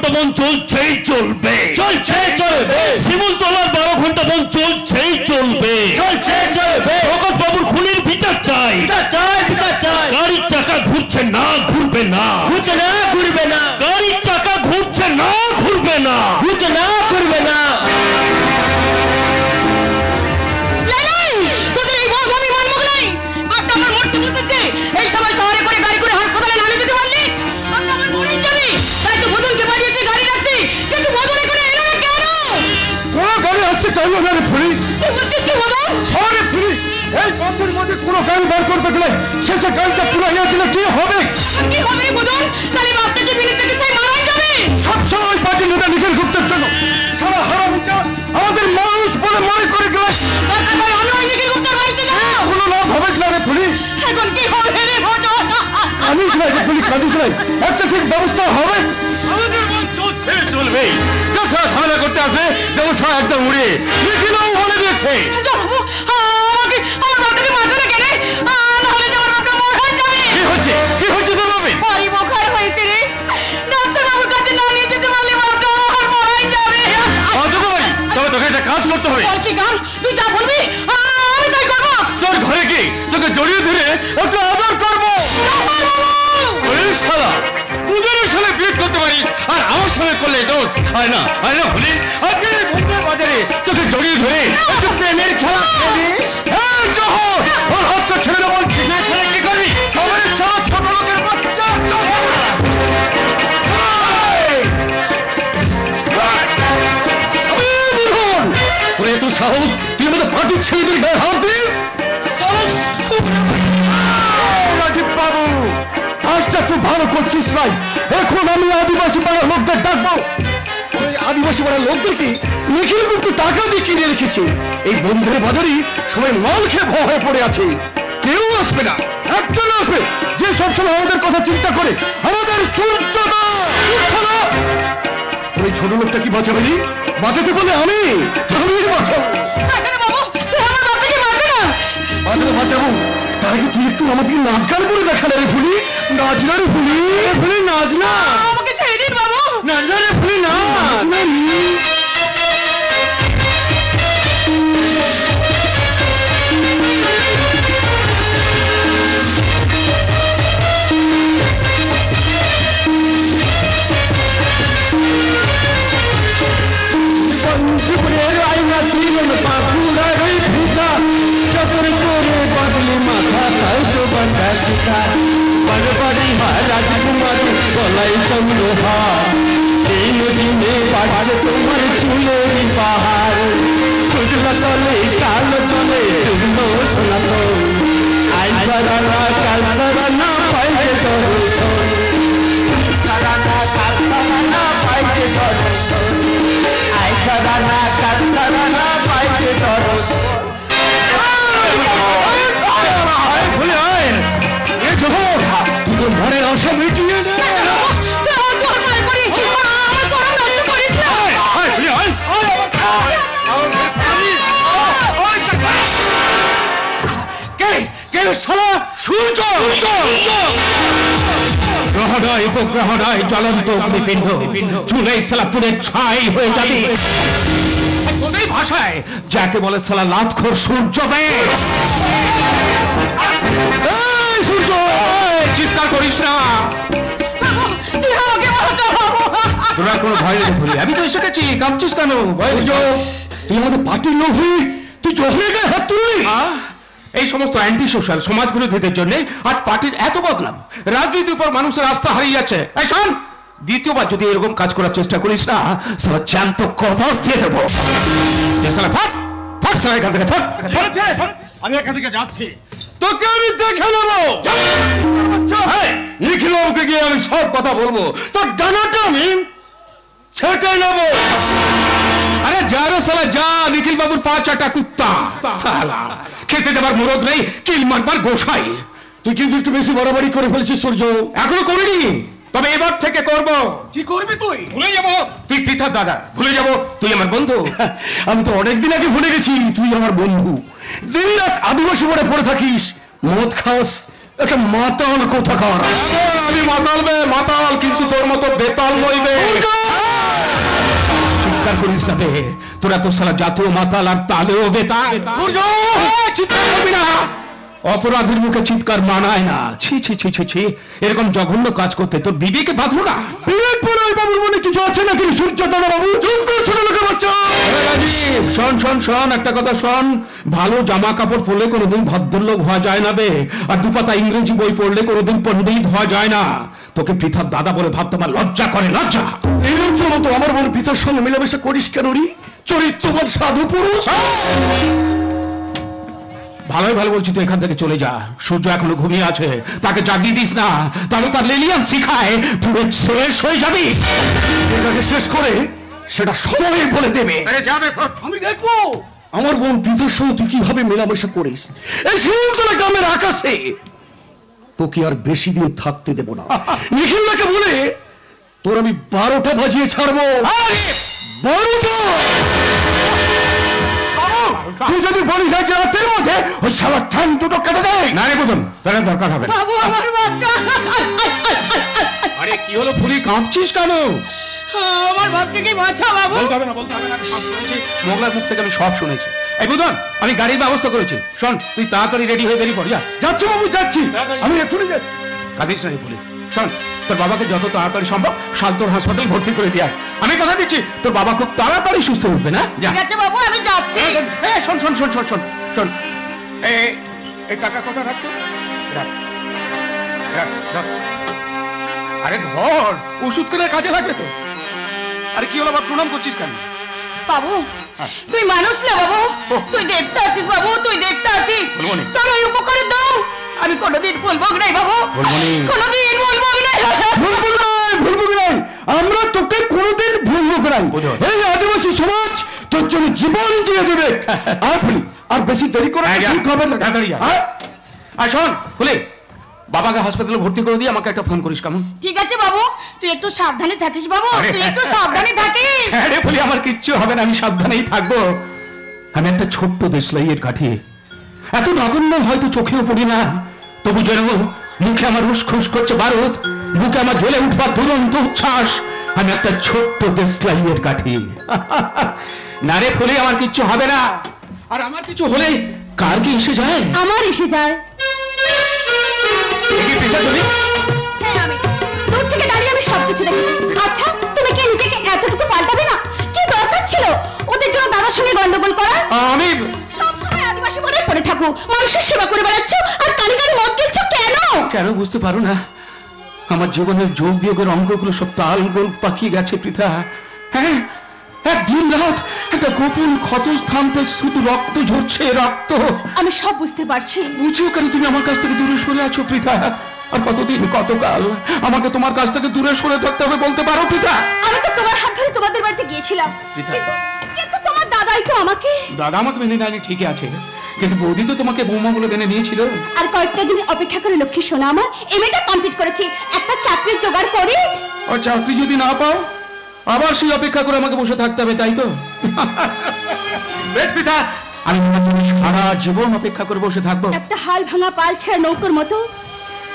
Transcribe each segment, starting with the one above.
ঘন্টা বন চলছেই চলবে, চলছে চলবে। শিমুলতলার 12 ঘন্টা বন চলছেই চলবে, চলছে চলবে। প্রকাশ বাবুর খুনির বিচার চাই, বিচার চাই, বিচার চাই। গাড়ির চাকা ঘুরছে না, ঘুরবে না, ঘুরছে না, ঘুরবে না। গাড়ির চাকা ঘুরছে না, ঘুরবে না, ঘুরছে না, ঘুরবে না। এই সময় শহরে করে গাড়ি করে হাসপাতালে না নিয়ে যেতে পারলি? আমরা আমার মরে যাবি। তাই তো বদনকে পাঠিয়েছি গাড়ি রাখতে, কিন্তু বদনে করে এলো না কেন? কোনো গাড়ি আসতে চাইলো না রে ফুলি। তুই বলছিস কি বদন? আরে ফুলি, এই বন্ধের মধ্যে কোনো গাড়ি বার করতে গেলে শেষে গাড়িটা পুরাইয়া দিলে কি হবে? কি হবে রে বদন? তাহলে বাপটাকে বিনে থেকে সেই মারাই যাবে। সবসময় পার্টি নেতা নিখিল গুপ্তের জন্য সারা হারামিটা আমাদের মানুষ বলে মনে করে গেলে দরকার হয় আমরা ওই নিখিল গুপ্তের বাড়িতে যাবো। কোনো লাভ হবে না রে ফুলি। এখন কি হবে রে বদন? কাঁদিস নাই রে ফুলি, কাঁদিস নাই, একটা ঠিক ব্যবস্থা হবে। আমাদের মন চলছে চলবে। যা ঝামেলা করতে আসে ব্যবস্থা একদম উড়ে নিখিলও বলে দিয়েছে। যাবো, আমাকে আমার বাপটাকে বাঁচাতে গেলে নাহলে যে আমার বাপটা মরে যাবে। কি হচ্ছে, কি হচ্ছে তোর বাপে? ভারী বোখার হয়েছে রে, ডাক্তার বাবুর কাছে না নিয়ে যেতে পারলে বাপটা আমার মরে যাবে। ভাই তবে তোকে একটা কাজ করতে হবে। বল কি গান, তুই যা বলবি আমি তাই করবো। তোর ঘরে কি তোকে জড়িয়ে ধরে একটু আদর করবো। শালা তোদের সঙ্গে বিয়ে করতে পারিস আর আমার সঙ্গে করলে দোষ হয় না, হয় না ভুলি। আজকে বন্ধের বাজারে তোকে জড়িয়ে ধরে একটু প্রেমের খেলা খেলি। হ্যাঁ জহর, ওর হাতটা ছেড়ে দেবো। ছেলে ছেলে কি করবি? আমার সাথ ছোট লোকের বাচ্চা। ওরে এত সাহস, তুই আমাদের পার্টির ছেলেদের গায়ে হাত দিস? রাজীব বাবু, কাজটা তুই ভালো করছিস ভাই। এখন আমি আদিবাসী পাড়ার লোকদের ডাকবো। ওই আদিবাসী পাড়ার লোকদেরকে নিখিল গুপ্ত টাকা দিয়ে কিনে রেখেছে। এই বন্ধের বাজারই সবাই মাল খেয়ে ভয় হয়ে পড়ে আছে। কেউ আসবে না, একজন আসবে যে সবসময় আমাদের কথা চিন্তা করে, আমাদের সূর্যদা। ওই ছোট লোকটা কি বাঁচাবে? বাঁচাতে বলে আমি বাঁচাবো। বাবু তুই আমার বাপটাকে বাঁচা না। বাঁচাবো বাঁচাবো, তার আগে তুই একটু আমাদেরকে নাচ গান করে দেখালে রে ফুলি। নাচ না রে ফুলি, ফুলি নাচ না। আমাকে ছেড়ে দিন বাবু। নাচ না রে ফুলি, নাচ না। পঞ্চপুরের আইনা ছিলেন বাঁকুড়ার ওই ভিটা, যতন করে বাদলি মাথা তাই তো বাঁধা চিতা। বারবারি রাজকুমার গলায় চন্দ্রহার, এই দিনে বাড়ছে তোমার চুলের পাহাড়। খুঁজলা তলে কালো চলে চুল্ল শোনাত, আই সারানা কাল সারানা পাইতে দর্শন। সারানা কাল সারানা পাইতে দর্শন, আই সারানা কাল সারানা পাইতে দর্শন। মনের আশা মিটিয়ে নে। গ্রহণয় উপগ্রহণয় জ্বলন্ত অগ্নিপিণ্ড চুলে সালাপুরের ছাই হয়ে যাবে। ভাষায় যাকে বলে সালা লাতখোর সূর্যোদয়। সূর্য চিৎকার করিস না, তোরা কোনো ভয় নেই ভুলি। আমি তো এসে গেছি, কাঁপছিস কেন? তুই আমাদের পার্টির লোক হই, তুই জহরের গায়ে হাত তুললি। এই সমস্ত অ্যান্টি সোশ্যাল সমাজ বিরোধীদের জন্য আজ পার্টির এত বদলাম, রাজনীতির উপর মানুষের আস্থা হারিয়ে যাচ্ছে। এই শোন, দ্বিতীয়বার যদি এরকম কাজ করার চেষ্টা করিস না, সারা জ্যান্ত কবর দিয়ে দেবো। এখান থেকে আমি এখান থেকে যাচ্ছি, তোকে আমি দেখে নেবো। নিখিল বাবুকে গিয়ে আমি সব কথা বলবো, তোর ডানাটা আমি ছেটে নেবো। আরে যা রে সালা যা, নিখিল বাবুর পা চাটা কুত্তা সালা। খেতে দেবার মুরদ নেই, কিল মারবার গোসাই। তুই কিন্তু একটু বেশি বাড়াবাড়ি করে ফেলছিস সূর্য। এখনো করিনি, তবে এবার থেকে করবো। কি করবি তুই? ভুলে যাবো তুই পৃথক দাদা, ভুলে যাবো তুই আমার বন্ধু। আমি তো অনেকদিন আগে ভুলে গেছি তুই আমার বন্ধু। দিন রাত আদিবাসী পড়ে পড়ে থাকিস, মদ খাস, একটা মাতাল কোথাকার। আমি মাতাল বে মাতাল, কিন্তু তোর মতো বেতাল নইবে। করিস না রে, তোরা তো সারা জাতীয় মাতাল আর তালেও বেতাল। সূর্য, চিৎকার করবি না, অপরাধের মুখে চিৎকার মানায় না। ছি ছি ছি ছি ছি, এরকম জঘন্য কাজ করতে তোর বিবেকে বাঁধলো না? বিবেক পড়াই বাবুর মনে কিছু আছে নাকি? সূর্য দাদা বাবু চুপ করে ছোট লোকের বাচ্চা। রাজীব, শোন শোন শোন, একটা কথা শোন, ভালো জামা কাপড় পরলে কোনোদিন ভদ্রলোক হওয়া যায় না বে, আর দুপাতা ইংরেজি বই পড়লে কোনোদিন পণ্ডিত হওয়া যায় না। তোকে পৃথার দাদা বলে ভাবতে আমার লজ্জা করে, লজ্জা। এরকম জন্য তো আমার বলে পিতার সঙ্গে মেলামেশা করিস কেন রি? চরিত্রবান সাধু পুরুষ। ভালোই ভালো বলছি, তুই এখান থেকে চলে যা। সূর্য এখনো ঘুমিয়ে আছে, তাকে জাগিয়ে দিস না, তাহলে তার লেলিয়ান শিখায় পুরো শেষ হয়ে যাবি। এটাকে শেষ করে সেটা সময় বলে দেবে। আমি দেখবো আমার বোন পিতার সঙ্গে তুই কিভাবে মেলামেশা করিস। এই শিমুলতলা গ্রামের আকাশে তোকে আর বেশি দিন থাকতে দেব না। নিখিলদাকে বলে তোর আমি 12টা বাজিয়ে ছাড়বো। 12টা! তুই যদি বলিস আজ রাতের মধ্যে ওই শালা ঠ্যাং দুটো কেটে দেয়। না রে বদন, তার দরকার হবে না। বাবু আমার বাপটা, আরে কি হলো ফুলি, কাঁদছিস কেন? আমার বাপটাকে বাঁচা বাবু। বলতে হবে না, বলতে হবে না, আমি সব শুনেছি, মোগলার মুখ থেকে আমি সব শুনেছি। এই বুদন, আমি গাড়ির ব্যবস্থা করেছি, শোন তুই তাড়াতাড়ি রেডি হয়ে বেরিয়ে পড়। যা। যাচ্ছি বাবু, যাচ্ছি, আমি এখনই যাচ্ছি। কাঁদিস না রে ফুলি, শোন তোর বাবাকে যত তাড়াতাড়ি সম্ভব শালতোর হাসপাতাল ভর্তি করে দিয়া। আমি কথা দিচ্ছি তোর বাবা খুব তাড়াতাড়ি সুস্থ উঠবে। না যা। ঠিক আছে বাবু, আমি যাচ্ছি। শোন শোন শোন শোন শোন শোন, এই টাকা কটা রাখতো, রাখ রাখ, ধর। আরে ধর, ওষুধ করে কাজে লাগবে তো। আরে কি হলো, বা প্রণাম করছিস কেন? বাবু তুই মানুষ না বাবু, তুই দেখতে আছিস বাবু, তুই দেখতে আছিস। তোর ওই উপকারের দাম আমি কোনোদিন বলবো না বাবু, কোনোদিন বলবো না। ভুলবো নাই, ভুলবো নাই, আমরা তোকে কোনোদিন ভুলবো নাই। এই আদিবাসী সমাজ তোর জন্য জীবন দিয়ে দেবে। আর বলি, আর বেশি দেরি করে তাড়াতাড়ি যা। আর শোন ফুলি, বাবাকে হাসপাতালে ভর্তি করে দিয়ে আমাকে একটা ফোন করিস কেমন? ঠিক আছে বাবু, তুই একটু সাবধানে থাকিস বাবু, তুই একটু সাবধানে থাকিস। আরে ফুলি, আমার কিচ্ছু হবে না, আমি সাবধানেই থাকবো। আমি একটা ছোট্ট দেশলাইয়ের কাঠি, এত নগণ্য হয়তো চোখেও পড়ি না, তবু যেন মুখে আমার উসখুস করছে বারুদ, বুকে আমার জ্বলে উঠবার দুরন্ত উচ্ছ্বাস। আমি একটা ছোট্ট দেশলাইয়ের কাঠি। না রে ফুলি, আমার কিচ্ছু হবে না। আর আমার কিছু হলে কার কি এসে যায়? আমার এসে যায়। হ্যাঁ, আমি দূর থেকে দাঁড়িয়ে আমি সবকিছু দেখেছি। আচ্ছা, তুমি কি নিজেকে এতটুকু পাল্টাবে না? কি দরকার ছিল ওদের জন্য দাদার সঙ্গে গন্ডগোল করার? আমি সবসময় আদিবাসী বলে পড়ে থাকো, মানুষের সেবা করে বেড়াচ্ছ আর কানে কানে মদ গেলছো কেন? কেন বুঝতে পারো না? আমার জীবনের যোগ বিয়োগের অঙ্কগুলো সব তাল গোল পাকিয়ে গেছে পৃথা। হ্যাঁ, একদিন রাত একটা গোপন ক্ষতস্থান থেকে শুধু রক্ত ঝরছে, রক্ত। আমি সব বুঝতে পারছি। বুঝিও কেন তুমি আমার কাছ থেকে দূরে সরে আছো পৃথা? আর কতদিন, কতকাল আমাকে তোমার কাছ থেকে দূরে সরে থাকতে হবে বলতে পারো পৃথা? আমি তো তোমার হাত ধরে তোমাদের বাড়িতে গিয়েছিলাম, কিন্তু তোমার দাদাই তো আমাকে। দাদা আমাকে মেনে নেয়নি ঠিকই আছে, কিন্তু বৌদি তো তোমাকে বৌমা বলে মেনে নিয়েছিল। আর কয়েকটা দিন অপেক্ষা করে লক্ষ্মী সোনা আমার এমএটা কমপ্লিট করেছি, একটা চাকরির জোগাড় করে। ও চাকরি যদি না পাও আবার সেই অপেক্ষা করে আমাকে বসে থাকতে হবে, তাই তো? বেশ পৃথা, আমি তোমার জন্য সারা জীবন অপেক্ষা করে বসে থাকবো। একটা হাল ভাঙা পাল ছেড়ে নৌকোর মতো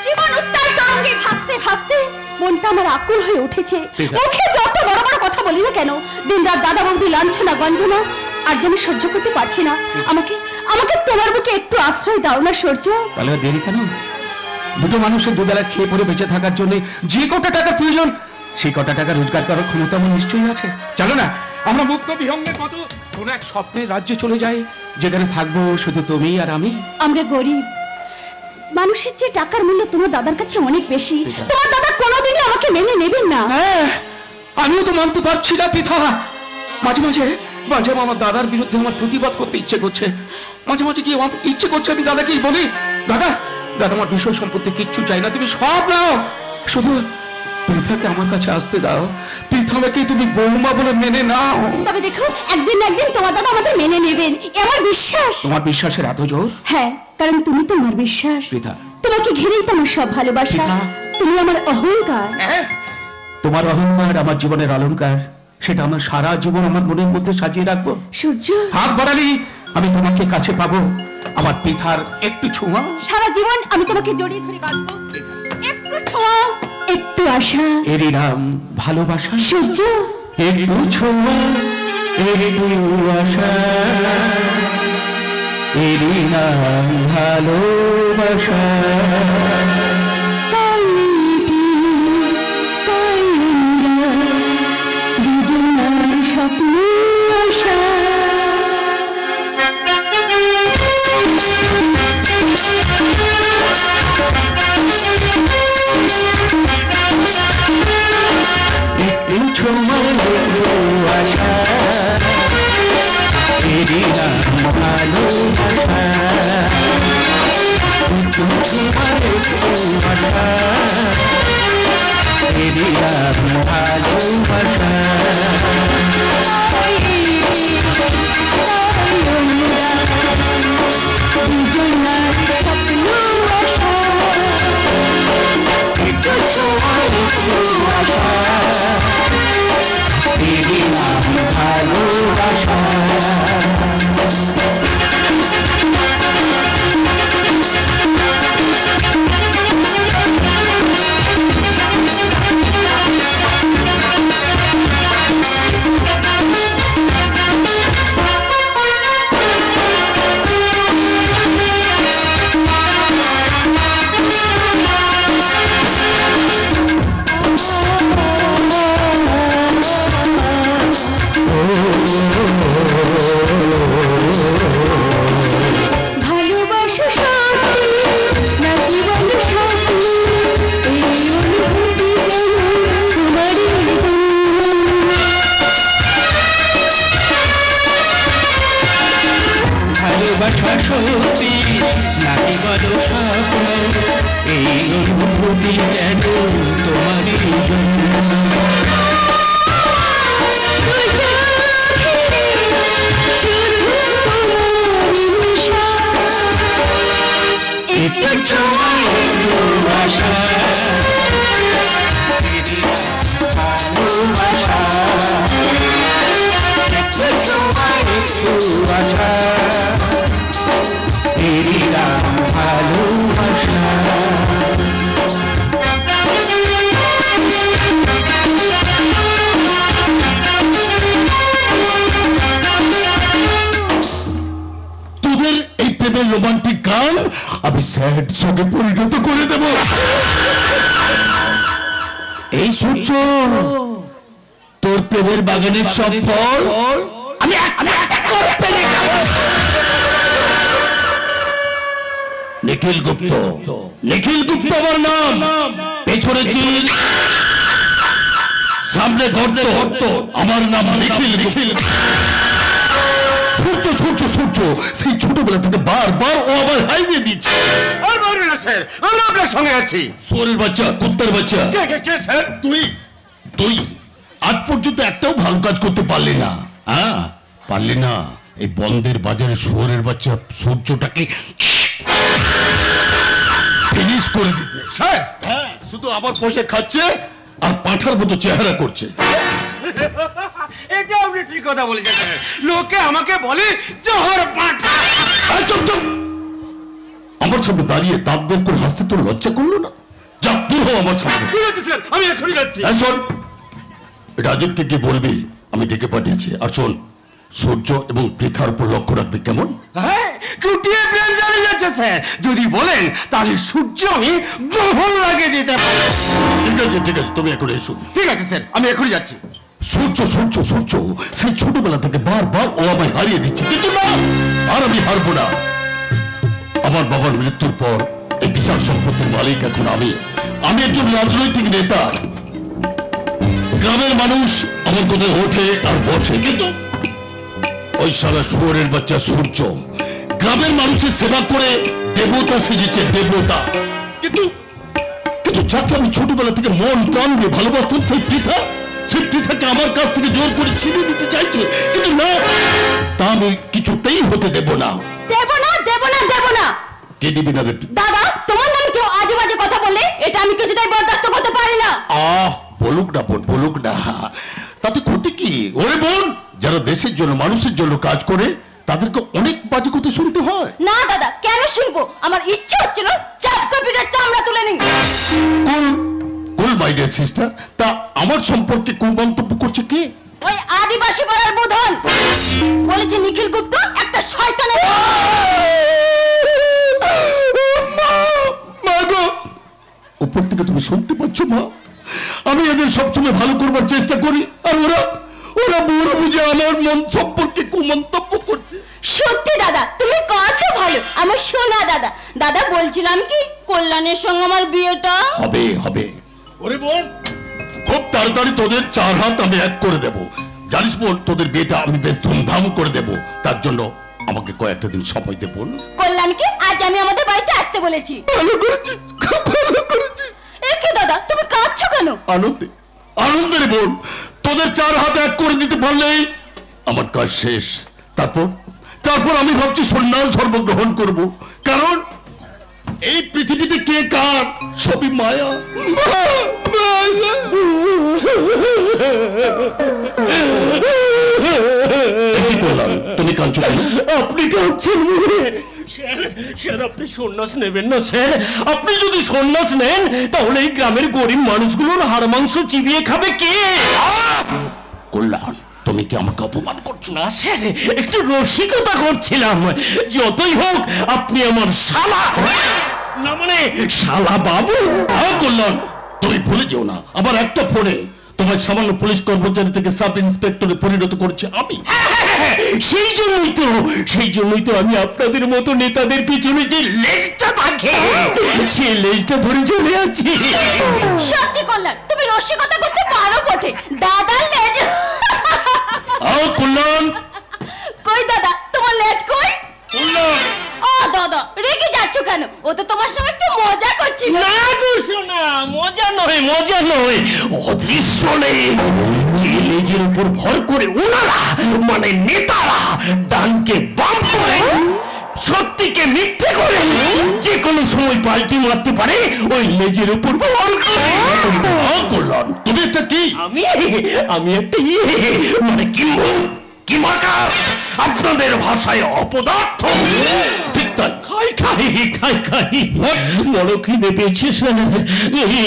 জীবন উত্তাল তরঙ্গে ভাসতে ভাসতে মনটা আমার আকুল হয়ে উঠেছে। মুখে যত বড় বড় কথা বলি না কেন, দিনরাত দাদা বৌদি লাঞ্ছনা গঞ্জনা আর যেন সহ্য করতে পারছি না। আমাকে আমাকে তোমার বুকে একটু আশ্রয় দাও না সূর্য। তাহলে দেরি কেন? দুটো মানুষের দুবেলা খেয়ে পরে বেঁচে থাকার জন্য যে কটা টাকার প্রয়োজন, সেই কটা টাকা রোজগার করার ক্ষমতা আমার নিশ্চয়ই আছে। চলো না, আমরা মুক্ত বিহঙ্গের মতো কোন এক স্বপ্নের রাজ্যে চলে যাই, যেখানে থাকবো শুধু তুমি আর আমি। আমরা গরিব মানুষের চেয়ে টাকার মূল্য তোমার দাদার কাছে অনেক বেশি। তোমার দাদা কোনোদিনই আমাকে মেনে নেবেন না। হ্যাঁ, আমিও তো মানতে পারছি না পৃথা। মাঝে মাঝে মাঝে আমার দাদার বিরুদ্ধে আমার প্রতিবাদ করতে ইচ্ছে করছে। মাঝে মাঝে কি আমার ইচ্ছে করছে আমি দাদাকেই বলি, দাদা দাদা আমার বিষয় সম্পত্তি কিচ্ছু চাই না, তুমি সব নাও, শুধু পৃথাকে আমার কাছে আসতে দাও। পৃথাকে তুমি বৌমা বলে মেনে নাও। তবে দেখো, একদিন না একদিন তোমার দাদা আমাদের মেনে নেবেন, আমার বিশ্বাস। তোমার বিশ্বাসের এত জোর? হ্যাঁ, কারণ তুমি তো আমার বিশ্বাস। পৃথা, তোমাকে ঘিরেই তো আমার সব ভালোবাসা। তুমি আমার অহংকার। তোমার অহংকার আমার জীবনের অলংকার, সেটা আমার সারা জীবন আমার মনের মধ্যে সাজিয়ে রাখবো। সূর্য, হাত বাড়ালি আমি তোমাকে কাছে পাবো। আমার পৃথার একটু ছোঁয়া, সারা জীবন আমি তোমাকে জড়িয়ে ধরে বাঁচবো। একটু ছোঁয়া, একটু আশা, এরই নাম ভালোবাসা। সূর্য, একটু ছোঁয়া, একটু আশা এরই নাম ভালোবাসা স্বপ্ন আশা একটু সময় আশা এরই নাম ভালোবাসা একটু সময় আশা এরই নাম ভালোবাসা ভালোবাসা সত্যি নাকি বলো স্বপ্ন এই অনুভূতি কেন তোমারই জন্য একটু ভালোবাসা ভালোবাসা ভালোবাসা तेरी राम भालोबाशा তোদের এই প্রেমের রোমান্টিক গান আমি স্যাড সঙ্গে পরিণত করে দেব। এই সূর্য তোর প্রেমের বাগানের সব ফল আমি একটা একটা করে পেরে খাবো। নিখিল গুপ্ত, নিখিল গুপ্ত আমার নাম, পেছনে চিন সামনে গর্ত, আমার নাম নিখিল গুপ্ত। সূর্য সূর্য সূর্য সেই ছোটবেলা থেকে বারবার ও আবার হাইয়ে দিচ্ছে। আর বলবেন না স্যার, আমরা আপনার সঙ্গে আছি। সোরের বাচ্চা, কুত্তার বাচ্চা, কে স্যার? তুই আজ পর্যন্ত একটাও ভালো কাজ করতে পারলি না। হ্যাঁ পারলি না। এই বন্ধের বাজারে শুয়োরের বাচ্চা সূর্যটাকে ফিনিশ করে দিতে। স্যার হ্যাঁ, শুধু আমার পোষে খাচ্ছে আর পাঁঠার মতো চেহারা করছে। এটা আপনি ঠিক কথা বলেছেন স্যার। লোকে আমাকে বলে জোহর পাঁঠা। চুপ চুপ, আমার সামনে দাঁড়িয়ে দাঁত বের করে হাসতে তোর লজ্জা করলো না? যা দূর হও আমার সামনে। ঠিক আছে স্যার, আমি এখনই যাচ্ছি। শোন, রাজীবকে কি বলবি আমি ডেকে পাঠিয়েছি। আর শোন, সূর্য এবং পৃথার উপর লক্ষ্য রাখবি, কেমন? হ্যাঁ, চুটিয়ে প্রেম চালিয়ে যাচ্ছে স্যার। যদি বলেন তাহলে সূর্য আমি গ্রহণ লাগিয়ে দিতে পারি। ঠিক আছে ঠিক আছে, তুমি এখন এসো। ঠিক আছে স্যার, আমি এখনই যাচ্ছি। সূর্য সূর্য সূর্য সেই ছোটবেলা থেকে বারবার ও আমায় হারিয়ে দিচ্ছে, কিন্তু না, আর আমি হারবো না। আমার বাবার মৃত্যুর পর এই বিশাল সম্পত্তির মালিক এখন আমি একজন রাজনৈতিক নেতা। গ্রামের মানুষ আমার কোথায় ওঠে আর বসে, কিন্তু ওই সারা শুয়োরের বাচ্চা সূর্য গ্রামের মানুষের সেবা করে দেবতা সেজেছে, দেবতা। কিন্তু কিন্তু যাকে আমি ছোটবেলা থেকে মন প্রাণ দিয়ে ভালোবাসতাম, সেই পৃথাকে আমার কাছ থেকে জোর করে ছিনে দিতে চাইছে। কিন্তু না, তা আমি কিছুতেই হতে দেব না। দেব না দেব না দেব না। কে দিবি না রে? দাদা, তোমার নামে কেউ আজে বাজে কথা বললে এটা আমি কিছুতেই বরদাস্ত করতে পারি না। বলুক না বোন, বলুক না, তাতে ক্ষতি কি? ওরে বোন, যারা দেশের জন্য মানুষের জন্য কাজ করে তাদেরকে অনেক বাজে কথা শুনতে হয়। না দাদা, কেন শুনবো? আমার ইচ্ছে হচ্ছিল চাপকা পিঠের চামড়া তুলে নিই। কুল মাই ডিয়ার সিস্টার, তা আমার সম্পর্কে কুমন্তব্য করছে কে? ওই আদিবাসী পাড়ার বুধন বলেছে নিখিল গুপ্ত একটা শয়তানের। উপর থেকে তুমি শুনতে পাচ্ছ মা? আমি এদের সবসময় ভালো করবার চেষ্টা করি, আর ওরা ওরা বুড়ো বুঝে আমার মন সম্পর্কে কুমন্তব্য করছে। সত্যি দাদা, তুমি কত ভালো আমার সোনা দাদা। দাদা বলছিলাম কি, কল্যাণের সঙ্গে আমার বিয়েটা হবে হবে। ওরে বোন, খুব তাড়াতাড়ি তোদের 4 হাত আমি এক করে দেব। জানিস বোন, তোদের বিয়েটা আমি বেশ ধুমধাম করে দেব। তার জন্য আমাকে কয়েকটা দিন সময় দে বোন। কল্যাণকে আজ আমি আমাদের বাড়িতে আসতে বলেছি। ভালো করেছিস, খুব ভালো করেছিস। একে দাদা, তুমি কাঁদছো কেন? আনন্দে আনন্দে রে বোন, তোদের 4 হাত এক করে দিতে পারলেই আমার কাজ শেষ। তারপর আমি ভাবছি সন্ন্যাস ধর্ম গ্রহণ করব, কারণ এই পৃথিবীতে কে কার সবই মায়া। কি করলাম? তুমি কাঁদছো কেন? আপনি কাঁদছেন? স্যার আপনি সন্ন্যাস নেবেন না স্যার। আপনি যদি সন্ন্যাস নেন তাহলে এই গ্রামের গরিব মানুষগুলোর হাড় মাংস চিবিয়ে খাবে কে? কল্যাণ, তুমি কি আমাকে অপমান করছো? না স্যার, একটু রসিকতা করছিলাম। যতই হোক আপনি আমার শালা, না মানে শালা বাবু। কল্যাণ, তুমি ভুলে যেও না, আবার একটা ফোনে তোমার সামান্য পুলিশ কর্মচারী থেকে সাব ইন্সপেক্টরে পরিণত করেছে আমি। সেই জন্যই তো আমি আপনাদের মতো নেতাদের পিছনে যে লেজটা থাকে সেই লেজটা ধরে চলে আছি। সত্যি কল্যাণ, তুমি রসিকতা করতে পারো বটে। দাদার লেজ। কল্যাণ, কই দাদা তোমার লেজ কই? কল্যাণ, ও দাদা রেগে যাচ্ছ কেন? ও তো তোমার সঙ্গে একটু মজা করছিল। না গো শোনা, মজা নয়, অদৃশ্য লেজ। যে লেজের উপর ভর করে ওনারা মানে নেতারা ডানকে বাম করে, সত্যিকে মিথ্যে করে যে কোনো সময় পাল্টি মারতে পারে, ওই লেজের উপর ভর করে। কল্যাণ, তুমি এটা কি? আমি একটা মানে কি মাকা, আপনাদের ভাষায় অপদার্থ। ঠিক তাই। খাই বড় খিদে পেয়েছে স্যার।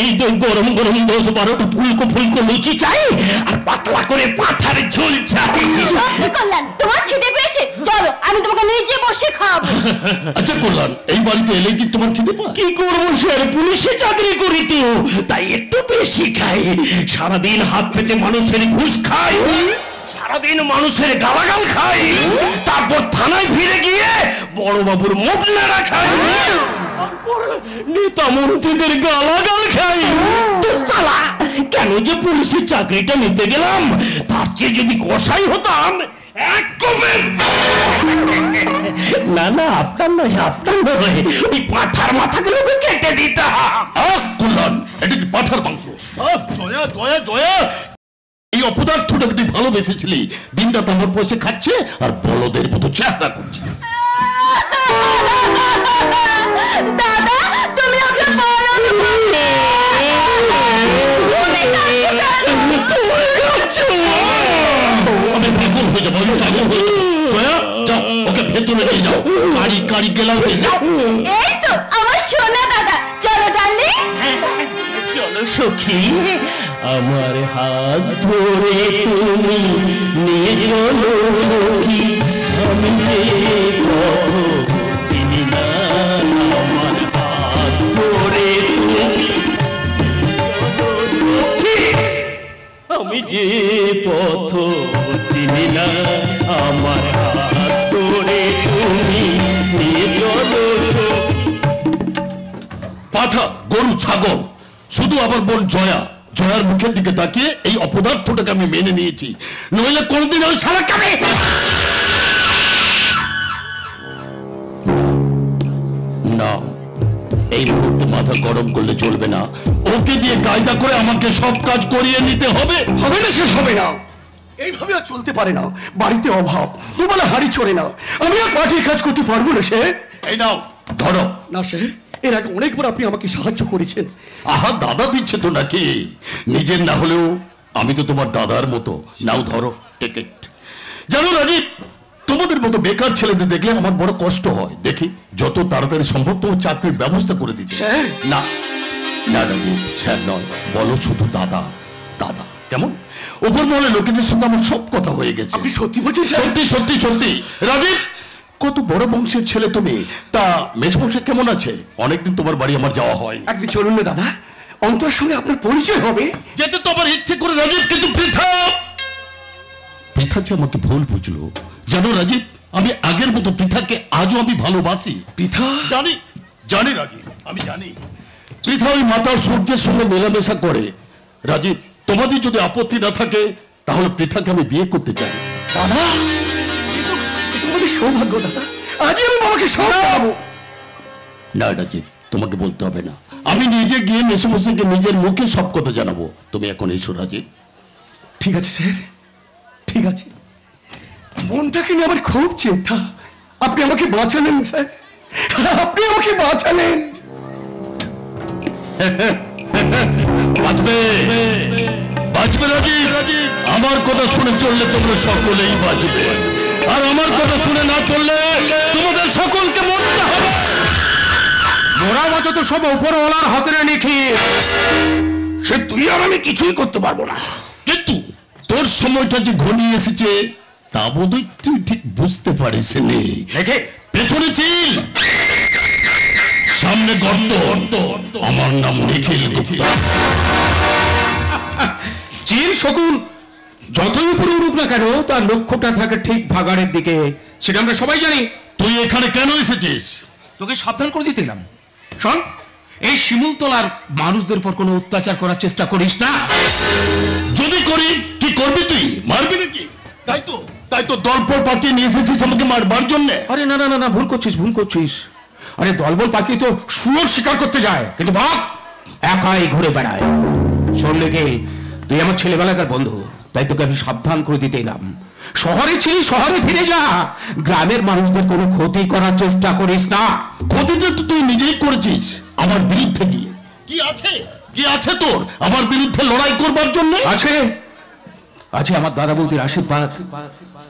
এই গরম 10-12টা ফুলকো লুচি চাই, আর পাতলা করে পাঠার ঝোল চাই। সত্যি কল্যাণ, তোমার খিদে পেয়েছে? চলো আমি তোমাকে নিজে বসে খাওয়াবো। আচ্ছা কল্যাণ, এই বাড়িতে এলে কি তোমার খিদে পায়? কি করবো স্যার, পুলিশে চাকরি করি তো, তাই একটু বেশি খাই। সারাদিন হাত পেতে মানুষের ঘুষ খাই, সারাদিন মানুষের গালাগাল খাই, তারপর থানায় ফিরে গিয়ে বড় বাবুর মুখ নাড়া খাই, তারপর নেতা মন্ত্রীদের গালাগাল খাই। শালা, কেন যে পুলিশের চাকরিটা নিতে গেলাম? তার চেয়ে যদি কসাই হতাম এক কমে। না আপনার নয়, ওই পাঠার মাথাগুলোকে কেটে দিতাম। কল্যাণ, এটা কি পাঠার মাংস? জয়া, এই অপদার্থটাকে তুই ভালোবেসেছিলি, দিনটা তোমার পয়সা খাচ্ছে আর বলদের মতো চেহারা করছে। দাদা তুমি ওকে বলো। আমি পাগল হয়ে যাবো। জয়া, যাও ওকে ভেতরে নিয়ে যাও, কারি গেলাও নিয়ে যাও। এই তো আমার সোনা দাদা, চলো ডার্লিং। চলো সখী, আমার হাত ধরে তুমি নিয়ে চলো সখী। আমি যে চিনি না, আমার হাত ধরে তুমি। আমি যে পথ চিনি না, আমার হাত ধরে তুমি নিয়ে চলো সখী। পাঠা, গরু, ছাগল, শুধু আবার বোন জয়ার মুখের দিকে তাকিয়ে এই অপদার্থটাকে আমি মেনে নিয়েছি, নইলে কোনদিন ওই শালাকে আমি। না, এই মুহূর্তে মাথা গরম করলে চলবে না। ওকে দিয়ে কায়দা করে আমাকে সব কাজ করিয়ে নিতে হবে। হবে না, শেষ হবে না। এইভাবে আর চলতে পারে না। বাড়িতে অভাব, দুবেলা হাড়ি চড়ে না। আমি আর পার্টির কাজ করতে পারবো না সে। এই নাও ধরো। না সে, এর আগে অনেকবার আপনি আমাকে সাহায্য করেছেন। আহা, দাদা দিচ্ছে তো নাকি? নিজের না হলেও আমি তো তোমার দাদার মতো। নাও ধরো টিকিট। জানো রাজীব, তোমাদের মতো বেকার ছেলেদের দেখলে আমার বড় কষ্ট হয়। দেখি যত তাড়াতাড়ি সম্ভব তোমার চাকরির ব্যবস্থা করে দিতে। স্যার? না রাজীব, স্যার নয়, বলো শুধু দাদা। কেমন? উপর মহলে লোকেদের সঙ্গে আমার সব কথা হয়ে গেছে। আপনি সত্যি বলছেন? সত্যি সত্যি সত্যি। রাজীব, কত বড় বংশের ছেলে তুমি, তা মেজবংশে কেমন আছে? অনেকদিন তোমার বাড়ি আমার যাওয়া হয়। একদিন চলুন না দাদা, অন্তর সঙ্গে আপনার পরিচয় হবে। যেতে তো আমার ইচ্ছে করে রাজীব, কিন্তু পৃথা যে আমাকে ভুল বুঝলো। জানো রাজীব, আমি আগের মতো পৃথাকে আজও আমি ভালোবাসি। পৃথা? জানি জানি রাজীব, আমি জানি পৃথা ওই মাতাল সূর্যের সঙ্গে মেলামেশা করে। রাজীব, তোমাদের যদি আপত্তি না থাকে তাহলে পৃথাকে আমি বিয়ে করতে চাই। দাদা, তোমাদের সৌভাগ্য দাদা, আজই আমি বাবাকে শোনাবো। না রাজীব, তোমাকে বলতে হবে না, আমি নিজে গিয়ে মেসমশাইকে নিজের মুখে সব কথা জানাবো। তুমি এখন এসো রাজীব। ঠিক আছে স্যার, ঠিক আছে। মনটাকে নিয়ে আমার খুব চিন্তা। আপনি আমাকে বাঁচালেন স্যার, আপনি আমাকে বাঁচালেন। বাঁচবে বাঁচবে রাজীব, আমার কথা শুনে চললে তোমরা সকলেই বাঁচবে, আর আমার কথা শুনে না চললে তোমাদের সকলকে মরতে হবে। মোরা মতো তো সব উপরওয়ালার হাতে নিখি, সে তুই আর আমি কিছুই করতে পারবো না। কিন্তু তোর সময়টা যে ঘনিয়ে এসেছে তা বোধহয় তুই ঠিক বুঝতে পারিস নি। দেখে পেছনে চিল, সামনে গর্ত। আমার নাম নিখিল গুপ্তা। চিল শকুন যতই উপরে উঠুক না কেন, তার লক্ষ্যটা থাকে ঠিক ভাগাড়ের দিকে, সেটা আমরা সবাই জানি। তুই এখানে কেন এসেছিস? তোকে সাবধান করে দিতে এলাম। শোন, এই শিমুলতলার মানুষদের উপর কোনো অত্যাচার করার চেষ্টা করিস না। যদি করি কি করবি? তুই মারবি নাকি? তাই তো দলপল পাকিয়ে নিয়ে এসেছিস আমাকে মারবার জন্য। আরে না না না না, ভুল করছিস। আরে দলবল পাকিয়ে তো শুয়োর শিকার করতে যায়, কিন্তু বাঘ একাই ঘুরে বেড়ায়। শোন নিখিল, তুই আমার ছেলেবেলাকার বন্ধু, তাই তোকে আমি সাবধান করে দিতে এলাম। শহরে ছিলি, শহরে ফিরে যা, গ্রামের মানুষদের কোনো ক্ষতি করার চেষ্টা করিস না। ক্ষতিটা তো তুই নিজেই করেছিস আমার বিরুদ্ধে গিয়ে। কি আছে তোর আমার বিরুদ্ধে লড়াই করবার জন্য? আছে আমার দাদা বৌদির আশীর্বাদ,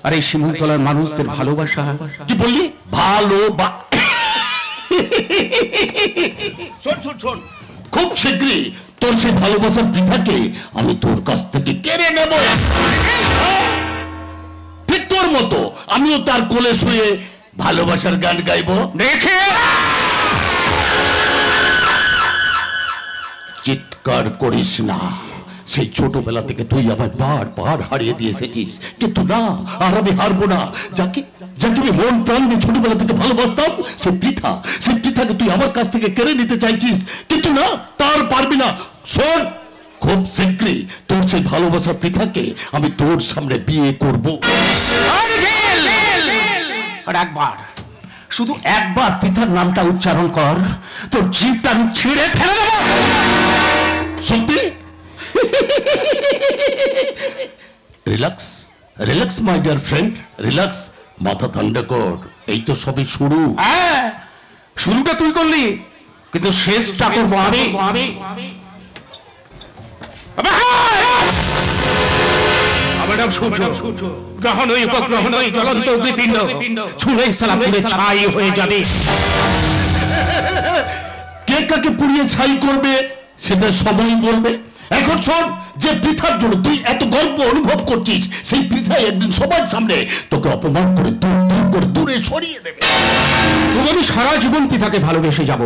আর এই শিমুলতলার মানুষদের ভালোবাসা। কি বললি? শোন, খুব শীঘ্রই তোর সেই ভালোবাসার পৃথাকে আমি তোর কাছ থেকে কেড়ে নেব। ঠিক তোর মতো আমিও তার কোলে শুয়ে ভালোবাসার গান গাইব। দেখে চিৎকার করিস না, সেই ছোটবেলা থেকে তুই আমায় বার হারিয়ে দিয়ে এসেছিস, কিন্তু না, আর আমি হারবো না। যাকে আমি মন প্রাণ দিয়ে ছোটবেলা থেকে ভালোবাসতাম, সেই পৃথাকে তুই আমার কাছ থেকে কেড়ে নিতে চাইছিস, কিন্তু না, তার পারবি না। শোন, খুব শীঘ্রই তোর সেই ভালোবাসার পৃথাকে আমি তোর সামনে বিয়ে করবো। আর শুধু একবার পৃথার নামটা উচ্চারণ কর, তোর জিভটা আমি ছিঁড়ে ফেলে দেব। সত্যি? Relax my dear friend, relax, মাথা ঠান্ডা কর। এই তো সবে শুরু। শুরুটা তুই করলি, কিন্তু শেষটা করবো আমি। আমার নাম সূর্য, গ্রহ নই, উপগ্রহ নই, জ্বলন্ত অগ্নিপিণ্ড, ছুঁড়েই সালাম করে ছাই হয়ে যাবে। কে কাকে পুড়িয়ে ছাই করবে সেটা সময় বলবে। এখন শোন, যে পৃথার জন্য তুই এত গর্ব অনুভব করছিস, সেই পৃথাই একদিন সবার সামনে তোকে অপমান করে দূরে সরিয়ে দেবে। তবু আমি সারা জীবন পৃথাকে ভালোবেসে যাব,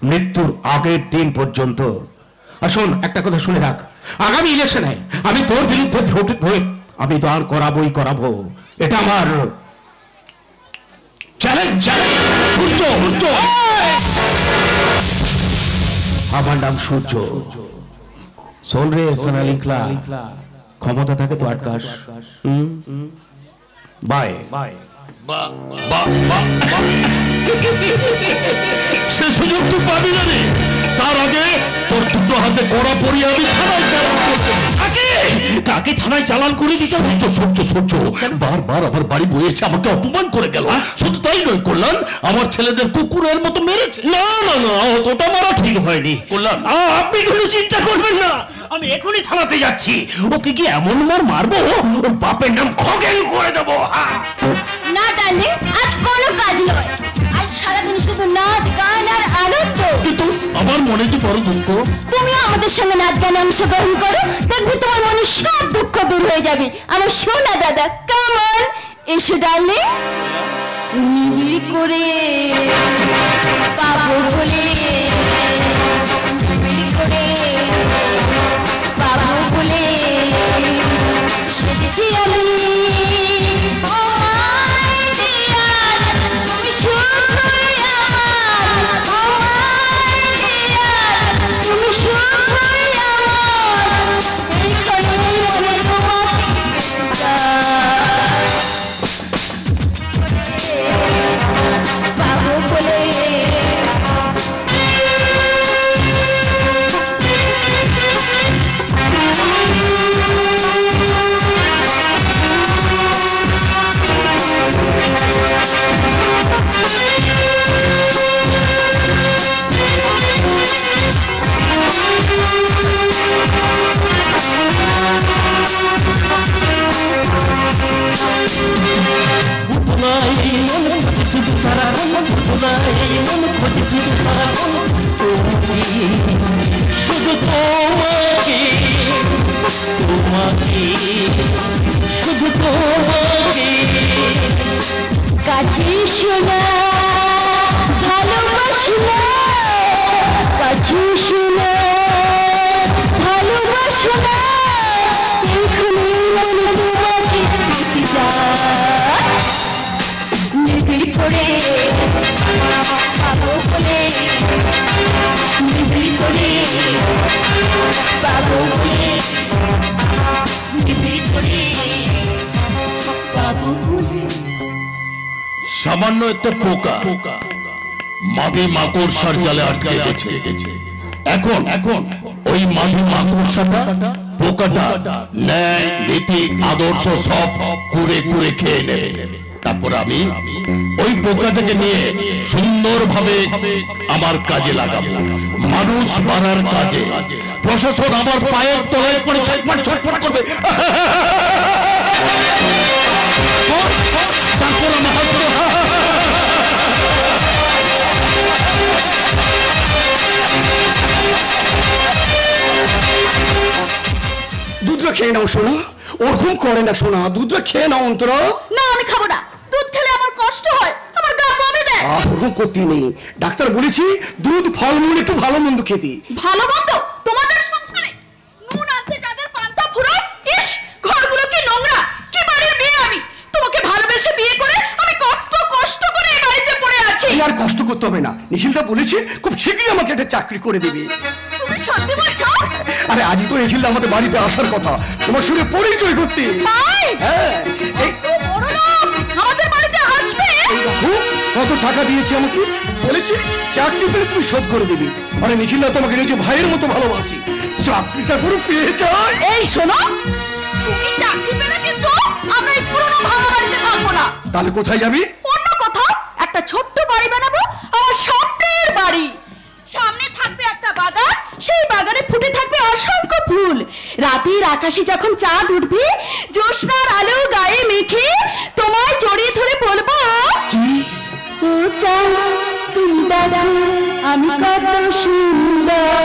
মৃত্যুর আগের দিন পর্যন্ত। আর শোন, একটা কথা শুনে রাখ, আগামী ইলেকশনে আমি তোর বিরুদ্ধে ভোট আমি দাঁড় করাবো। এটা আমার চ্যালেঞ্জ। সূর্য, আমার নাম সূর্য। শোন রে সোনা লিখলা, ক্ষমতা থাকে তো আটকাস। বাই। সে সুযোগ তুই পাবি না রে। তার আগে তোর দুটো হাতে কড়া পরিয়ে আমি থানায় চালান করতে। কাকে থানায় চালান করে দিতে? সূর্য বারবার আমার বাড়ি বইয়েছে, আমাকে অপমান করে গেল। শুধু তাই নয়, কল্যাণ আমার ছেলেদের কুকুরের মতো মেরেছে। না, অতটা মারা ঠিক হয়নি। কল্যাণ, আপনি কোনো চিন্তা করবেন না, আমি এখনই থানাতে যাচ্ছি। ওকে কি এমন মারবো, ওর বাপের নাম খগেন করে দেবো। না ডার্লিং, আজ কোনো কাজ নয়, আজ সারাদিন শুধু নাচ গান আর আনন্দ। কিন্তু আমার মনে যে বড় দুঃখ। তুমিও আমাদের সঙ্গে নাচ গানে অংশগ্রহণ করো, দেখবে তোমার মনে সব দুঃখ দূর হয়ে যাবে। আমার সোনা দাদা, কামন, এসো ডার্লিং। নিবিড় করে পাবো বলে, নিবিড় করে পাবো বলে সেজেছি আমি। শুধু তোমাকে, তোমাকে, শুধু তোমাকে কাছে শোনা ভালোবাসনা, কাছে শোনা ভালোবাসনা, এখানে মনে তোমাকে পেতে যায়। নিবিড় করে পাবো বলে, নিবিড় করে পাবো বলে, নিবিড় করে পাবো বলে। সামান্য একটা পোকা মাঝে মাকড়সার জালে আটকে গেছে। এখন এখন ওই মাঝে মাকড়সাটা পোকাটা ন্যায় নীতি আদর্শ সব কুরে কুরে খেয়ে নেবে। তারপর আমি ওই পোকাটাকে নিয়ে সুন্দরভাবে আমার কাজে লাগাবো, মানুষ মারার কাজে। প্রশাসন আমার পায়ের তলায় পড়ে ছটফট ছটফট করবে। তারপর আমার দুধটা খেয়ে নাও সোনা, ওরকম করে না সোনা, দুধটা খেয়ে নাও অন্তরা। না, আমি খাবো না। দুধ খেলে আমার কষ্ট হয়, আমার গা বমি দেয়। ওরকম করতে নেই, ডাক্তার বলেছি দুধ ফলমূল একটু ভালো মন্দ খেতে। ভালো মন্দ তোমাদের সংসারে নুন আনতে যাদের পান্তা ফুরায়, ইস ঘরগুলো কি নোংরা, কি বাড়ির মেয়ে আমি। তোমাকে ভালোবেসে বিয়ে করে আমি কত কষ্ট করে এই বাড়িতে পড়ে আছি। আর কষ্ট করতে হবে না, নিখিলদা বলেছে খুব শীঘ্রই আমাকে একটা চাকরি করে দেবে। তুমি সত্যি বলছো? আরে আজই তো নিখিলদা আমাদের বাড়িতে আসার কথা, তোমার সঙ্গে পরিচয় করতে। তাই? হ্যাঁ, এই এত বড় লোক আমাদের বাড়িতে আসবে? দেখো কত টাকা দিয়েছে আমাকে, বলেছি চাকরি পেলে তুমি শোধ করে দিবি। আরে নিখিলদা তোমাকে নিজে ভাইয়ের মতো ভালোবাসি, চাকরিটা করে পেয়ে যায়। এই শোনো, তুমি চাকরি পেলে কিন্তু আমরা এই পুরনো ভাঙা বাড়িতে থাকবো না। তাহলে কোথায় যাবি? অন্য কোথাও একটা ছোট্ট বাড়ি বানাবো, আমার স্বপ্নের বাড়ি। সামনে থাকবে একটা বাগান, সেই বাগানে ফুটে থাকবে অসংখ্য ফুল। রাতের আকাশে যখন চাঁদ উঠবে, জ্যোৎস্নার আলো গায়ে মেখে তোমায় জড়িয়ে ধরে বলবো, ও চাঁদ তুমি দাদা আমি কত সুন্দর।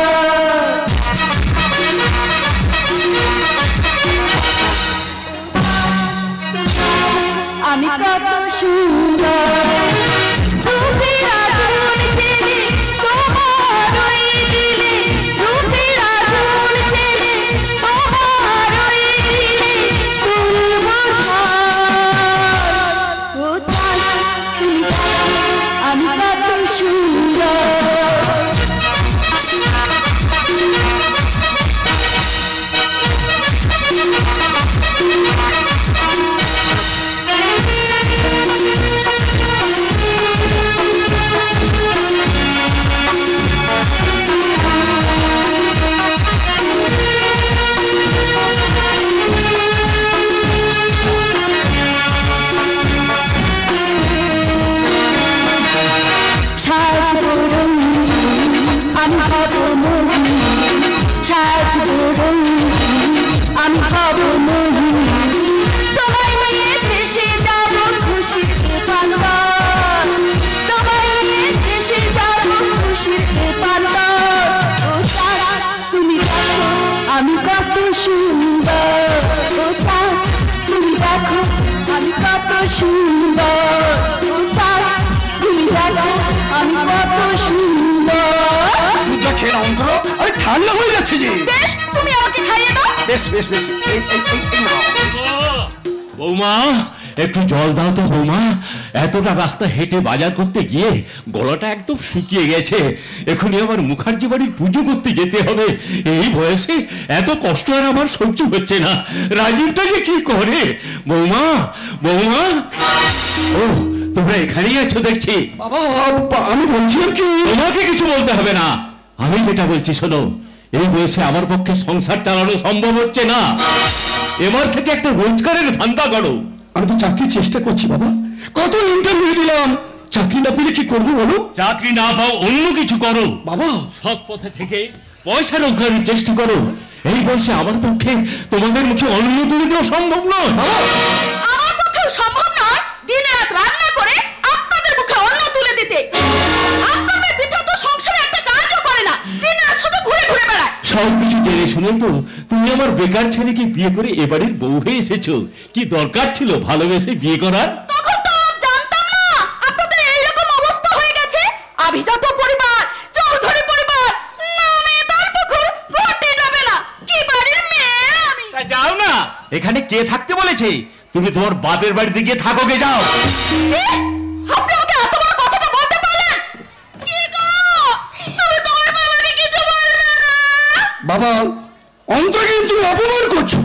আমি কত সুন্দর। সুন্দর তুমি দেখো আমি কত সুন্দর। দুধটা খেয়ে নাও অন্তর, আরে ঠান্ডা হয়ে যাচ্ছে যে। বেশ তুমি আমাকে খাইয়ে দাও। বেশ বেশ বেশ, এই নাও। বৌমা একটু জল দাও তো বৌমা, এতটা রাস্তা হেঁটে বাজার করতে গিয়ে গলাটা একদম শুকিয়ে গেছে, এখনই আমার মুখার্জি বাড়ির পুজো করতে যেতে হবে। এই বয়সে এত কষ্ট আর আমার সহ্য হচ্ছে না। রাজীবটা যে কি করে। বৌমা বৌমা, ও তোমরা এখানেই আছো দেখছি। বাবা আমি বলছিলাম কি, তোমাকে কিছু বলতে হবে না, আমি যেটা বলছি শোনো। এই বয়সে আমার পক্ষে সংসার চালানো সম্ভব হচ্ছে না, এবার থেকে একটা রোজগারের ধান্দা করো। আমি তো চাকরির চেষ্টা করছি বাবা, কত ইন্টারভিউ দিলাম, চাকরি না পেলে কি করবো বলো? চাকরি না পাও অন্য কিছু করো বাবা। সৎ পথে থেকে পয়সা রোজগারের চেষ্টা করো। এই বয়সে আমার পক্ষে তোমাদের মুখে অন্ন তুলে দেওয়া সম্ভব নয়। আমার পক্ষেও সম্ভব নয় দিনে রাত রান্না করে আপনাদের মুখে অন্ন তুলে দিতে। আপনাদের পিতা তো সংসারে একটা কাজও করে না, দিনে রাত শুধু ঘুরে ঘুরে বেড়ায়। সবকিছু জেনে শুনে তো তুমি আমার বেকার ছেলেকে বিয়ে করে এবাড়ির বউ হয়ে এসেছো। কি দরকার ছিল ভালোবেসে বিয়ে করার? তখন তো জানতাম না আপনাদের এইরকম অবস্থা হয়ে গেছে। আভিজাত পরিবার, চৌধুরী পরিবার, নামে তার পুকুর ঘটে যাবে না। কি বাড়ির মেয়ে আমি। তা যাও না, এখানে কে থাকতে বলেছে? তুমি তোমার বাপের বাড়িতে গিয়ে থাকো, গে যাও। কি? আপনি আমাকে এত বড় কথাটা বলতে পারলেন? কি গো, তুমি তোমার বাবাকে কিছু বলবে না? বাবা অন্তরকে তুমি অপমান করছো।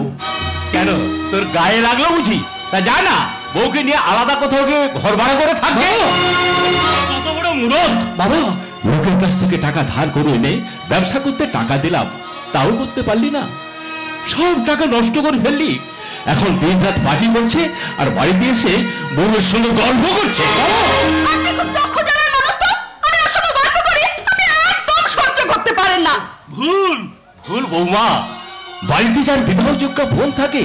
কেন, তোর গায়ে লাগলো বুঝি? তা যা না, বউকে নিয়ে আলাদা কোথাও গিয়ে ঘর ভাড়া করে থাকবে। কত বড় মুরত বাবা। লোকের কাছ থেকে টাকা ধার করে এনে ব্যবসা করতে টাকা দিলাম, তাও করতে পারলি না, সব টাকা নষ্ট করে ফেললি। এখন দিন রাত পার্টি করছে আর বাড়িতে এসে বউয়ের সঙ্গে গল্প করছে। আপনি খুব দক্ষ জানার মানুষ তো, আমি ওর সঙ্গে গল্প করি আপনি একদম সহ্য করতে পারেন না। ভুল ভুল বৌমা, বাড়িতে যার বিবাহযোগ্য বোন থাকে,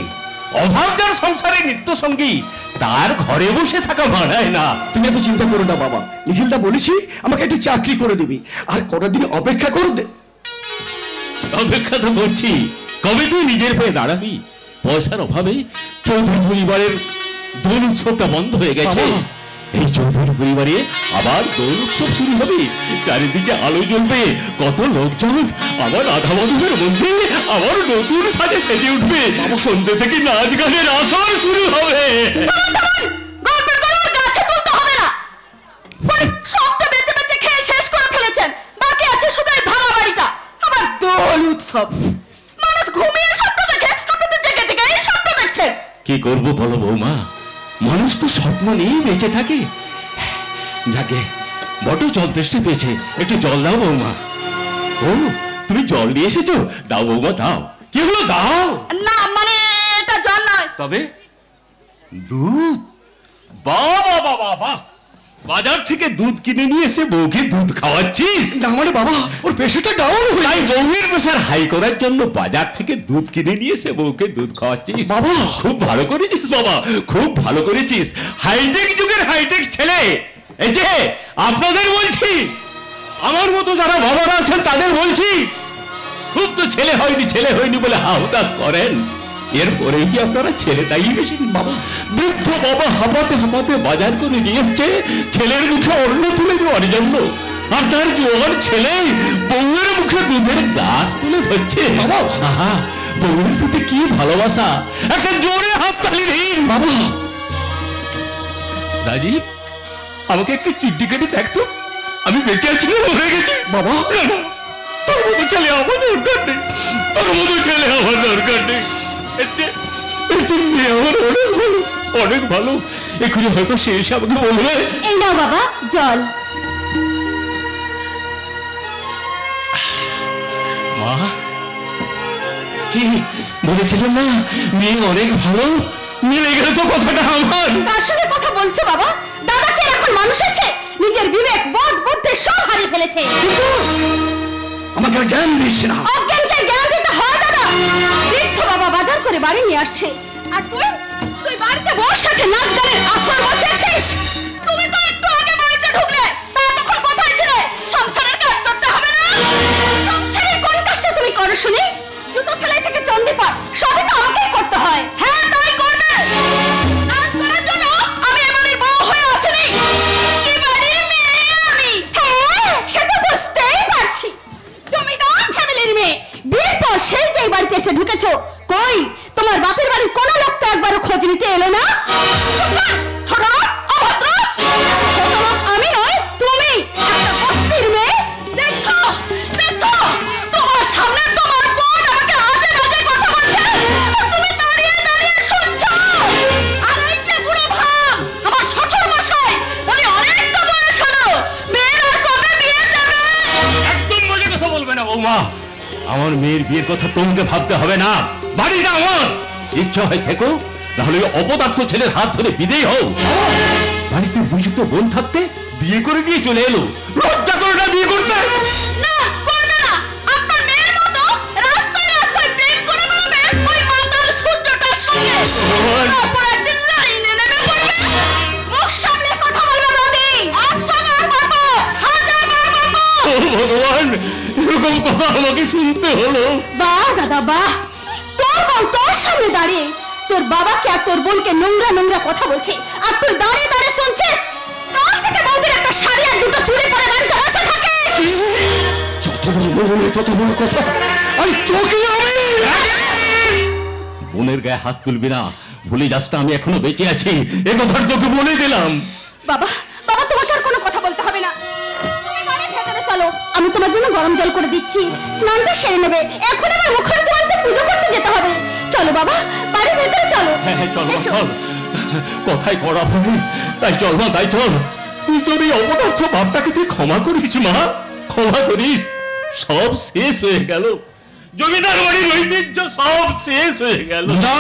অভাব যার সংসারে নিত্য সঙ্গী, তার ঘরে বসে থাকা মানায় না। তুমি এত চিন্তা করো না বাবা, নিখিলদা বলেছি আমাকে একটু চাকরি করে দিবি, আর কটা দিন অপেক্ষা করো। অপেক্ষা তো করছি, কবে তুই নিজের পায়ে দাঁড়াবি? পয়সার অভাবে চৌধুরী পরিবারের দোল উৎসবটা বন্ধ হয়ে গেছে। এই চৌধুরী পরিবারে আবার দোল উৎসব শুরু হবে, চারিদিকে আলো জ্বলবে, কত লোকজন আমার রাধা মাধবের মধ্যে আবার নতুন সাজে সেজে উঠবে, সন্ধ্যে থেকে নাচ গানের আসর শুরু হবে। গল্পের গল্প গাছে তুলতে হবে না, সবটা বেঁচে বেঁচে খেয়ে শেষ করে ফেলেছেন, বাকি আছে শুধু এই ভাঙা বাড়িটা। আবার দোল উৎসব, মানুষ ঘুমিয়ে স্বপ্ন দেখে, আপনি তো জেগে জেগে এই স্বপ্ন দেখছেন। কি করবো বলো বৌমা, মানুষ তো স্বপ্ন নিয়েই বেঁচে থাকে। যাকে বড় জল তেষ্টা পেয়েছে, একটু জল দাও বৌমা। ও তুমি জল নিয়ে এসেছো, দাও বৌমা দাও। কি হলো, দাও না, মানে এটা জল নয়। তবে দুধ? বাবা বাবা বাহ, বাজার থেকে দুধ কিনে নিয়ে এসে বউকে দুধ খাওয়াচ্ছিস? না মানে বাবা ওর প্রেশারটা ডাউন হয়ে তাই গেছে। বউয়ের প্রেশার হাই করার জন্য বাজার থেকে দুধ কিনে নিয়ে এসে বউকে দুধ খাওয়াচ্ছিস? বাবা খুব ভালো করেছিস বাবা, খুব ভালো করেছিস। হাইটেক যুগের হাইটেক ছেলে। এই যে আপনাদের বলছি, আমার মতো যারা বাবারা আছেন তাদের বলছি, খুব তো ছেলে হয়নি বলে হাহুতাশ করেন, এরপরে কি আপনারা ছেলে তাই বেশি? বাবা বৃদ্ধ বাবা হাঁপাতে হাঁপাতে বাজার করে নিয়ে এসছে ছেলের মুখে অন্ন তুলে দেওয়ার জন্য, আর তার জোয়ান ছেলে বউয়ের মুখে দুধের গ্লাস তুলে ধরছে। বাবা আহা, বউয়ের প্রতি কি ভালোবাসা, একটা জোরে হাত তালি দিন। বাবা রাজীব, আমাকে একটা চিড্ডি কেটে দেখতো, আমি বেঁচে আছি না মরে গেছি? বাবা তোর মতো ছেলে আমার দরকার নেই, তোর মতো ছেলে আমার দরকার নেই। অনেক ভালো, এক্ষুনি হয়তো সে এসে আমাকে বলবে। এই নাও বাবা জল। মা কি বলেছিলেন না, মেয়ে অনেক ভালো, মিলে গেল তো কথাটা আমার। কার সঙ্গে কথা বলছো বাবা? দাদাকে এখন মানুষ আছে, নিজের বিবেক বোধ বুদ্ধি সব হারিয়ে ফেলেছে। আমাকে জ্ঞান দিস না। অজ্ঞানকে জ্ঞান দিতে হয় দাদা। বৃদ্ধ বাবা বাজার করে বাড়ি নিয়ে আসছে, আর তুই বাড়িতে বসে আছে নাচ গানের আসর বসেছিস। তুমি তো একটু আগে বাড়িতে ঢুকলে, তখন কোথায় ছিলে? সংসারের কাজ করতে হবে না? সংসারের কোন কাজটা তুমি করো শুনি? জুতো সেলাই থেকে চণ্ডীপাঠ সবই তো আমাকেই করতে হয়। হ্যাঁ তাই করবে। নাচ করার জন্য আমি না? ছোট লোক, অভদ্র। ছোট লোক আমি নয়, তুমি একটা বস্তির মেয়ে। দেখছো দেখছো, তোমার সামনে তোমার বোন আমাকে আজে বাজে কথা বলছে, আর তুমি দাঁড়িয়ে দাঁড়িয়ে শুনছো। আর এই যে বুড়ো ভাব, আমার শ্বশুর মশাই, উনি অনেকটা বয়স হলো, মেয়ের আর কবে বিয়ে দেবে? একদম বাজে কথা বলবে না বৌমা। আমার মেয়ের বিয়ের কথা তোমাকে ভাবতে হবে না। বাড়িটা আমার, ইচ্ছা হয় থেকো, নাহলে ওই অপদার্থ ছেলের হাত ধরে বিদেয় হও। বাড়িতে বুঝিত বোন থাকতে বিয়ে করে দিয়ে চলে এলো। লজ্জা করে না বিয়ে করতে? না, করবে না। আপনার মেয়ের মতো রাস্তায় রাস্তায় প্রেম করে বেড়াবে ওই মাতাল সূর্যটার সঙ্গে। তারপর একদিন লাইনে নেমে পড়বে। মুখ সামলে কথা বলবে বৌদি। 100 বার বলবো, 1000 বার বলবো। ও ভগবান, এরকম কথা আমাকে শুনতে হলো। বাহ দাদা বাহ, তোর বউ তোর সামনে দাঁড়িয়ে তোর বাবাকে আর তোর বোনকে নোংরা নোংরা কথা বলছে, আর তুই দাঁড়িয়ে দাঁড়িয়ে শুনছিস। কাল থেকে বৌদির একটা শাড়ি আর দুটো চুড়ি পরে বাড়িতে বসে থাকিস। যত বড় মনে তত বড় কথা। আজ তোকে আমি বোনের গায়ে হাত তুলবি না, ভুলে যাস না আমি এখনো বেঁচে আছি, এ কথার তোকে বলে দিলাম। বাবা বাবা, তোমাকে আর কোনো কথা বলতে হবে না। তুমি বাড়ির ভেতরে চলো, আমি তোমার জন্য গরম জল করে দিচ্ছি, স্নানটা সেরে নেবে। এখন আবার মুখরোজ বাড়িতে পুজো করতে যেতে হবে। চলো বাবা, বাড়ির ভেতরে চলো। হ্যাঁ হ্যাঁ, চল মা, এসো। চল। কথাই করা হবে, তাই চল মা, তাই চল। তুই তোর এই অপদার্থ বাপটাকে তুই ক্ষমা করিস মা, ক্ষমা করিস। সব শেষ হয়ে গেল, জমিদার বাড়ির ঐতিহ্য সব শেষ হয়ে গেল। না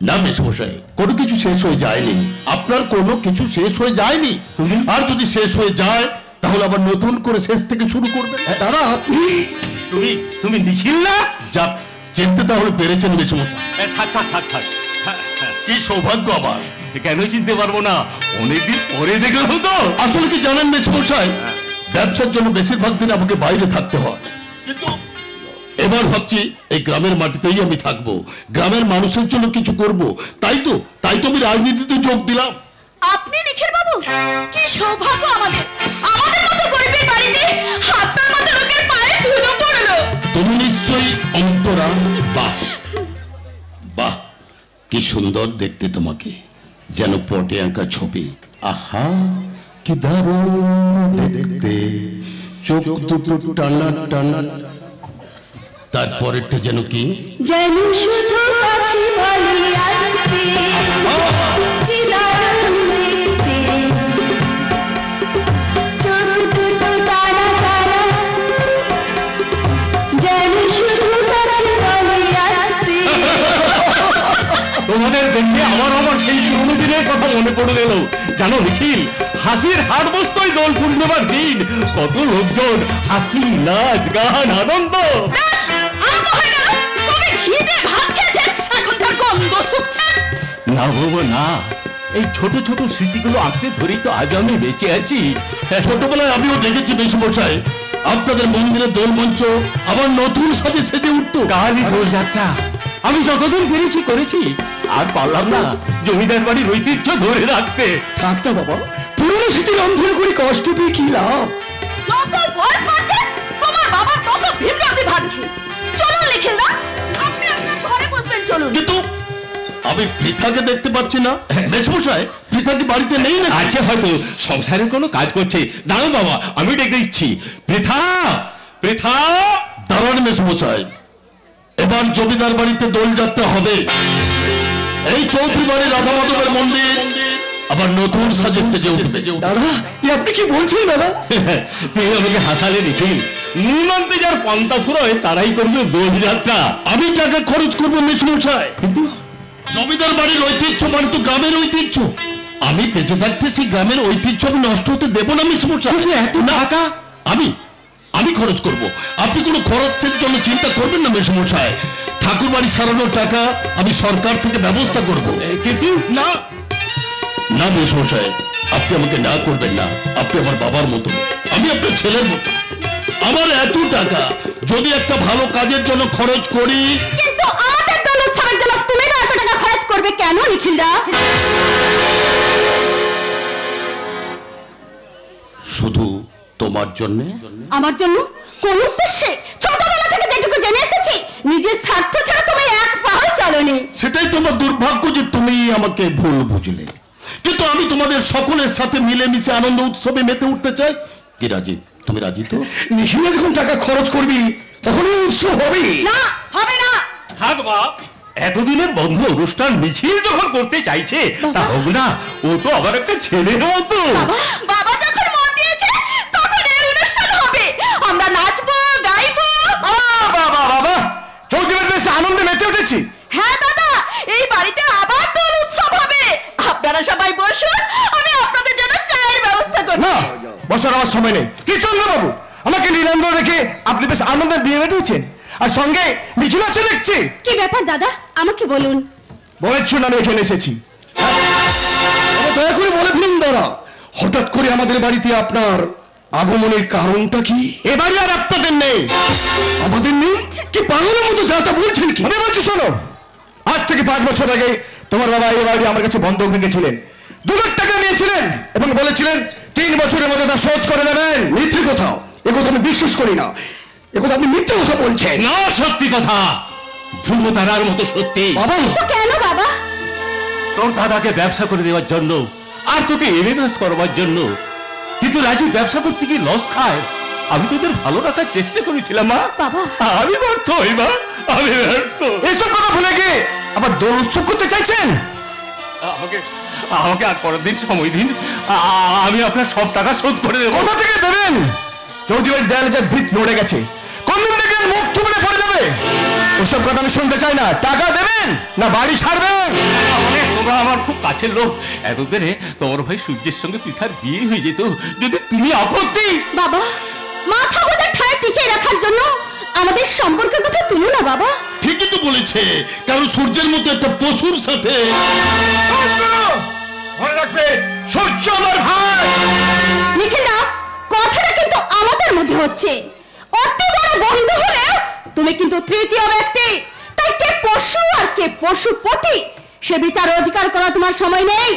না মেসমশাই, কোনো কিছু শেষ হয়ে যায়নি। আপনার কোনো কিছু শেষ হয়ে যায়নি। আর যদি শেষ হয়ে যায় তাহলে আবার নতুন করে শেষ থেকে শুরু করবেন। দাদা, তুমি তুমি নিখিল না? যাক, চিনতে তাহলে পেরেছেন মেসমশাই। থাক থাক থাক থাক। কি সৌভাগ্য আমার। কেন চিনতে পারবো না, অনেকদিন পরে দেখলাম তো। আসলে কি জানেন মেসমশাই, ব্যবসার জন্য বেশিরভাগ দিন আমাকে বাইরে থাকতে হয়, কিন্তু এবার ভাবছি এই গ্রামের মাটিতেই আমি থাকবো, গ্রামের মানুষের জন্য কিছু করব। তাই তো আমি রাজনীতিতে যোগ দিলাম। আপনি নিখিল বাবু, কি সৌভাগ্য আমাদের। আমাদের মতো গরিবের বাড়িতে হাতের মতো লোকের পায়ে ধুলো পড়লো। তুমি নিশ্চয়ই অন্তরা। বাহ বাহ, কি সুন্দর দেখতে তোমাকে, যেন পটে আঁকা ছবি। আহা কি দারুণ দেখতে, চোখ দুটো টানা টানা। তারপরেরটা যেন কি, যেন শুধু কাছে বলি আসতে, কি দারুণ দেখতে, চোখ দুটো টানা টানা, যেন শুধু কাছে বলি আসতে। তোমাদের দেখে আমার সেই পুরনো দিনের কথা মনে পড়ে গেল। জানো নিখিল, হাসির হাট বসতই দোল পূর্ণিমার দিন, কত লোকজন, হাসি, নাচ, গান, আনন্দ। আরম্ভ হয়ে গেল। কবে খিদে ভাত খেয়েছেন, এখন তার গন্ধ শুকছে। না বাবা না, এই ছোট ছোট স্মৃতিগুলো আঁকড়ে ধরেই তো আজ আমি বেঁচে আছি। ছোটবেলায় আমিও দেখেছি মেসমশাই, আপনাদের মন্দিরের দোল মঞ্চ আবার নতুন সাজে সেজে উঠতো। কালই দোলযাত্রা আমি যতদিন পেরেছি করেছি, আর পারলাম না জমিদার বাড়ির ঐতিহ্য ধরে রাখতে। থাক না বাবা, পুরনো স্মৃতির অন্ধন করে কষ্ট পেয়ে কি লাভ। যত বয়স বাড়ছে তোমার বাবার তত বিভ্রান্তি বাড়ছে। চলুন নিখিল দা, আপনি আপনার ঘরে বসবেন, চলুন। কিন্তু আমি পৃথাকে দেখতে পাচ্ছি না। মেসমশাই, পৃথা কি বাড়িতে নেই না? আছে, হয়তো সংসারের কোনো কাজ করছে। দাঁড়াও বাবা, আমি ডেকে দিচ্ছি। পৃথা, পৃথা। দাঁড়ান মেসমশাই, এবার জমিদার বাড়িতে দোলযাত্রা হবে। এই চৌধুরী বাড়ির রাধা মাধবের মন্দির আবার নতুন সাজে সেজে উঠবে। দাদা, আপনি কি বলছেন দাদা? তুই আমাকে হাসালে নিখিল। নিমন্তে যার পান্তা ফুরোয় তারাই করবে দোলযাত্রা। আমি টাকা খরচ করবো মেসমশাই, কিন্তু জমিদার বাড়ির ঐতিহ্য মানে তো গ্রামের ঐতিহ্য। আমি বেঁচে থাকতে সেই গ্রামের ঐতিহ্য আমি নষ্ট হতে দেবো না মেসমশাই। এত টাকা আমি খরচ করব, আপনি কোনো খরচের জন্য চিন্তা করবেন না মেসমশাই। ঠাকুর বাড়ি সারানোর টাকা আমি সরকার থেকে ব্যবস্থা করব। কিন্তু না না মেসমশাই, আপনি আমাকে না করবেন না। আপনি আমার বাবার মতো, আমি আপনার ছেলের মতো। আমার এত টাকা যদি একটা ভালো কাজের জন্য খরচ করি। কিন্তু আমাদের দল উৎসবের জন্য তুমি না এত টাকা খরচ করবে কেন নিখিল দা? শুধু তোমার জন্য। আমার জন্য? কোন উদ্দেশ্যে? ছোটবেলা থেকে যেটুকু জেনে এসেছি নিজের স্বার্থ ছাড়া তুমি এক পাও চলনি। সেটাই তোমার দুর্ভাগ্য যে তুমি আমাকে ভুল বুঝলে, কিন্তু আমি তোমাদের সকলের সাথে মিলেমিশে আনন্দ উৎসবে মেতে উঠতে চাই। কি রাজি? তুমি রাজি তো? নিখিল যখন টাকা খরচ করবি তখনই উৎসব হবে। না, হবে না। থাক বাপ, এতদিনের বন্ধ অনুষ্ঠান নিখিল যখন করতে চাইছে তা হোক না। ও তো আবার একটা ছেলের মতো। বাবা যখন মত দিয়েছে তখন এই অনুষ্ঠান হবে। আমরা নাচবো, গাইবো। বাবা বাবা, চৌধুরীর দেশে আনন্দে মেতে উঠেছি। হ্যাঁ দাদা, এই বাড়িতে আবার দোল উৎসব হবে। আপনারা সবাই বসুন, আমি আপনাদের জন্য চায়ের ব্যবস্থা করব। না, বসার আমার সময় নেই। কি চন্দ্রবাবু, আমাকে নিরঞ্জন রেখে আপনি বেশ আনন্দের দিয়ে মেতেছেন, আর সঙ্গে নিখিল আছে দেখছি। কি ব্যাপার দাদা, আমাকে বলুন। বলের জন্য আমি এখানে এসেছি। দয়া করে বলে ফেলুন দাদা, হঠাৎ করে আমাদের বাড়িতে আপনার আগমনের কারণটা কি? এ বাড়ি আর আপনাদের নেই। আমাদের নেই? কি পাগলের মতো যা তা বলছেন কি? আমি বলছি শোনো, আজ থেকে 5 বছর আগে তোমার বাবা এই বাড়ি আমার কাছে বন্ধক রেখেছিলেন। 2 লাখ টাকা নিয়েছিলেন এবং বলেছিলেন 3 বছরের মধ্যে তা শোধ করে দেবেন। মিথ্যে কথা, এ কথা আমি বিশ্বাস করি না। এ কথা আপনি মিথ্যে কথা বলছেন। না, সত্যি কথা, ধ্রুব তারার মতো সত্যি। বাবা, তো কেন বাবা? তোর দাদাকে ব্যবসা করে দেওয়ার জন্য আর তোকে এমএমএস করবার জন্য। কিন্তু রাজু ব্যবসা করতে গিয়ে লস খায়। আমি তোদের ভালো রাখার চেষ্টা করেছিলাম মা। বাবা, আমি ব্যর্থ হই মা, আমি ব্যর্থ। এসব কথা ভুলে গিয়ে আবার দোল উৎসব করতে চাইছেন? আমাকে আমাকে আর পরের দিন সময় দিন, আমি আপনার সব টাকা শোধ করে দেবো। কোথা থেকে দেবেন? চৌধুরীর দেয়ালে যা ভিত নড়ে গেছে, কোনদিন দেখেন মুখ থুবড়ে পড়ে যাবে। ওসব কথা আমি শুনতে চাই না। টাকা দেবেন না বাড়ি ছাড়বেন? তোমরা আমার খুব কাছের লোক। এতদিনে তোমার ভাই সূর্যের সঙ্গে পৃথার বিয়ে হয়ে যেত যদি তুমি আপত্তি। বাবা, মাথা গোজা ঠায় টিকে রাখার জন্য আমাদের সম্পর্কের কথা তুলো না বাবা। ঠিকই তো বলেছে, কারণ সূর্যের মতো একটা পশুর সাথে। মনে রাখবে, সূর্য আমার ভাই। নিখিলা, কথাটা কিন্তু আমাদের মধ্যে হচ্ছে। অতি বড় বন্ধু হলে তুমি কিন্তু তৃতীয় ব্যক্তি। তাই কে পশু আর কে পশুপতি সে বিচার অধিকার করা তোমার সময় নেই।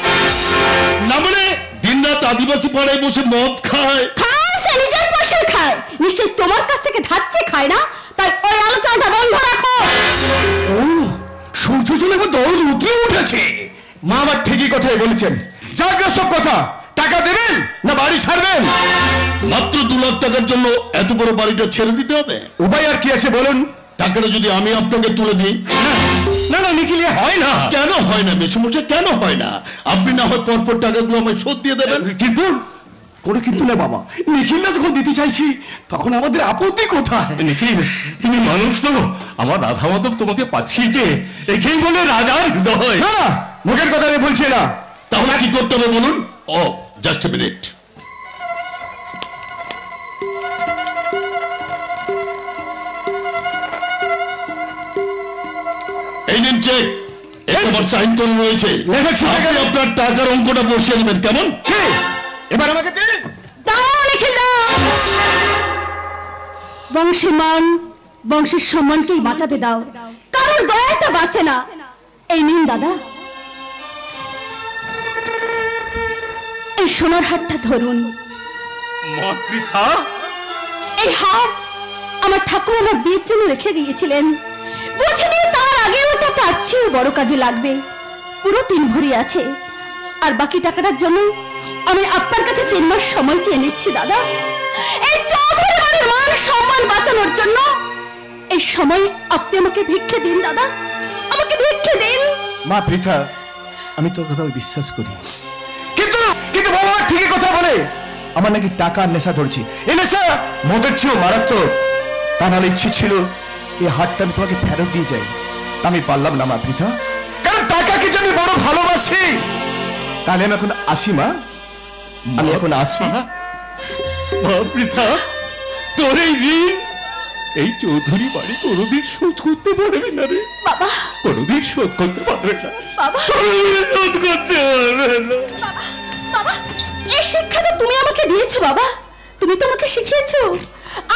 না মানে দিনরাত আদিবাসী পাড়ায় বসে মদ খায়। খায়, সে নিজের পাশে খায়। নিশ্চয়ই তোমার কাছ থেকে ধাচ্ছে খায় না। তাই ওই আলোচনাটা বন্ধ রাখো। ও, সূর্য জলে এবার দরদ উতলে উঠেছে। মা আমার ঠিকই কথাই বলেছেন। যাক সব কথা, টাকা দেবেন না বাড়ি ছাড়বেন? মাত্র 2 লাখ টাকার জন্য এত বড় বাড়িটা ছেড়ে দিতে হবে? উপায় আর কি আছে বলুন? টাকাটা যদি আমি আপনাকে তুলে দিই। না না নিখিল, হয় না। কেন হয় না মেসমুচে, কেন হয় না? আপনি না হয় পরপর টাকাগুলো আমায় শোধ দিয়ে দেবেন। কিন্তু কোনো কিন্তু না বাবা, নিখিলটা যখন দিতে চাইছি তখন আমাদের আপত্তি কোথায়? নিখিল, তুমি মানুষ তো। আমার রাধা মাধব তোমাকে পাঠিয়েছে একেই বলে রাজার হৃদয়। না না, মুখের কথা আমি বলছি না। তাহলে কি করতে হবে বলুন? ও, জাস্ট এ মিনিট। এই নিন চেক, আমার সাইন করে রয়েছে। আপনি আপনার টাকার অঙ্কটা বসিয়ে নেবেন, কেমন? এবার আমাকে দিন। দাও নিখিল, দাও। বংশের মান, বংশের সম্মানকেই বাঁচাতে দাও। কারোর দয়াটা বাঁচে না। এই নিন দাদা, এই সোনার হারটা ধরুন। মা পৃথা, এই হার আমার ঠাকুর আমার বিয়ের জন্য রেখে গিয়েছিলেন। বুঝিনি তার আগে ওটা তার চেয়ে বড় কাজে লাগবে। পুরো 3 ভরি আছে, আর বাকি টাকাটার জন্য আমি আপনার কাছে 3 মাস সময় চেয়ে নিচ্ছি দাদা। এই চৌধুরী বাড়ির মান সম্মান বাঁচানোর জন্য এই সময় আপনি আমাকে ভিক্ষে দিন দাদা, আমাকে ভিক্ষে দিন। মা পৃথা, আমি তোর কথা বিশ্বাস করি, কিন্তু কিন্তু বাবা ঠিকই কথা বলে। আমার নাকি টাকার নেশা ধরছি। এই নেশা মদের চেয়েও মারাত্মক। তা নাহলে ইচ্ছে ছিল এই হাতটা আমি তোমাকে ফেরত দিয়ে যাই। তা আমি পারলাম না মা পৃথা, কারণ টাকাকে যদি বড় ভালোবাসি। তাহলে আমি এখন আসি মা, আমি এখন আসি। মা পৃথা, তোর এই ঋণ এই চৌধুরী বাড়ি কোনোদিন শোধ করতে পারবে না রে বাবা। কোনোদিন শোধ করতে পারবে না বাবা, শোধ করতে পারবে না। বাবা, বাবা, এই শিক্ষা তো তুমি আমাকে দিয়েছো বাবা। তুমি তো আমাকে শিখিয়েছো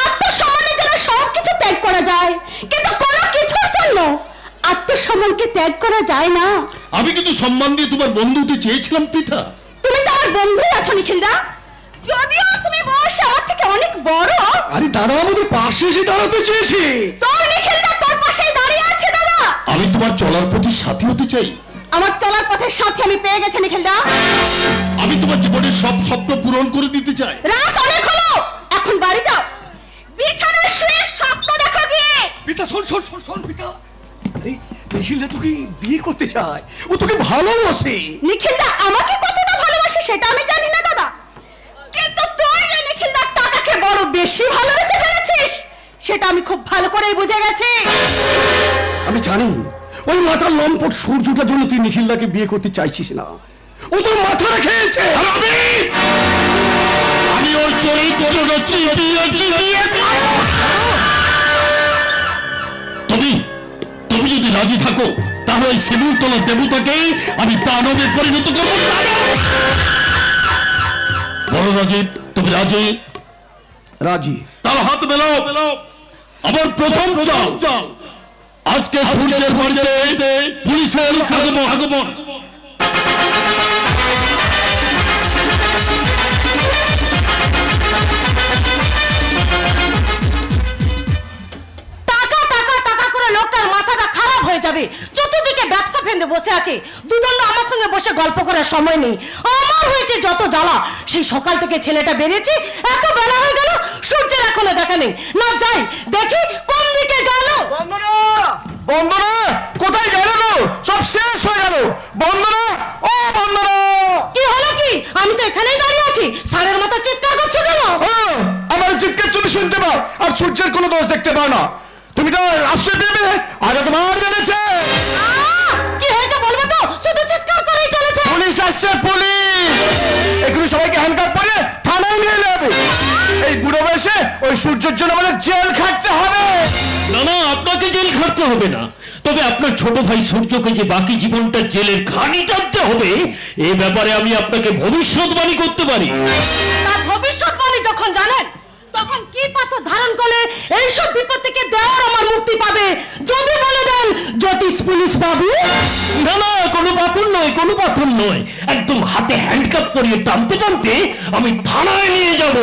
আত্মসম্মানের জন্য সবকিছু ত্যাগ করা যায়, কিন্তু কোনো কিছুর জন্য আত্মসম্মানকে ত্যাগ করা যায় না। আমি কিন্তু সম্মান দিয়ে তোমার বন্ধু হতে চেয়েছিলাম পৃথা। তুমি তো আমার বন্ধু আছো নিখিলদা, যদিও তুমি বয়সে আমার থেকে অনেক বড়। আরে দাদা, আমাদের পাশে এসে দাঁড়াতে চেয়েছি। তোর নিখিলদা তোর পাশেই আমি তোমার চলার পথে সাথী হতে চাই। আমার চলার পথের সাথে আমি পেয়ে গেছি নিখিলদা। আমি তোমার জীবনের সব স্বপ্ন পূরণ করে দিতে চাই। রাত অনেক হলো, এখন বাড়ি যাও, বিছানায় শুয়ে স্বপ্ন দেখো গিয়ে। পিতা শোন শোন শোন শোন পিতা, এই নিখিলদা তোকে বিয়ে করতে চায়, ও তোকে ভালোবাসে। নিখিলদা আমাকে কতটা ভালোবাসে সেটা আমি জানি না দাদা, কিন্তু তুই যে নিখিলদার টাকাকে বড় বেশি ভালোবেসে ফেলেছিস সেটা আমি খুব ভালো করেই বুঝে গেছি। আমি জানি ওই মাথার লম্পট সূর্যটার জন্য তুই নিখিলদাকে বিয়ে করতে চাইছিস না, ও তোর মাথা খেয়েছে। আমি ওর চরিত্র চিবিয়ে চিবিয়ে তুমি যদি রাজি থাকো তাহলে ওই শিমুলতলার দেবতাকে আমি দানবে পরিণত করবো। বড় রাজীব, তুমি রাজি? রাজি। তার হাত মেলাও। আমার প্রথম চাল, আজকে সূর্যের বাড়িতে পুলিশের আগমন। লোকটার মাথাটা খারাপ হয়ে যাবে, চতুর্দিকে ব্যবসা ফেন্দে বসে আছে, দুদণ্ড আমার সঙ্গে বসে গল্প করার সময় নেই। আমার হয়েছে যত জ্বালা, সেই সকাল থেকে ছেলেটা বেরিয়েছে, এত বেলা হয়ে গেল, সূর্যের এখনো দেখা নেই। না যাই দেখি কোন দিকে গেল। বন্দনা, বন্দনা, কোথায় গেল গো? সব শেষ হয়ে গেল। বন্দনা, ও বন্দনা। কি হলো কি? আমি তো এখানেই দাঁড়িয়ে আছি, সারের মতো চিৎকার করছো কেন? আমার চিৎকার তুমি শুনতে পাও আর সূর্যের কোনো দোষ দেখতে পাও না। তুমি তো আশ্রয় দেবে, আজ তোমার বেড়েছে। কি হয়েছে বলবো তো? শুধু চিৎকার করেই চলেছে। পুলিশ আসছে, পুলিশ। এগুলো সবাইকে হ্যান্ডকাপ করে থানায় নিয়ে যাবে। এই বুড়ো বয়সে ওই সূর্যের জন্য আমাদের জেল খাটতে হবে। না, আপনাকে জেল খাটতে হবে না, তবে আপনার ছোট ভাই সূর্যকে যে বাকি জীবনটা জেলের ঘানি টানতে হবে, এই ব্যাপারে আমি আপনাকে ভবিষ্যৎবাণী করতে পারি। তার ভবিষ্যৎবাণী যখন জানেন, তখন কি পাথর ধারণ করলে এইসব বিপদ থেকে দেওয়ার আমার মুক্তি পাবে যদি বলে দেন জ্যোতিষ পুলিশ বাবু। না, কোনো পাথর নয়, কোনো পাথর নয়, একদম হাতে হ্যান্ডকাপ করিয়ে টানতে টানতে আমি থানায় নিয়ে যাব।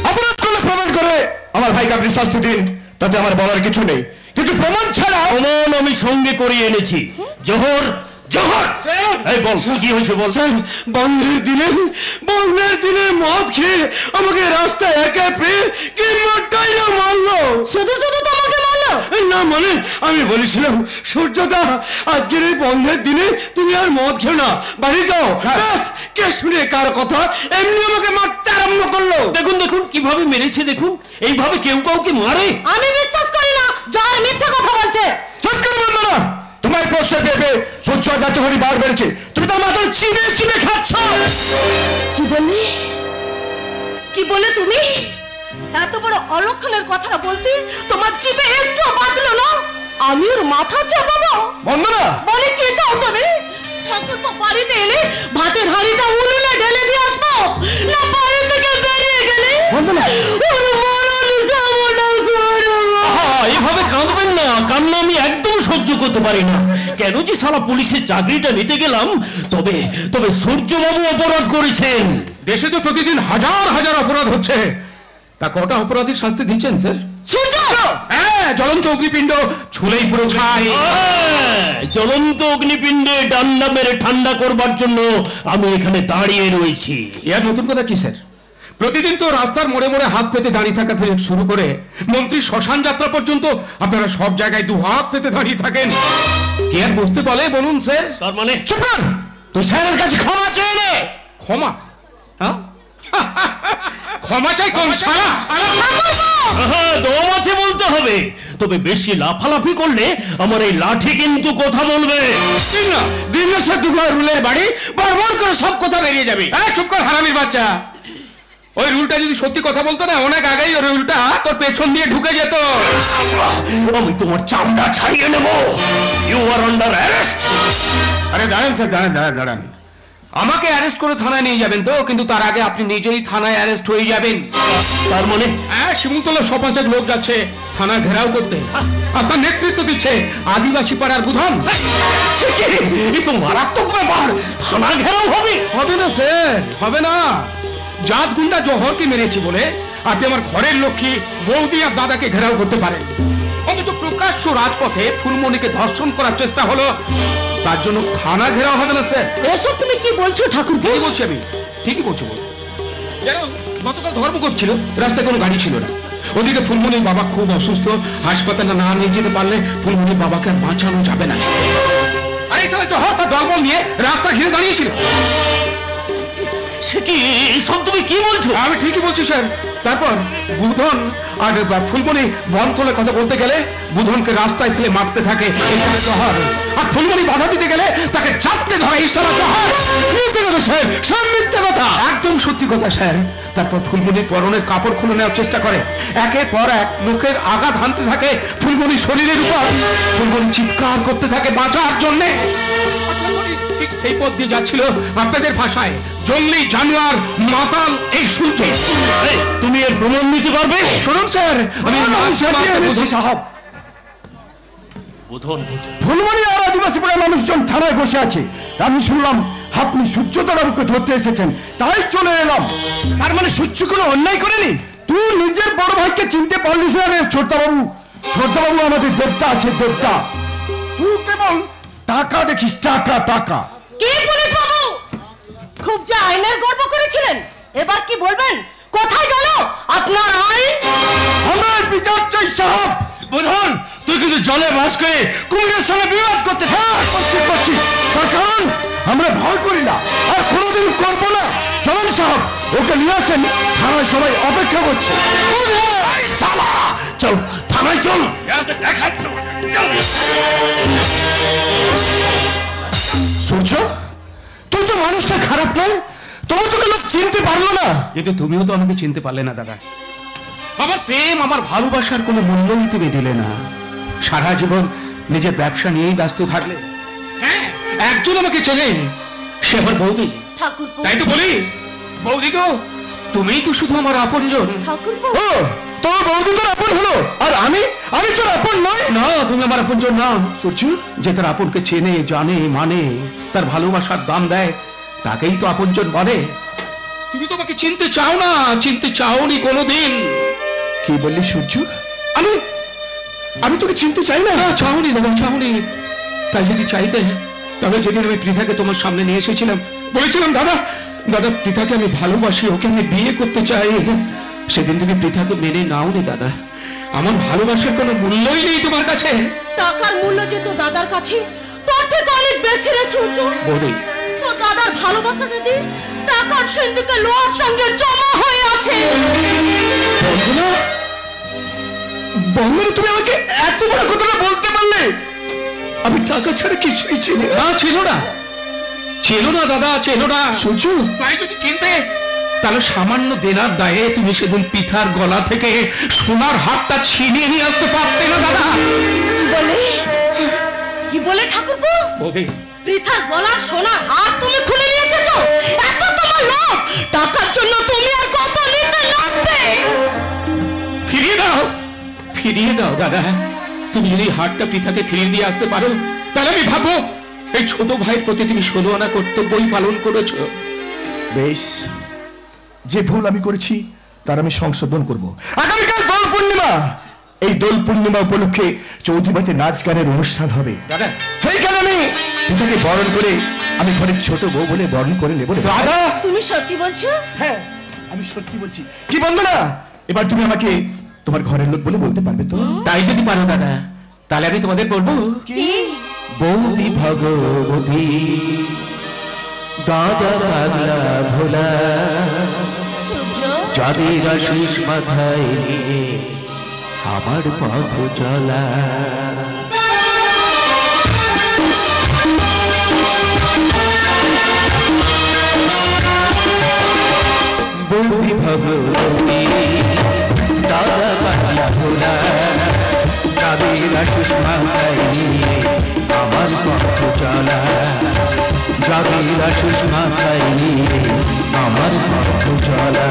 অপরাধ করলে প্রমাণ করে আমার ভাইকে আপনি শাস্তি দিন, তাতে আমার বলার কিছু নেই, কিন্তু প্রমাণ ছাড়া। প্রমাণ আমি সঙ্গে করিয়ে এনেছি। জোহর, জোহর। এই বল, কি হয়েছে বল। বন্ধের দিনে মদ খেয়ে আমাকে রাস্তায় একা পেয়ে কি মারটাই না মারলো। শুধু শুধু তোমাকে মারলো? না মানে আমি বলেছিলাম সূর্যদা আজকের এই বন্ধের দিনে তুমি আর মদ খেও না, বাড়ি যাও। ব্যাস, কে শুনে কার কথা এমনি আমাকে মারতে আরম্ভ করলো। দেখুন দেখুন কিভাবে মেরেছে, দেখুন। এইভাবে কেউ কাউকে মারে? আমি বিশ্বাস করি না, যার মিথ্যা কথা বলছে। চুপ করে বলবো না। তোমার প্রশ্ন পেয়ে সূর্য যাতে করে বার বেড়েছে, তুমি তার মাথায় চিবে চিবে খাচ্ছ। কি বললি? কি বলে তুমি? এত বড় অলক্ষণের কথাটা বলতে তোমার জিভে একটু বাঁধলো না? আমি ওর মাথা চাপাবো? বন্দনা, বলে কি চাও তুমি? ঠাকুরপো বাড়িতে এলে ভাতের হাঁড়িটা উনুনে ঢেলে দিয়ে আসবো, না বাড়ি থেকে বেরিয়ে গেলে বন্দনা ওর মরণ কামনা করবো। এভাবে কাঁদবেন না, কান্না আমি একদম সহ্য করতে পারি না। কেন যে সারা পুলিশের চাকরিটা নিতে গেলাম। তবে তবে সূর্যবাবু অপরাধ করেছেন। দেশে তো প্রতিদিন হাজার হাজার অপরাধ হচ্ছে, তা কটা অপরাধীর শাস্তি দিচ্ছেন স্যার? সূর্য! হ্যাঁ, জ্বলন্ত অগ্নিপিণ্ড ছুলেই পুরো ছাই। জ্বলন্ত অগ্নিপিণ্ডে ডান্ডা মেরে ঠান্ডা করবার জন্য আমি এখানে দাঁড়িয়ে রয়েছি। এর নতুন কথা কি স্যার? প্রতিদিন তো রাস্তার মোড়ে মোড়ে হাত পেতে দাঁড়িয়ে থাকা থেকে শুরু করে মন্ত্রী শ্মশান যাত্রা পর্যন্ত আপনারা সব জায়গায় দু হাত পেতে দাঁড়িয়ে থাকেন। কে আর বুঝতে বলে বলুন স্যার? তার মানে চুপ কর। তুই স্যারের কাছে ক্ষমা চেয়ে নে। ক্ষমা? হ্যাঁ, ক্ষমা চাই কোন সারা? দম আছে বলতে হবে, তবে বেশি লাফালাফি করলে আমার এই লাঠি কিন্তু কথা বলবে। দিনের দুটো রুলের বাড়ি বারবার করে সব কথা বেরিয়ে যাবে। চুপ কর হারামির বাচ্চা। ওই রুলটা যদি সত্যি কথা বলতো না, অনেক আগেই ওই রুলটা তোর পেছন দিয়ে ঢুকে যেত। আমি তোমার চামড়া ছাড়িয়ে নেব। You are under arrest. আরে দাঁড়ান স্যার, দাঁড়ান। আমাকে অ্যারেস্ট করে থানায় নিয়ে যাবেন তো, কিন্তু তার আগে আপনি নিজেই থানায় অ্যারেস্ট হয়ে যাবেন। তার মানে? হ্যাঁ, শিমুলতলা সপাচার লোক যাচ্ছে থানা ঘেরাও করতে, আর তার নেতৃত্ব দিচ্ছে আদিবাসী পাড়ার বুধন। এ তো মারাত্মক ব্যাপার। থানা ঘেরাও হবে? হবে না স্যার, হবে না। জাত গুন্ডা জহরকে মেরেছি বলে আপনি আমার ঘরের লক্ষ্মী বৌদি আর দাদাকে ঘেরাও করতে পারেন। অথচ প্রকাশ্য রাজপথে ফুলমণিকে ধর্ষণ করার চেষ্টা হলো, তার জন্য থানা ঘেরাও হবে না স্যার? এসব তুমি কি বলছো ঠাকুর? কি বলছি আমি? ঠিকই বলছি বল। জানো গতকাল ধর্মঘট ছিল, রাস্তায় কোনো গাড়ি ছিল না। ওদিকে ফুলমণির বাবা খুব অসুস্থ, হাসপাতালে না নিয়ে যেতে পারলে ফুলমণির বাবাকে আর বাঁচানো যাবে না। আর এই সময় জহর তার দলবল নিয়ে রাস্তা ঘিরে দাঁড়িয়েছিল। সে কি সব তুমি কি বলছো? আমি ঠিকই বলছি স্যার। তারপর বুধন আর ফুলমণি বনতলে কথা বলতে গেলে বুধনকে রাস্তায় ফেলে মারতে থাকে ইশারা জহর, আর ফুলমণি বাধা দিতে গেলে তাকে চাপতে ধরে ইশারা জহর। মিথ্যে কথা স্যার, সব মিথ্যে কথা। একদম সত্যি কথা স্যার। তারপর ফুলমণির পরনের কাপড় খুলে নেওয়ার চেষ্টা করে, একের পর এক লোকের আঘাত হানতে থাকে ফুলমণির শরীরের উপর। ফুলমণি চিৎকার করতে থাকে বাঁচার জন্যে। ঠিক সেই পথ দিয়ে যাচ্ছিল আপনাদের ভাষায় জঙ্গলি জানোয়ার মাতাল এই সূর্য। তুমি এর প্রমাণ দিতে পারবে? শুনুন স্যার, আমি সাহেব ফুলমণি আর আদিবাসী পাড়ার মানুষজন থানায় বসে আছে। আমি শুনলাম আপনি সূর্যদাবাবুকে ধরতে এসেছেন, তাই চলে এলাম। তার মানে সূর্য কোনো অন্যায় করেনি? তুই নিজের বড় ভাইকে চিনতে পারলিস না রে ছোটদাবাবু? ছোটদাবাবু আমাদের দেবতা আছে, দেবতা। তুই কেবল টাকা দেখিস, টাকা টাকা। কি পুলিশ বাবু, খুব যে আইনের গর্ব করেছিলেন, এবার কি বলবেন? কোথায় গেল আপনার আইন? আমার বিচার চাই সাহেব। বুধন, তুই কিন্তু জলে বাস করে কুমিরের সঙ্গে বিবাদ করতে করছি। তার কারণ আমরা ভয় করি না, আর কোনোদিন করবো না। চলুন সাহেব, ওকে নিয়ে আসেন, থানায় সবাই অপেক্ষা করছে। চল থানায় চল। সূর্য, তুই তো মানুষটা খারাপ নয়, তবু তোকে লোক চিনতে পারলো না। কিন্তু তুমিও তো আমাকে চিনতে পারলে না দাদা। আমার প্রেম, আমার ভালোবাসার কোনো মূল্যই তুমি দিলে না। সারা জীবন নিজের ব্যবসা নিয়েই ব্যস্ত থাকলে। হ্যাঁ, একজন আমাকে চেনে, সে আমার বৌদি। ঠাকুরপো, তাই তো বলি, বৌদি গো, তুমিই তো শুধু আমার আপনজন। ঠাকুরপো, ও তোর বৌদি তোর আপন হলো, আর আমি তোর আপন নয়? না, তুমি আমার আপনজন না। সূর্য, যে তার আপনকে চেনে, জানে, মানে, তার ভালোবাসার দাম দেয়, তাকেই তো আপনজন বলে। তুমি তো আমাকে চিনতে চাও না, চিনতে চাওনি কোনোদিন। কি বললি সূর্য? আমি তোকে চিনতে চাই না? চাওনি দাদা, চাওনি। তাই যদি চাইতে, তবে যেদিন আমি পৃথাকে তোমার সামনে নিয়ে এসেছিলাম, বলেছিলাম দাদা দাদা পৃথাকে আমি ভালোবাসি, ওকে আমি বিয়ে করতে চাই, সেদিন তুমি পৃথাকে মেনে নাওনি দাদা। আমার ভালোবাসার কোনো মূল্যই নেই তোমার কাছে। টাকার মূল্য যে তোর দাদার কাছে তোর থেকে অনেক বেশি রে সূর্য। বৌদি, তোর দাদার ভালোবাসাটা যে টাকার সিন্ধুকে লোহার সঙ্গে জমা হয়ে আছে। বন্ধুরা, তুমি আমাকে এত বড় কথাটা বলতে পারলে? আমি টাকা ছাড়া কিছুই ছিল না, ছিল না, ছিল না দাদা, ছিল না। সূর্য, তাই যদি চিনতে, তাহলে সামান্য দেনার দায়ে তুমি সেদিন পিঠার গলা থেকে সোনার হারটা ছিনিয়ে নিয়ে আসতে পারতে না দাদা। কি বলে ঠাকুরপো? বৌদি, পৃথার গলার সোনার হার তুমি খুলে নিয়ে এসেছো? এত তোমার লোভ, টাকার জন্য তুমি আর কত নিচে নামবে? ফিরিয়ে দাও, ফিরিয়ে দাও দাদা। তুমি যদি হারটা পৃথাকে ফিরিয়ে দিয়ে আসতে পারো, তাহলে আমি ভাবো এই ছোট ভাইয়ের প্রতি তুমি 16 আনা কর্তব্যই পালন করেছো। বেশ, যে ভুল আমি করেছি তার আমি সংশোধন করব। আগামীকাল দোল পূর্ণিমা, এই দোল পূর্ণিমা উপলক্ষে চৌধুরীবাড়িতে নাচ গানের অনুষ্ঠান হবে দাদা। সেইখানে আমি পিতাকে বরণ করে আমি ঘরের ছোট বউ বলে বরণ করে নেব। দাদা, তুমি সত্যি বলছো? হ্যাঁ, আমি সত্যি বলছি। কি বন্ধুরা, এবার তুমি আমাকে তোমার ঘরের লোক বলে বলতে পারবে তো? তাই যদি পারো দাদা, তাহলে আমি তোমাদের বলবো কি? বৌদি ভগবতী, দাদা পাগলা ভোলা, সূর্য, যাদের আশিস মাথায় নিয়ে আমার পথ চলা। বৌদি ভগবতী, দাদা পাগলা ভোলা, যাদের আশিস মাথায় নিয়ে আমার পথ চলা, যাদের আশিস মাথায় নিয়ে আমার পথ চলা।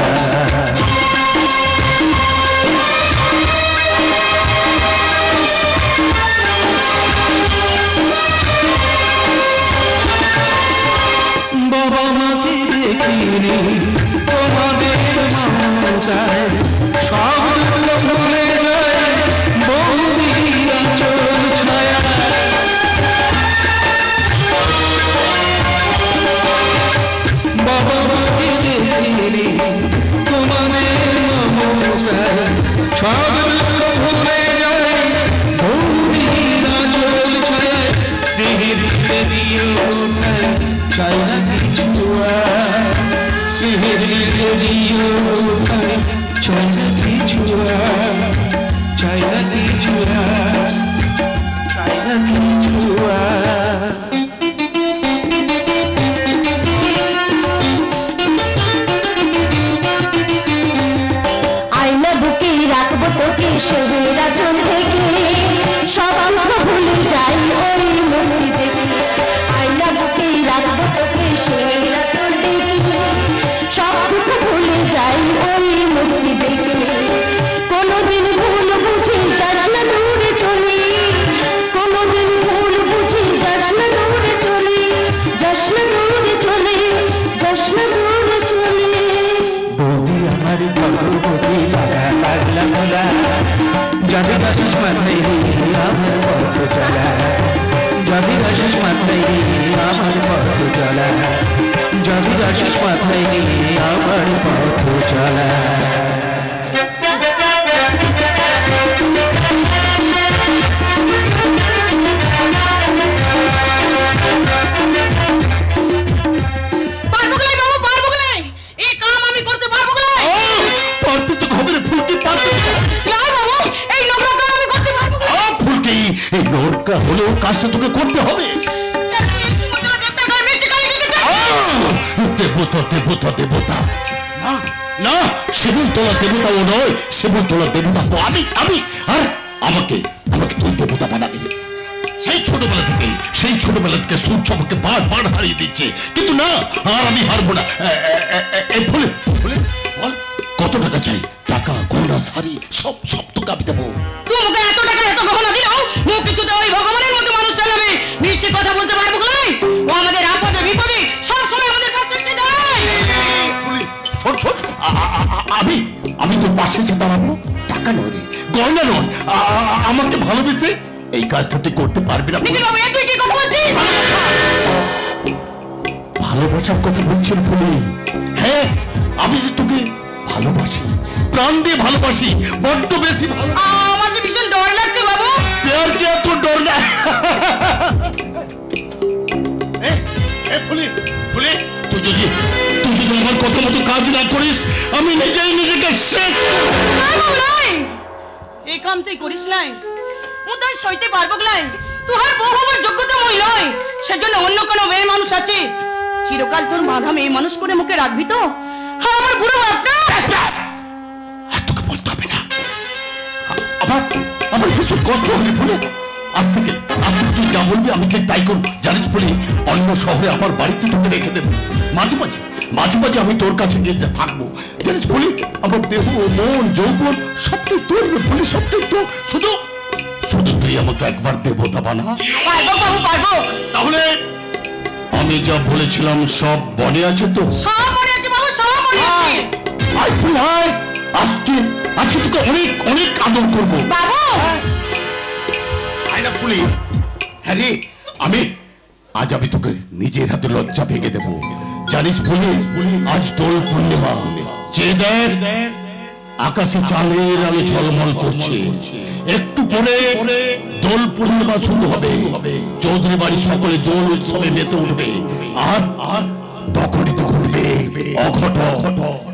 বাবা মাকে দেখিনি তোমাদের মমতায়, সব দুঃখ ভুলে যায় বৌদি সব দুঃখ ভুলে যায় গৌরীরা জল ছায় স্নেহের দিও চাই না কিছু স্নেহের দিও চাই না কিছু চাই না কিছু চাই না কিছু আয়না বুকে রাখবো তোকে সেরা চোখ থেকে সব অঙ্ক ভুলে যাই ওই মূর্তি দেখে আয়না বুকে রাখবো তোকে সেরা চোখ থেকে সব দুঃখ ভুলে যাই ওই মূর্তি দেখে কোনোদিন ভুল বুঝে যাস না দূরে চলে কোনোদিন ভুল বুঝে যাস না দূরে চলে যাস না দূরে চলে যাস না দূরে চলে বৌদি আমার ভগবতী পাগলা ভোলা যাদের আশিস মাথায় আমার পথ চলা যাদের আশিস মাথায় আমার পথ চলা যাদের আশিস মাথায় আমার পথ চলা এই নরকা হলেও কাজটা তোকে করতে হবে দেবতা দেবতা দেবতা না না শিবুলতলা দেবতা ও নয় শিবুলতলা দেবতা তো আমি আমি আর আমাকে আমাকে তুই দেবতা বানাবি সেই ছোটবেলা থেকে সূর্য আমাকে বারবার হারিয়ে দিচ্ছে কিন্তু না আর আমি হারবো না এই ফুলে ফুলে বল কত টাকা চাই টাকা গহনা শাড়ি সব সব তোকে আমি দেবো তোমাকে এত টাকা এত গহনা দিল মুখ কিছুতে ওই ভগবানের মতো মানুষ টানাবে মিছে কথা বলতে পারবো না ও আমাদের আপদে বিপদে সব সময় আমাদের পাশে এসে দাঁড়ায় শোন শোন আমি আমি তোর পাশে এসে দাঁড়াবো টাকা নয় রে গয়না নয় আমাকে ভালোবেসে এই কাজটা তুই করতে পারবি না নিখিল বাবু তুই কি কথা বলছিস ভালোবাসার কথা বলছেন ফুলে হ্যাঁ আমি যে তোকে ভালোবাসি প্রাণ দিয়ে ভালোবাসি বড্ড বেশি ভালো আমার যে ভীষণ ডর লাগছে বাবু প্যার কে এত ডর না ফুলে ফুলে তুই যদি আমার কথা মতো কাজ না করিস আমি নিজেই নিজেকে শেষ এই কাম তুই করিস নাই ও তাই সইতে পারবো নাই তোর বউ হবার যোগ্যতা মই নয় সেজন্য অন্য কোনো মেয়ে মানুষ আছে চিরকাল তোর মাধা মেয়ে মানুষ করে মুখে রাখবি তো হ্যাঁ আমার বুড়ো বাপটা আর তোকে বলতে হবে না আমার ভীষণ কষ্ট হবে ফুলে আজ থেকে তুই যা বলবি আমি ঠিক তাই করবো জানিস ফুলে অন্য শহরে আমার বাড়িতে তোকে রেখে দেবো মাঝে মাঝে আমি তোর কাছে গিয়ে থাকবো জানিস ফুলে আমার দেহ মন যৌবন সবটাই তোর ফুলে সবটাই তোর শুধু তুই আমাকে একবার দেবতা বানা পারবো বাবু পারবো তাহলে আমি যা বলেছিলাম সব মনে আছে তো সব মনে আছে বাবু সব মনে আছে আয় ফুল আয় আজকে তোকে অনেক অনেক আদর করবো বাবু আয় না ফুলি হ্যাঁ রে আজ আমি তোকে নিজের হাতে লজ্জা ভেঙে দেবো জানিস ফুলি আজ দোল পূর্ণিমা যে দেখ আকাশে চাঁদের আলো ঝলমল করছে একটু পরে দোল পূর্ণিমা শুরু হবে চৌধুরী বাড়ি সকলে দোল উৎসবে মেতে উঠবে আর তখনই তো ঘটবে অঘটন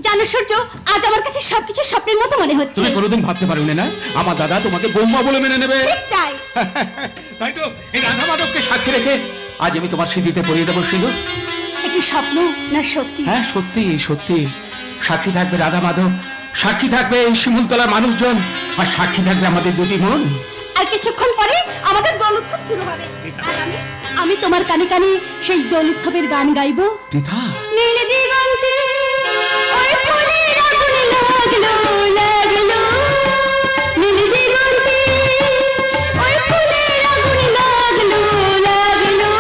জানো সূর্য আজ আমার কাছে সবকিছু স্বপ্নের মতো মনে হচ্ছে তুমি কোনোদিন ভাবতে পারোনি না আমার দাদা তোমাকে বৌমা বলে মেনে নেবে তাই তাই তো এই রাধা মাধবকে সাক্ষী রেখে আজ আমি তোমার সিঁথিতে পরিয়ে দেবো সিঁদুর কি স্বপ্ন না সত্যি হ্যাঁ সত্যি সত্যি সাক্ষী থাকবে রাধা মাধব সাক্ষী থাকবে এই শিমুলতলার মানুষজন আর সাক্ষী থাকবে আমাদের দুটি মন আর কিছুক্ষণ পরে আমাদের দোল উৎসব শুরু হবে আর আমি তোমার কানে কানে সেই দোল উৎসবের গান গাইবো পৃথা নীল দিগন্তে ওই ফুলের আগুন লাগলো লাগলো নীল দিগন্তে ওই ফুলের আগুন লাগলো লাগলো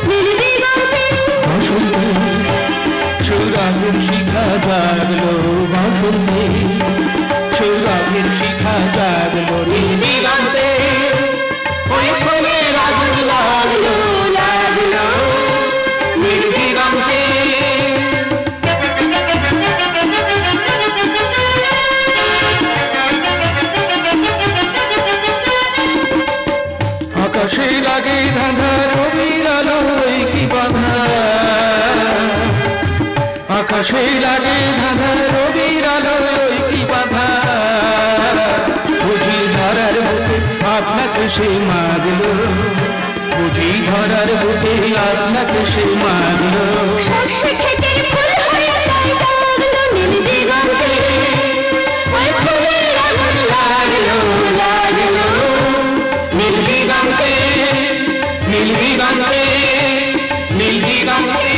নীল দিগন্তে সুরাগের শিখা জাগলো বাসন্তে সুরাগের শিখা জাগলো নীল দিগন্তে ওই ফুলের আগুন লাগলো লাগলো পাশে লাগে ধাঁধা রবির আলো ওই কি বাধা বুঝি ধরার বুকে আপনাকে সে মাগলো বুঝি ধরার বুকে আপনাকে সে মাগলো সর্ষে ক্ষেতের ফুল হয়ে তাই জাগলো নীল দিগন্তে ওই ফুলের আগুন লাগলো লাগলো নীল দিগন্তে নীল দিগন্তে নীল দিগন্তে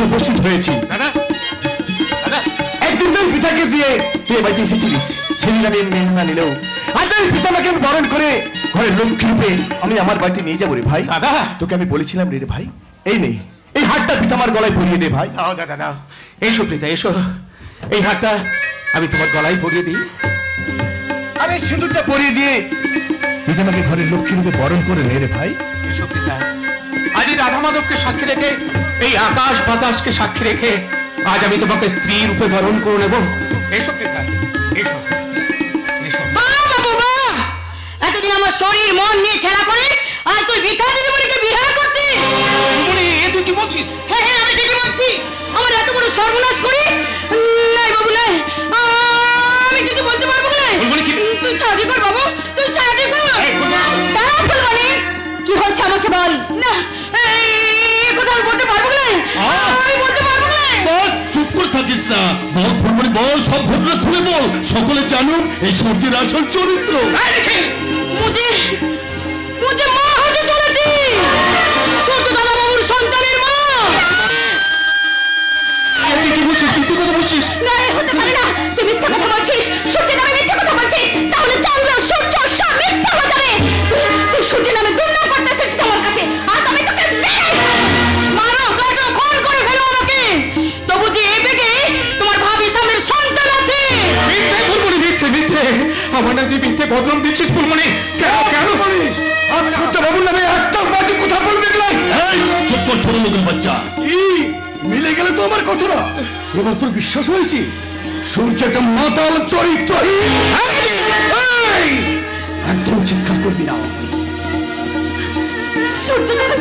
উপস্থিত হয়েছি একদিন তুই পিতাকে দিয়ে তুই বাড়িতে এসেছিলিস ছেলেরা মেহনা নিলেও আজ আমি পিতামাকে বরণ করে ঘরে লক্ষ্মী রূপে আমি আমার বাড়িতে নিয়ে যাবো রে ভাই। দাদা তোকে আমি বলেছিলাম রে ভাই এই নে এই হারটা পিতামার গলায় পরিয়ে দে ভাই। দাও দাদা দাও এসো প্রীতা এসো এই হারটা আমি তোমার গলায় পরিয়ে দিই আর এই সিঁদুরটা পরিয়ে দিয়ে পিতামাকে ঘরে লক্ষ্মী রূপে বরণ করে নে রে ভাই। এসো প্রীতা আজ রাধা মাধবকে সাক্ষী রেখে এই আকাশ বাতাসকে সাক্ষী রেখে আজ আমি তোমাকে স্ত্রী রূপে বরণ করে নেব। এসো প্রীতা এসো এসো। এতদিন আমার শরীর মন নিয়ে খেলা করে আর তুই বিঠা দিদিমণিকে বিহার করছিস। দিদিমণি এ তুই কি বলছিস? হ্যাঁ হ্যাঁ আমি ঠিকই বলছি। আমার এত বড় সর্বনাশ করি নাই বাবু নাই আমি কিছু বলতে পারবো না। তুই শাদি কর বাবু তুই শাদি কর। দাঁড়া ফুলমণি কি হয়েছে আমাকে বল। না এই কথা আমি বলতে পারবো না আমি বলতে পারবো না। চুপ করে থাকিস না বল ফুলমণি বল সব ঘটনা খুলে বল সকলে জানুক এই সূর্যের আসল চরিত্র। মুঝে মুঝে মা হতে চলেছি সূর্য দাদা বাবুর সন্তানের মা। তুই কি বলছিস তুই কথা বলছিস? না হতে পারে না তুই মিথ্যা কথা বলছিস সূর্যের নামে মিথ্যা কথা বলছিস তাহলে চন্দ্র সূর্য সব মিথ্যা হয়ে যাবে। তুই সূর্যের নামে দুর্নাম করতে এসেছিস আমার কাছে আজ আমি তোকে মারো কাটো খুন করে ফেলো আমাকে তবু যে এ থেকে তোমার ভাবি সামনের সন্তান আছে। মিথ্যে ফুলমণি মিথ্যে মিথ্যে আমার নাম তুই মিথ্যে বদনাম দিচ্ছিস ফুলমণি কেন কেন আমি ছোট্ট বাবুর নামে একটা বাজে কথা বলবি না। এই চুপ কর ছোট লোকের বাচ্চা। কি মিলে গেলে তো আমার কথাটা এবার তোর বিশ্বাস হয়েছে সূর্য একটা মাতাল চরিত্রহীন। একদম চিৎকার করবি না। সূর্য যখন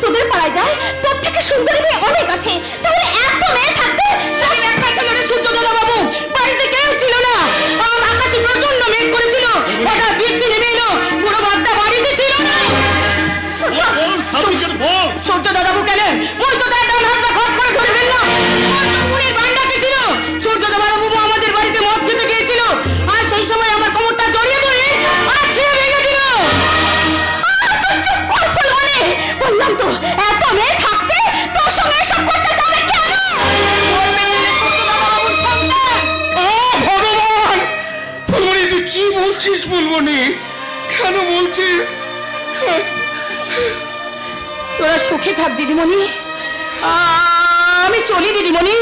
তোদের পাড়ায় যায় তোর থেকে সুন্দরী মেয়ে অনেক আছে তাহলে এত মেয়ে থাকতে সেদিন একটা ছিল রে সূর্য দাদা বাবু বাড়িতে কেউ ছিল না আকাশে প্রচন্ড মেঘ করেছিল হঠাৎ বৃষ্টি নেমে এলো পুরো ভাতটা বাড়িতে ছিল না। সূর্য দাদা বাবু কেন ওই তো তার ডান হাতটা খপ করে ধরে ফেললাম মুড়ির বান্ডাকে ছিল সূর্য দাদা বাবু আমাদের বাড়িতে মদ খেতে গিয়েছিল আর সেই সময় আমার কোমরটা জড়িয়ে ধরে আর ছেড়ে বললাম তো, এত মেয়ে থাকতে তোর সঙ্গে এসব করতে যাবে কেন? ভগবান! ফুলমণি, তুই কি বলছিস? ফুলমণি, কেন বলছিস? তোরা সুখে থাক দিদিমণি, আমি চলি দিদিমণি।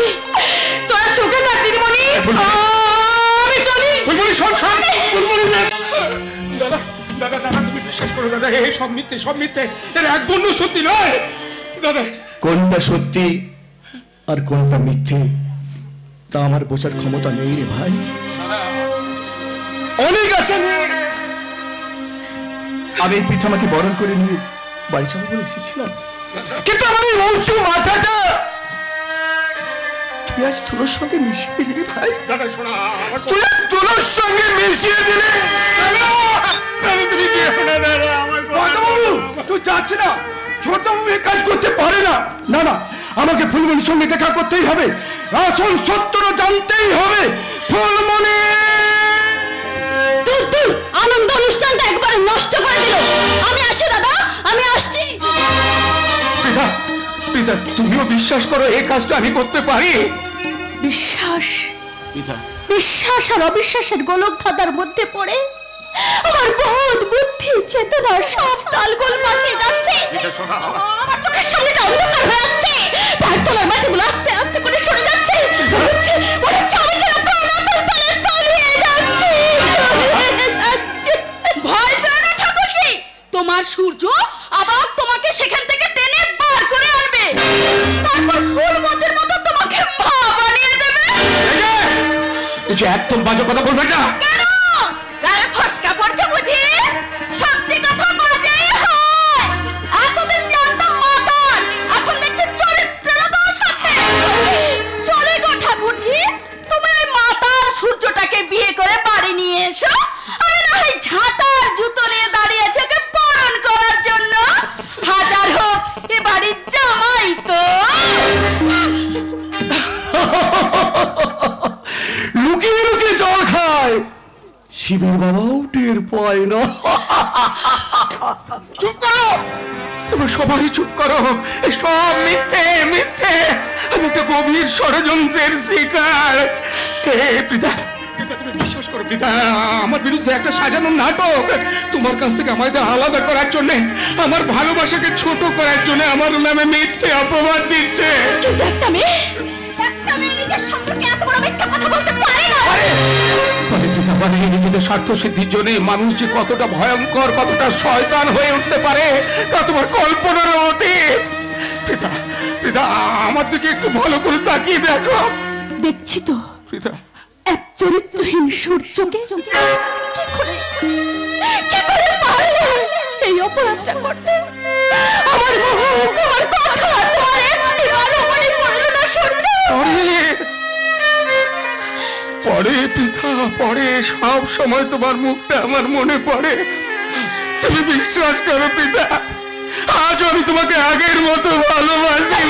তোরা সুখে থাক দিদিমণি, আমি চলি। ফুলমণি, শোন শোন। ফুলমণি, দাদা দাদা দাদা, তুমি বিশ্বাস করো দাদা, এই সব মিথ্যে, সব মিথ্যে। এর এক বন্ধু সত্যি নয় দাদা। কোনটা সত্যি আর কোনটা মিথ্যে তা আমার বোঝার ক্ষমতা নেই রে ভাই। অনেক আছে। আমি এই পিতামাকে বরণ করে নিয়ে বাড়ি যাবো বলে এসেছিলাম, কিন্তু আমার এই উঁচু মাথাটা তুই আজ তোর সঙ্গে মিশিয়ে দিলি রে ভাই। দাদা শোনা, তুই তোর সঙ্গে মিশিয়ে দিলি। তুমি কি বাবু, তুই যাচ্ছি না। ছোট বাবু এই কাজ করতে পারে না। না না, আমাকে ফুলমণির সঙ্গে দেখা করতেই হবে, আসল সত্যটা জানতেই হবে। ফুলমণি আনন্দ অনুষ্ঠানটা একবারে নষ্ট করে দিল। আমি আসি দাদা, আমি আসছি। পিতা, পিতা, তুমিও বিশ্বাস করো এই কাজটা আমি করতে পারি? বিশ্বাস? পিতা, বিশ্বাস আর অবিশ্বাসের গোলক ধাঁধার মধ্যে পড়ে আমার বোধ, বুদ্ধি, চেতনা সব তালগোল পাল্টে যাচ্ছে। আমার চোখের সামনেটা অন্ধকার হয়ে আসছে। পায়ের তলার মাটিগুলো আস্তে আস্তে করে সরে যাচ্ছে। মনে হচ্ছে আমি যেন প্রাণাতুর তলে তলিয়ে যাচ্ছি। ভয় পেও না ঠাকুরজি, তোমার সূর্য আবার তোমাকে সেখান থেকে টেনে বার করে আনবে, তারপর ফুলমতির মতো তোমাকে মা বানিয়ে দেবে। একদম বাজে কথা বলবেন না। কেন? গায়ে ফসকা পড়ছে বুঝি? সত্যি কথা বাজেই হয়। এতদিন জানতাম মাতাল, এখন দেখছি চরিত্রের দোষ আছে। চলে গো ঠাকুরজি, তুমি ওই মাতাল সূর্যটাকে বিয়ে করে বাড়ি নিয়ে এসো। আমি না হয় ঝাঁটার জুতো নিয়ে দাঁড়িয়ে আছি ওকে বরণ করার জন্য। হাজার হোক এ বাড়ির জামাই তো। লুকিয়ে লুকিয়ে জল খায়, শিবের বাবাও টের পায় না। চুপ করো, তুমি সবাই চুপ করো। সব মিথ্যে, মিথ্যে। আমি একটা গভীর ষড়যন্ত্রের শিকার। পিতা, পিতা, তুমি বিশ্বাস করো পিতা, আমার বিরুদ্ধে একটা সাজানো নাটক। তোমার কাছ থেকে আমাদের আলাদা করার জন্য, আমার ভালোবাসাকে ছোট করার জন্য আমার নামে মিথ্যে অপবাদ দিচ্ছে। কিন্তু একটা মেয়ে নিজের সম্পর্কে এত বড় মিথ্যা কথা বলতে পারে না। নিজেদের স্বার্থ সিদ্ধির জন্য মানুষ যে কতটা ভয়ঙ্কর, কতটা শয়তান হয়ে উঠতে পারে তা তোমার কল্পনার অতীত। পিতা, পিতা, আমার দিকে একটু ভালো করে তাকিয়ে দেখো। দেখছি তো পিতা, এক চরিত্রহীন সূর্যকে কি করে পারলে এই অপরাধটা করতে? আমার মুখ, আমার কথা তোমার এবারও মনে পড়লো না সূর্য? পরে পিতা, পরে সব সময় তোমার মুখটা আমার মনে পড়ে। তুমি বিশ্বাস করো পিতা, আজ আমি তোমাকে আগের মতো ভালোবাসি।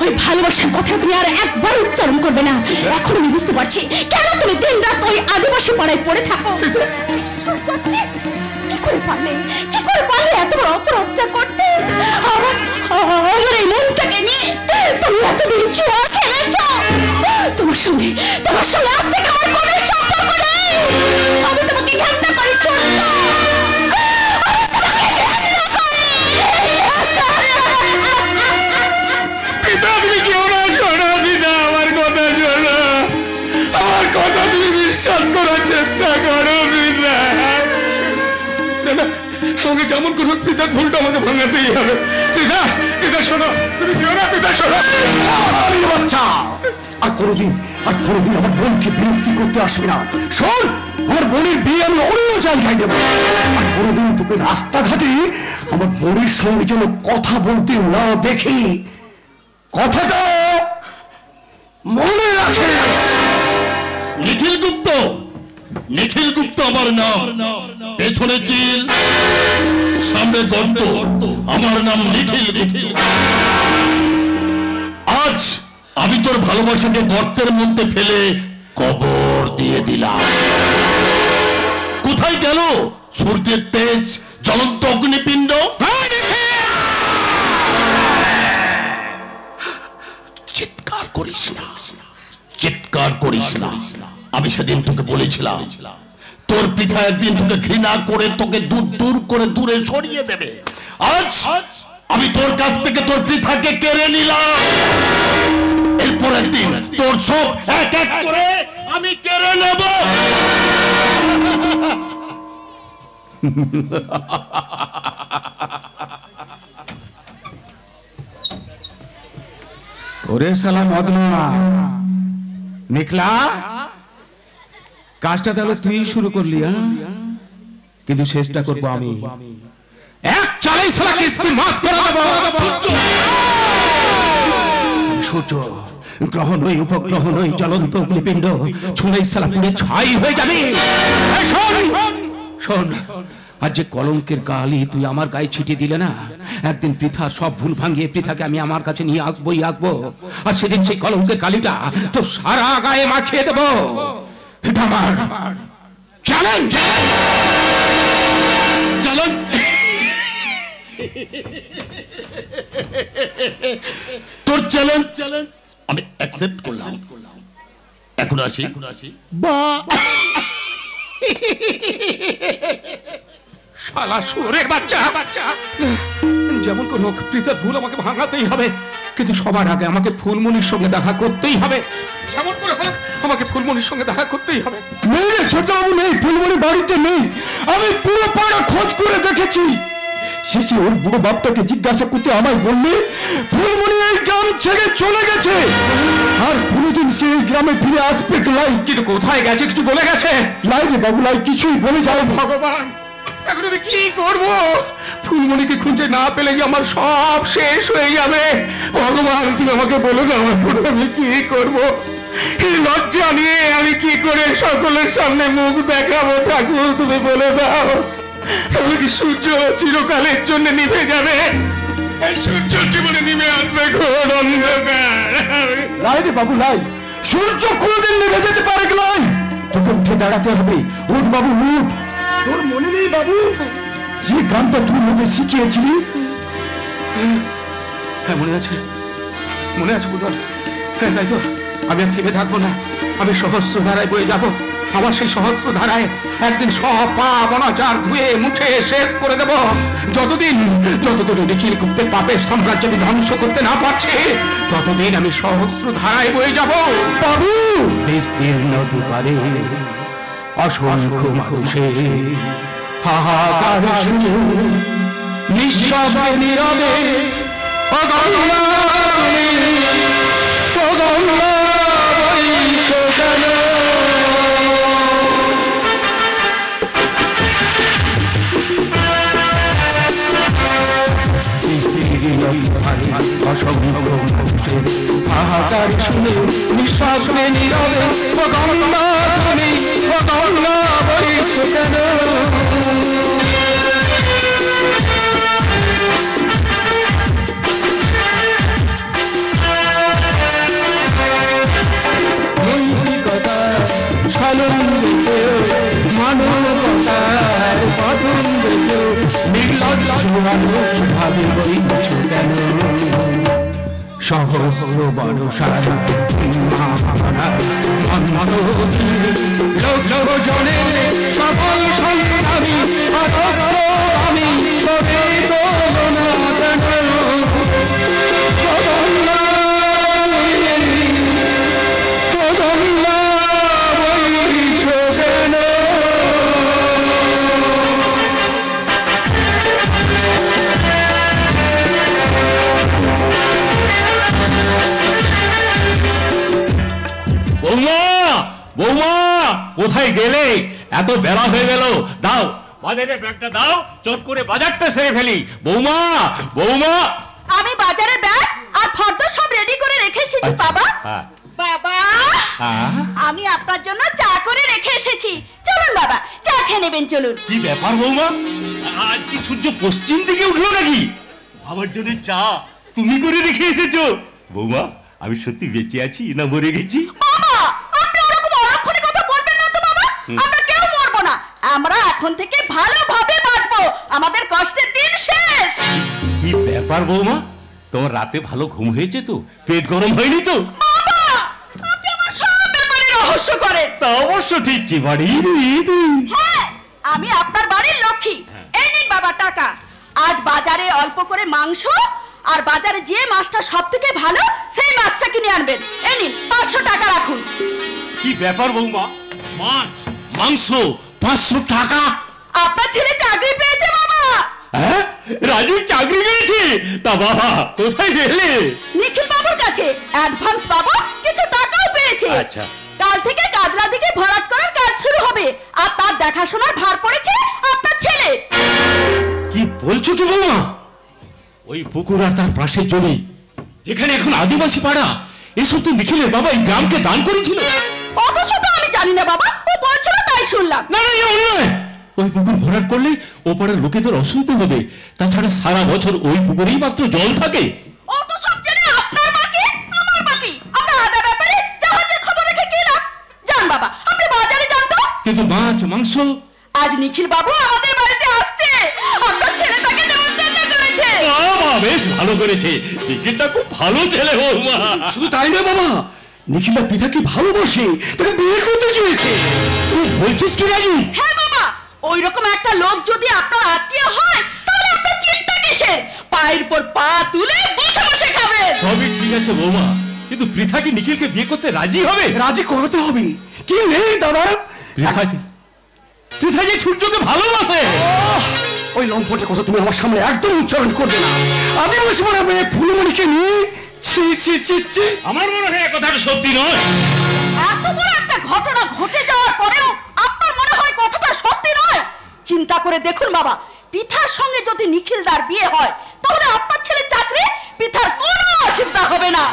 ওই ভালোবাসার কথা তুমি আর একবার উচ্চারণ করবে না। এখন আমি বুঝতে পারছি কেন তুমি দিন রাত ওই আদিবাসী পাড়ায় পড়ে থাকো। কি করে পারলে এত বড় অপরাধটা করতে? আমার এই মনটাকে নিয়ে তুমি এতদিন জুয়া খেলেছ। তোমার সঙ্গে আজ থেকে আমার কোনো সম্পর্ক নেই। আমি তোমাকে ঘৃণা করি ছোট্ট। কথা তুমি বিশ্বাস করার চেষ্টা করো পিতা। আমাকে যেমন করো পিতার ভুলটা আমাকে ভাঙাতেই হবে। পিতা, পিতা শোনো, তুমি যেও না। পিতা শোনো, বাচ্চা আর কোনোদিন আমার বোনকে বিরক্তি করতে আসবে না। শোন, আমার বোনের বিয়ে আমি অন্য জায়গায় দেবো। আর কোনোদিন তোকে রাস্তাঘাটে আমার বোনের সঙ্গে যেন কথা বলতে না দেখি, কথাটা মনে রাখিস। নিখিল গুপ্ত, নিখিল গুপ্ত আমার নাম। পেছনে চিল, সামনে দন্ত, আমার নাম নিখিল গুপ্ত। আজ আমি তোর ভালোবাসাকে গর্তের মধ্যে ফেলে কবর দিয়ে দিলাম। কোথায় গেল সূর্যের তেজ, জ্বলন্ত অগ্নিপিণ্ড? করিস না, চিৎকার করিস না। আমি সেদিন তোকে বলেছিলাম তোর পিতা একদিন তোকে ঘৃণা করে তোকে দূর দূর করে দূরে সরিয়ে দেবে। আজ আমি তোর কাছ থেকে তোর পিতাকে কেড়ে নিলাম, এরপর একদিন তোর সব এক এক করে আমি কেড়ে নেব। ওরে শালা মদনা নিকলা, কাজটা তাহলে তুই শুরু করলি, কিন্তু শেষটা করবো আমি। এক চালাই শালা কিস্তি মাত করে দেবো। সূর্য গ্রহ নই, উপগ্রহ নই, জ্বলন্ত অগ্নিপিণ্ড ছুঁড়েই শালা পুড়ে ছাই হয়ে যাবে। শোন, আর যে কলঙ্কের গালি তুই আমার গায়ে ছিটিয়ে দিলে না, একদিন পৃথা সব ভুল ভাঙিয়ে পৃথাকে আমি আমার কাছে নিয়ে আসবোই আসবো, আর সেদিন সেই কলঙ্কের গালিটা তো সারা গায়ে মাখিয়ে দেবো। এটা আমার চ্যালেঞ্জ। তোর চ্যালেঞ্জ আমি অ্যাকসেপ্ট করলাম। এখন আসি বা শালা শুয়োরের বাচ্চা বাচ্চা, যেমন কোন পৃথার ভুল আমাকে ভাঙাতেই হবে, কিন্তু সবার আগে আমাকে ফুলমণির সঙ্গে দেখা করতেই হবে। যেমন করে হোক আমাকে ফুলমণির সঙ্গে দেখা করতেই হবে। নেই রে ছোটবাবু, নেই, ফুলমণি বাড়িতে নেই। আমি পুরো পাড়া খোঁজ করে দেখেছি। শেষে ওর বুড়ো বাপটাকে জিজ্ঞাসা করতে আমায় বললে ফুলমণি এই গ্রাম ছেড়ে চলে গেছে, আর কোনোদিন সে এই গ্রামে ফিরে আসবে লাই। কিন্তু কোথায় গেছে কিছু বলে গেছে? লাই রে বাবু, লাই কিছুই বলে যায়। ভগবান, এখন আমি কি করব? ফুলমণিকে খুঁজে না পেলে আমার সব শেষ হয়ে যাবে। ভগবান, তুমি আমাকে বলে দাও আমি কি করব? এই লজ্জা নিয়ে আমি কি করে সকলের সামনে মুখ দেখাবো? ঠাকুর, তুমি বলে দাও। তাহলে কি সূর্য চিরকালের জন্য নিভে যাবে? এই সূর্য জীবনে নিভে আসবে ঘোর অন্ধকার। লাই রে বাবু, লাই, সূর্য কোনোদিন নিভে যেতে পারে লাই। তোকে উঠে দাঁড়াতে হবে। উঠ বাবু, উঠ। তোর মনে নেই বাবু যে গানটা তুই মধ্যে শিখিয়েছিলি? হ্যাঁ, মনে আছে, মনে আছে বুধন। হ্যাঁ, তাই তো। আমি আর থেমে থাকবো না, আমি সহস্র ধারায় বয়ে যাব। আমার সেই সহস্র ধারায় একদিন সব পাপ অনাচার ধুয়ে মুছে শেষ করে দেব। যতদিন নিখিল গুপ্তের পাপের সাম্রাজ্য আমি ধ্বংস করতে না পারছি, ততদিন আমি সহস্র ধারায় বয়ে যাব। বাবু, বিস্তীর্ণ দুপারে অসংখ্য মানুষের হাহাকার শুনে নিঃশব্দে নীরবে ও গঙ্গা তুমি, ও গঙ্গা বইছো কেন? অসংখ্য মানুষের হাহাকার শুনে নিঃশব্দে নীরবে ও গঙ্গা তুমি, ও গঙ্গা বইছো কেন? মানবতার পতন দেখেও নির্লজ্জ মানুষ ভাবে বইছো কেন? সহস্র বর্ষার জনের সফল সংগ্রামী আমি তবে তুলনা কেন? বৌমা, কোথায় গেলে? এত বেলা হয়ে গেল। দাও বাজারের ব্যাগটা দাও, চট করে বাজারটা সেরে ফেলি। বৌমা, বৌমা, আমি বাজারের ব্যাগ আর ফর্দ সব রেডি করে রেখে এসেছি। বাবা, বাবা, আমি আপনার জন্য চা করে রেখে এসেছি। চলুন বাবা, চা খেয়ে নেবেন, চলুন। কি ব্যাপার বৌমা, আজ কি সূর্য পশ্চিম দিকে উঠলো নাকি? আমার জন্য চা তুমি করে রেখে এসেছো? বৌমা, আমি সত্যি বেঁচে আছি না মরে গেছি? বাবা, আপনি ওরকম অলক্ষণে কথা বলবেন না তো বাবা। আমরা কেউ মরবো না, আমরা এখন থেকে ভালোভাবে বাঁচবো। আমাদের কষ্টের দিন শেষ। কি ব্যাপার বৌমা, তোমার রাতে ভালো ঘুম হয়েছে তো? পেট গরম হয়নি তো? বাবা, করেন। তা অবশ্য ঠিক, কি বাড়ির হ্যাঁ, আমি আপনার বাড়ির লক্ষ্মী। এই নিন বাবা টাকা। আজ বাজারে অল্প করে মাংস আর বাজারে যে মাছটা সব থেকে ভালো সেই মাছটা কিনে আনবেন। এই নিন 500 টাকা রাখুন। কি ব্যাপার বৌমা, মাছ মাংস 500 টাকা? আপনার ছেলে চাকরি পেয়েছে বাবা। হ্যাঁ, রাজু চাকরি পেয়েছে? তা বাবা কোথায় গেলে? নিখিল বাবুর কাছে অ্যাডভান্স বাবা কিছু টাকাও পেয়েছে। আচ্ছা। কাল থেকে কাজলা দিকে ভরাট করার কাজ শুরু হবে আর তার দেখাশোনার ভার পড়েছে আপনার ছেলে। কি বলছো কি বৌমা? ওই পুকুর আর তার পাশের জমি, যেখানে এখন আদিবাসী পাড়া, এসব তো নিখিলের বাবা এই গ্রামকে দান করেছিল। অত শত আমি জানি না বাবা, ও বলছিল তাই শুনলাম। না না, অন্যায়। ওই পুকুর ভরাট করলে ও পাড়ার লোকেদের অসুবিধা হবে। তাছাড়া সারা বছর ওই পুকুরেই মাত্র জল থাকে। অত সব জেনে আপনার মাকে আমার মাকে আমরা আদা ব্যাপারে জাহাজের খবর রেখে গেলাম। যান বাবা, আপনি বাজারে যান তো। কিন্তু মাছ মাংস? আজ নিখিল বাবু আমাদের বাড়িতে আসছে, আপনার ছেলে তাকে নেমন্তন্ন করেছে। বাবা বেশ ভালো করেছে, নিখিলটা খুব ভালো ছেলে বৌমা। শুধু তাই না বাবা, নিখিলদা পৃথাকে ভালোবাসে, তাকে বিয়ে করতে চেয়েছে। তুই বলছিস কি রাজু? হ্যাঁ বাবা, ওই রকম একটা লোক যদি আপনার আত্মীয় হয় তাহলে আপনার চিন্তা কিসের? পায়ের পর পা তুলে বসে বসে খাবেন। সবই ঠিক আছে বৌমা, কিন্তু পৃথা কি নিখিলকে বিয়ে করতে রাজি হবে? রাজি করাতে হবে। কি নেই দাদা? পৃথা যে সূর্যকে ভালোবাসে। ওই লম্পটের কথা তুমি আমার সামনে একদম উচ্চারণ করবে না। আমি বসে মনে মেয়ে ফুলমণিকে নিয়ে ছি ছি ছি ছি। আমার মনে হয় কথাটা সত্যি নয়। এত বড় একটা ঘটনা ঘটে যাওয়ার পরেও আপনার মনে হয় কথাটা সত্যি নয়? চিন্তা করে দেখুন বাবা, পিতার সঙ্গে যদি নিখিলদার বিয়ে হয় তাহলে আপনার ছেলে চাকরি পিতার কোনো অসুবিধা হবে না।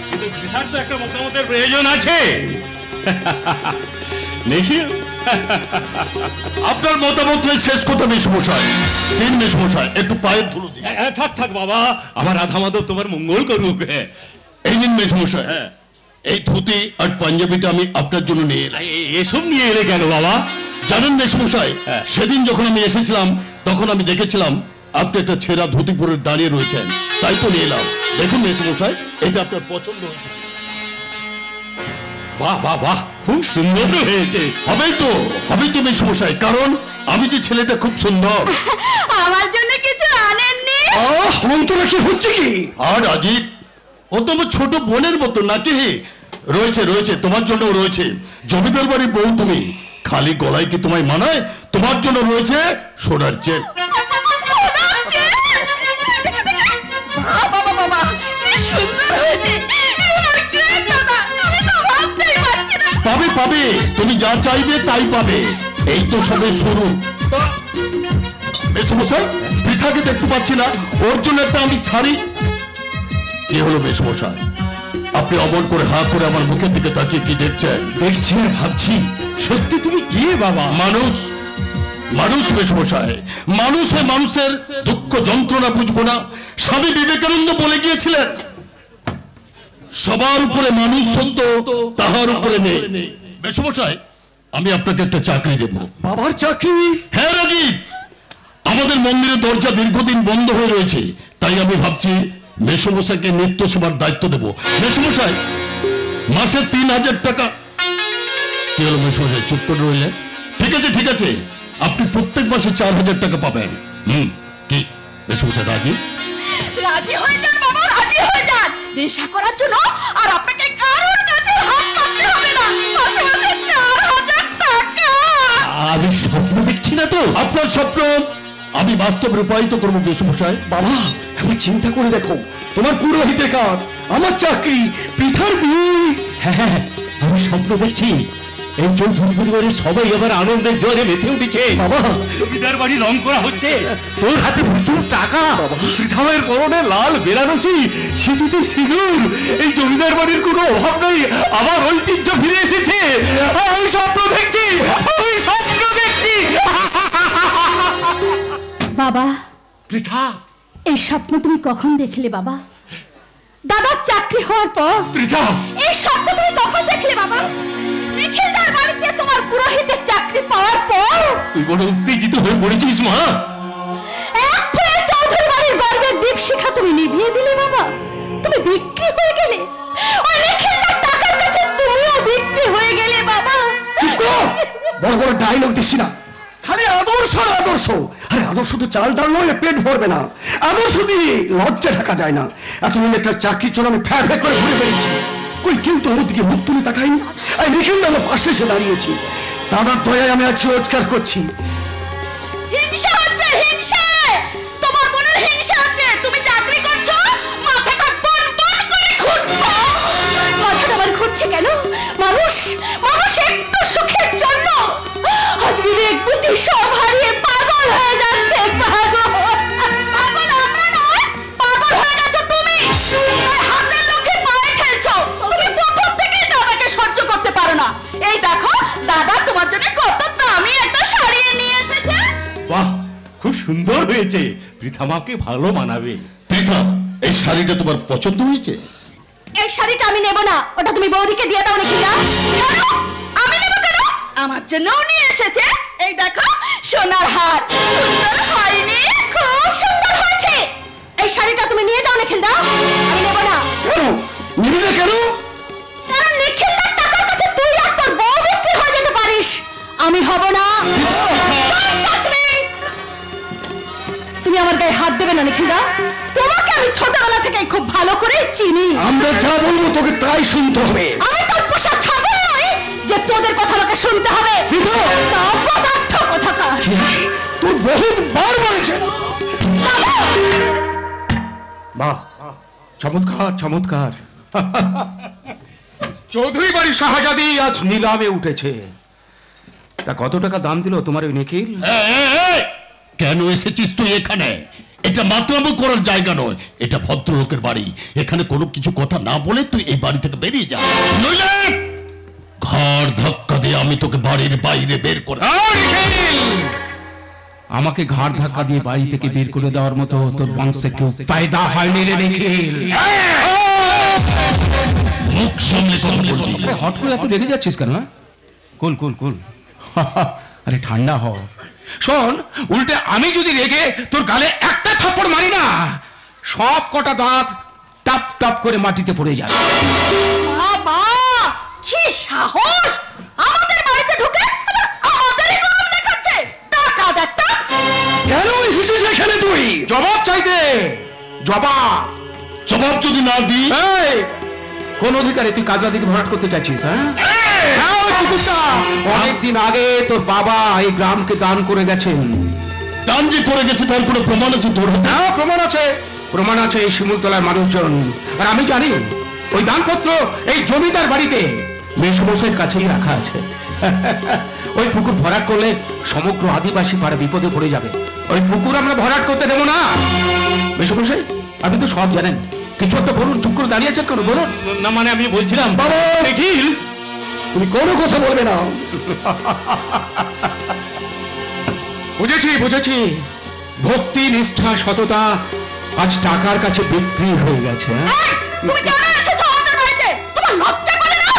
কিন্তু পৃথার তো একটা মতামতের প্রয়োজন আছে। নিখিল, আপনার মতামতের শেষ কথা মেসমশাই। তিন মেসমশাই, একটু পায়ের ধুলো দিন। থাক থাক বাবা, আমার রাধা মাধব তোমার মঙ্গল করুক। এই নিন মেসমশাই, এই ধুতি আর পাঞ্জাবিটা আমি আপনার জন্য নিয়ে এলাম। এসব নিয়ে এলে কেন বাবা? জানেন মেসমশাই, সেদিন যখন আমি এসেছিলাম তখন আমি দেখেছিলাম আপনি একটা ছেঁড়া ধুতি পরে দাঁড়িয়ে রয়েছেন, তাই তো নিয়ে এলাম। দেখুন মেসমশাই, এটা আপনার পছন্দ হয়েছে? বাহ বাহ বাহ, খুব সুন্দর হয়েছে। হবেই তো মেসমশাই, কারণ আমি যে ছেলেটা খুব সুন্দর। আমার জন্য কিছু আনেননি? অন্তরা কি হচ্ছে কি? আর রাজীব, ও তো আমার ছোট বোনের মতো নাকি? রয়েছে রয়েছে, তোমার জন্য রয়েছে। জমিদার বাড়ির বউ তুমি, খালি গলায় কি তোমায় মানায়? তোমার জন্য রয়েছে সোনার চেন। সোনার চেন? বাবা বাবা, কি সুন্দর হয়েছে। পাবে পাবে, তুমি যা চাইবে তাই পাবে। এই তো সবে শুরু। মেসমশাই, পৃথাকে দেখতে পাচ্ছি না, ওর জন্য একটা আমি শাড়ি। কি হলো মেসমশাই, আপনি অমন করে হাঁ করে আমার মুখের দিকে তাকিয়ে কি দেখছেন? দেখছি আর ভাবছি, সত্যি তুমি কে বাবা? মানুষ মেসমশাই, মানুষ হয়ে মানুষের দুঃখ যন্ত্রণা বুঝবো না? স্বামী বিবেকানন্দ বলে গিয়েছিলেন, সবার উপরে মানুষ সত্য, তাহার উপরে নেই। মেসমশাই, আমি আপনাকে একটা চাকরি দেব। বাবার চাকরি? হ্যাঁ রাজীব, আমাদের মন্দিরের দরজা দীর্ঘদিন বন্ধ হয়ে রয়েছে, তাই আমি ভাবছি মেসমশাইকে নিত্য সেবার দায়িত্ব দেব। মেসমশাই, মাসে 3000 টাকা। কি হলো মেসমশাই, চুপ করে রইলেন? ঠিক আছে, আপনি প্রত্যেক মাসে 4000 টাকা পাবেন। কি মেসমশাই রাজি? রাজি হয়ে যান বাবা, রাজি হয়ে যান। নেশা করার জন্য আর আপনাকে কারোর কাছে হাত পাততে হবে না। মাসে মাসে 4000 টাকা। আমি স্বপ্ন দেখছি না তো? আপনার স্বপ্ন আমি বাস্তব রূপায়িত করবো মেসমশাই। বাবা, একবার চিন্তা করে দেখো, তোমার পুরোহিতের কাজ, আমার চাকরি, পৃথার বিয়ে। হ্যাঁ, আমি স্বপ্ন দেখছি এই চৌধুরী পরিবারের সবাই আবার আনন্দের জ্বরে মেতে উঠেছে। বাবা, জমিদার বাড়ি রং করা হচ্ছে, তোর হাতে প্রচুর টাকা, পৃথামের পরনে লাল বেনারসি, সিঁথিতে সিঁদুর। এই জমিদার বাড়ির কোনো অভাব নেই, আবার ঐতিহ্য ফিরে এসেছে। আমি স্বপ্ন দেখছি। বাবা, পৃথা, এই স্বপ্ন তুমি কখন দেখলে বাবা? দাদার চাকরি হওয়ার পর? পৃথা, এই স্বপ্ন তুমি কখন দেখলে বাবা? নিখিলদার বাড়িতে তোমার পুরোহিতের চাকরি পাওয়ার পর? তুই বড় উত্তেজিত হয়ে পড়েছিস মা। এক ফুলে চৌধুরী বাড়ির গর্বের দীপশিখা তুমি নিভিয়ে দিলে বাবা। তুমি বিক্রি হয়ে গেলে, ওই নিখিলদার টাকার কাছে তুমিও বিক্রি হয়ে বড় বড় ডায়লগ দিচ্ছি না, খালি আদর্শ আর আদর্শ। আরে আদর্শ তো চাল ডাল নয়, পেট ভরবে না। আদর্শ দিয়ে লজ্জা ঢাকা যায় না। এতদিন একটা চাকরির জন্য আমি ফ্যাঁ ফ্যাঁ করে ঘুরে বেরিয়েছি, কই কেউ তো আমার দিকে মুখ তুলে তাকায়নি। আমি নিখিল দাদার পাশে এসে দাঁড়িয়েছি, দাদার দয়ায় আমি আছি, রোজগার করছি। হিংসা হচ্ছে, হিংসা, তোমার বোনের হিংসা হচ্ছে। তুমি চাকরি করছো, মাথাটা বন বন করে ঘুরছে। মাথাটা আমার ঘুরছে কেন? মানুষ মানুষ একটু সুখের জন্য আজ বিবেক বুদ্ধি সব হারিয়ে পাগল হয়ে যাচ্ছে। পাগল পাগল আমরা নয়, পাগল হয়ে গেছো তুমি। হাতের লোকে পায়ে খেলছো। তুমি প্রথম থেকেই দাদাকে সহ্য করতে পারো না। এই দেখো দাদা তোমার জন্য কত দামি একটা শাড়ি নিয়ে এসেছে। বাহ, খুব সুন্দর হয়েছে, পৃথা মাকে ভালো মানাবে। পৃথা, এই শাড়িটা তোমার পছন্দ হয়েছে? এই শাড়িটা আমি নেব না, ওটা তুমি বৌদিকে দিয়ে দাও নাকি? না কেন আমি নেব কেন? আমার জন্যও নিয়ে এসেছে। এই দেখো সোনার হার, সুন্দর হয়নি? খুব সুন্দর হয়েছে। এই শাড়িটা তুমি নিয়ে দাও নিখিল দা, আমি নেব না। কেন নিবি না কেন? কারণ নিখিল দার টাকার কাছে তুই আর তোর বউ বিক্রি হয়ে যেতে পারিস, আমি হব না। তুমি আমার গায়ে হাত দেবে না নিখিল দা, তোমাকে আমি ছোটবেলা থেকে খুব ভালো করে চিনি। আমরা যা বলবো তোকে তাই শুনতে হবে। আমি তোর পোষা ছাগল নই যে তোদের কথা আমাকে শুনতে হবে। তা অপদার্থ কোথাকার। তোর বহুত বার বলেছে। বাহ, চমৎকার চমৎকার। চৌধুরী বাড়ির শাহজাদি আজ নিলামে উঠেছে। তা কত টাকা দাম দিল তোমার ওই নিখিল? কেন এসেছিস তুই এখানে? এটা মাতলামো করার জায়গা নয়, এটা ভদ্রলোকের বাড়ি। এখানে কোনো কিছু কথা না বলে তুই এই বাড়ি থেকে বেরিয়ে যা, নইলে ঘর ধাক্কা দিয়ে আমি তোকে বাড়ির বাইরে বের করে। আমাকে ঘাড় ধাক্কা দিয়ে বাড়ি থেকে বের করে দেওয়ার মতো তোর বংশে কেউ পয়দা হয়নি রে নিখিল। মুখ সামনে কথা বলবি। হট করে এত রেগে যাচ্ছিস কেন? কুল কুল কুল, আরে ঠান্ডা হ। শোন, উল্টে আমি যদি রেগে তোর গালে একটা থাপ্পড় মারি না, সব কটা দাঁত টাপ টাপ করে মাটিতে পড়ে যাবে। বাবা কি সাহস, আমাদের বাড়িতে ঢুকে আবার আমাদেরই গরম দেখাচ্ছে। টাকা দেখতা কেন এসেছিস এখানে তুই? জবাব চাইতে। জবাব জবাব যদি না দিই, কোন অধিকারে তুই কাজবাদিকে ভরাট করতে চাইছিস? অনেকদিন আগে তোর বাবা এই গ্রামকে দান করে গেছেন। দান যে করে গেছে তার কোনো প্রমাণ আছে তোর হাতে? হ্যাঁ, প্রমাণ আছে, প্রমাণ আছে এই শিমুলতলার মানুষজন। আর আমি জানি ওই দানপত্র এই জমিদার বাড়িতে মেসমশাইয়ের কাছেই রাখা আছে। ওই পুকুর ভরাট করলে সমগ্র আদিবাসী পাড়া বিপদে পড়ে যাবে। ওই পুকুর আমরা ভরাট করতে দেবো না। মেসমশাই, আপনি তো সব জানেন, কিছু একটা বলুন। চুপ করে দাঁড়িয়ে আছেন কেন, বলুন না মানে আমি বলছিলাম বাবা নিখিল, তুমি কোনো কথা বলবে না। বুঝেছি বুঝেছি, ভক্তি নিষ্ঠা সততা আজ টাকার কাছে বিক্রি হয়ে গেছে। তুমি কেন এসেছো আমাদের বাড়িতে? তোমার লজ্জা করে না?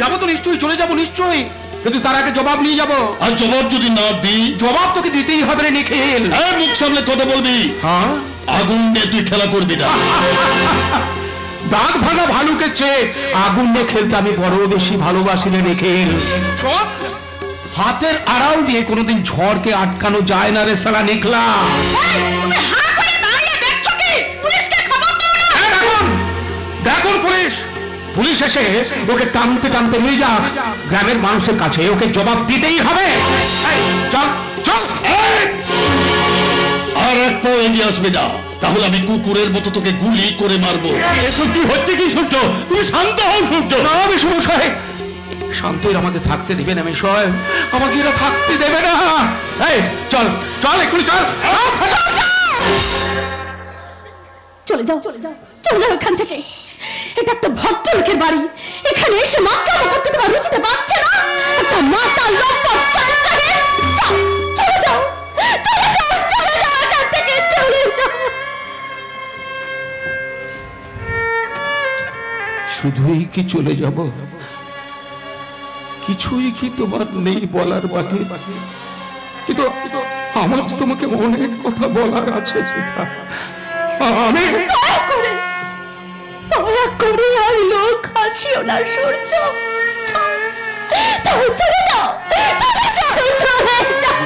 যাবো তো নিশ্চয়ই, চলে যাবো নিশ্চয়ই, কিন্তু তার আগে জবাব নিয়ে যাবো। আর জবাব যদি না দিই? জবাব তোকে দিতেই হবে রে নিখিল। মুখ সামনে কথা বলবি। হ্যাঁ, আগুন নিয়ে তুই খেলা করবি না। দাঁত ভাঙা ভালুকের চেয়ে আগুন নিয়ে খেলতে আমি বড় বেশি ভালোবাসি রে নিখিল। হাতের আড়াল দিয়ে কোনোদিন ঝড়কে আটকানো যায় না রে সালা নিকলা। তুমি হা করে দাঁড়িয়ে দেখছো কি? পুলিশকে খবর দাও না। দেখুন দেখুন, পুলিশ পুলিশ এসে ওকে টানতে টানতে নিয়ে যাক গ্রামের মানুষের কাছে। ওকে জবাব দিতেই হবে। চল চল। আর এক পাও এগিয়ে আসবে না, তাহলে আমি কুকুরের মতো তোকে গুলি করে মারবো। এসব কি হচ্ছে কি সূর্য? তুমি শান্ত হও সূর্য। না মেসমশাই, শান্তির আমাকে থাকতে দেবে না মেশয়, আমাকে এরা থাকতে দেবে না। এই চল চল, এক্ষুনি চল। চলে যাও চলে যাও চলে যাও এখান থেকে। এটা একটা ভদ্রলোকের বাড়ি, এখানে এসে মাতলামি করতে তোমার রুচিতে পাচ্ছে না? একটা মাতাল লম্পট চলে যাও, চলে যাও চলে যাও চলে যাও এখান থেকে, চলে যাও। শুধুই কি চলে যাব? কিছুই কি তোমার নেই বলার বাকি? কিন্তু আমার তোমাকে অনেক কথা বলার আছে। আমি দয়া করে আর লোক হাসিও না সূর্য। চলে চলে যাও, চলে যাও, চলে যাও।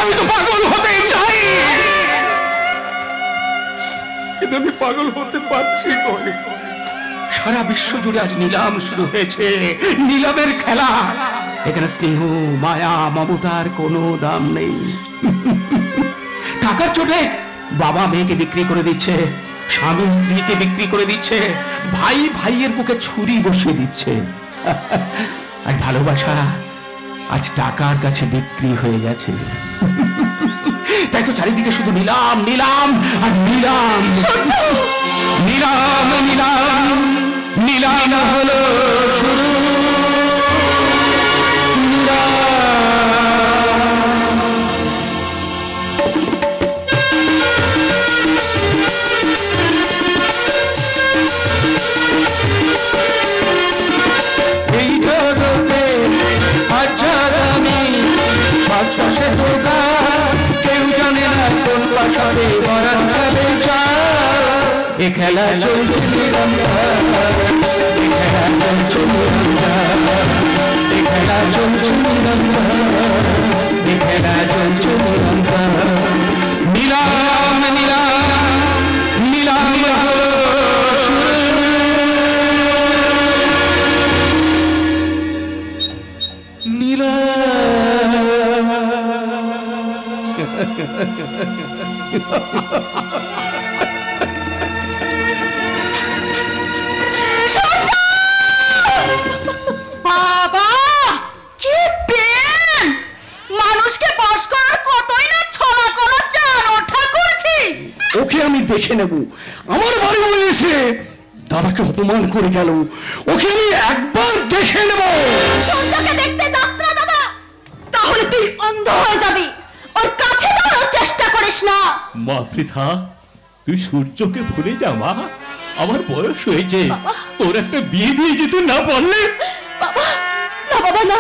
আমি তো পাগল হতে চাই, কিন্তু আমি পাগল হতে পারছি কই? সারা বিশ্ব জুড়ে আজ নিলাম শুরু হয়েছে, নিলামের খেলা। এখানে স্নেহ, মায়া, মমতার কোনো দাম নেই। টাকার চোটে বাবা মেয়েকে বিক্রি করে দিচ্ছে, স্বামী স্ত্রীকে বিক্রি করে দিচ্ছে, ভাই ভাইয়ের বুকে ছুরি বসিয়ে দিচ্ছে। আর ভালোবাসা আজ টাকার কাছে বিক্রি হয়ে গেছে। তাই তো চারিদিকে শুধু নিলাম নিলাম আর নিলাম। নিলাম নিলাম নিলাম হলো শুরু। এই জগতে হাজার আমি শ্বাসে হোগা, কেউ জানে না কোন পাশে বরণ খাবে যা। এ খেলা চলছে নিরন্তর, এ খেলা চলছে নিরন্তর, এ খেলা চলছে নিরন্তর, এ খেলা চলছে নিরন্তর। নিলাম নিলাম নিলাম হলো শুরু। বাবা কি পেন! মানুষকে বশ করার কতই না ছলা কলা জান ওঠা করছি। ওকে আমি দেখে নেব। আমার বাড়ি বলে এসে দাদাকে অপমান করে গেল, ওকে আমি একবার দেখে নেব। সূর্যকে দেখতে যাস না দাদা, তাহলে তুই অন্ধ হয়ে যাবি। ওর কাছে যাওয়ার চেষ্টা করিস না। মা পৃথা, তুই সূর্যকে ভুলে যা মা। আমার বয়স হয়েছে, তোর একটা বিয়ে দিয়ে যেতে না পারলে। বাবা না, বাবা না,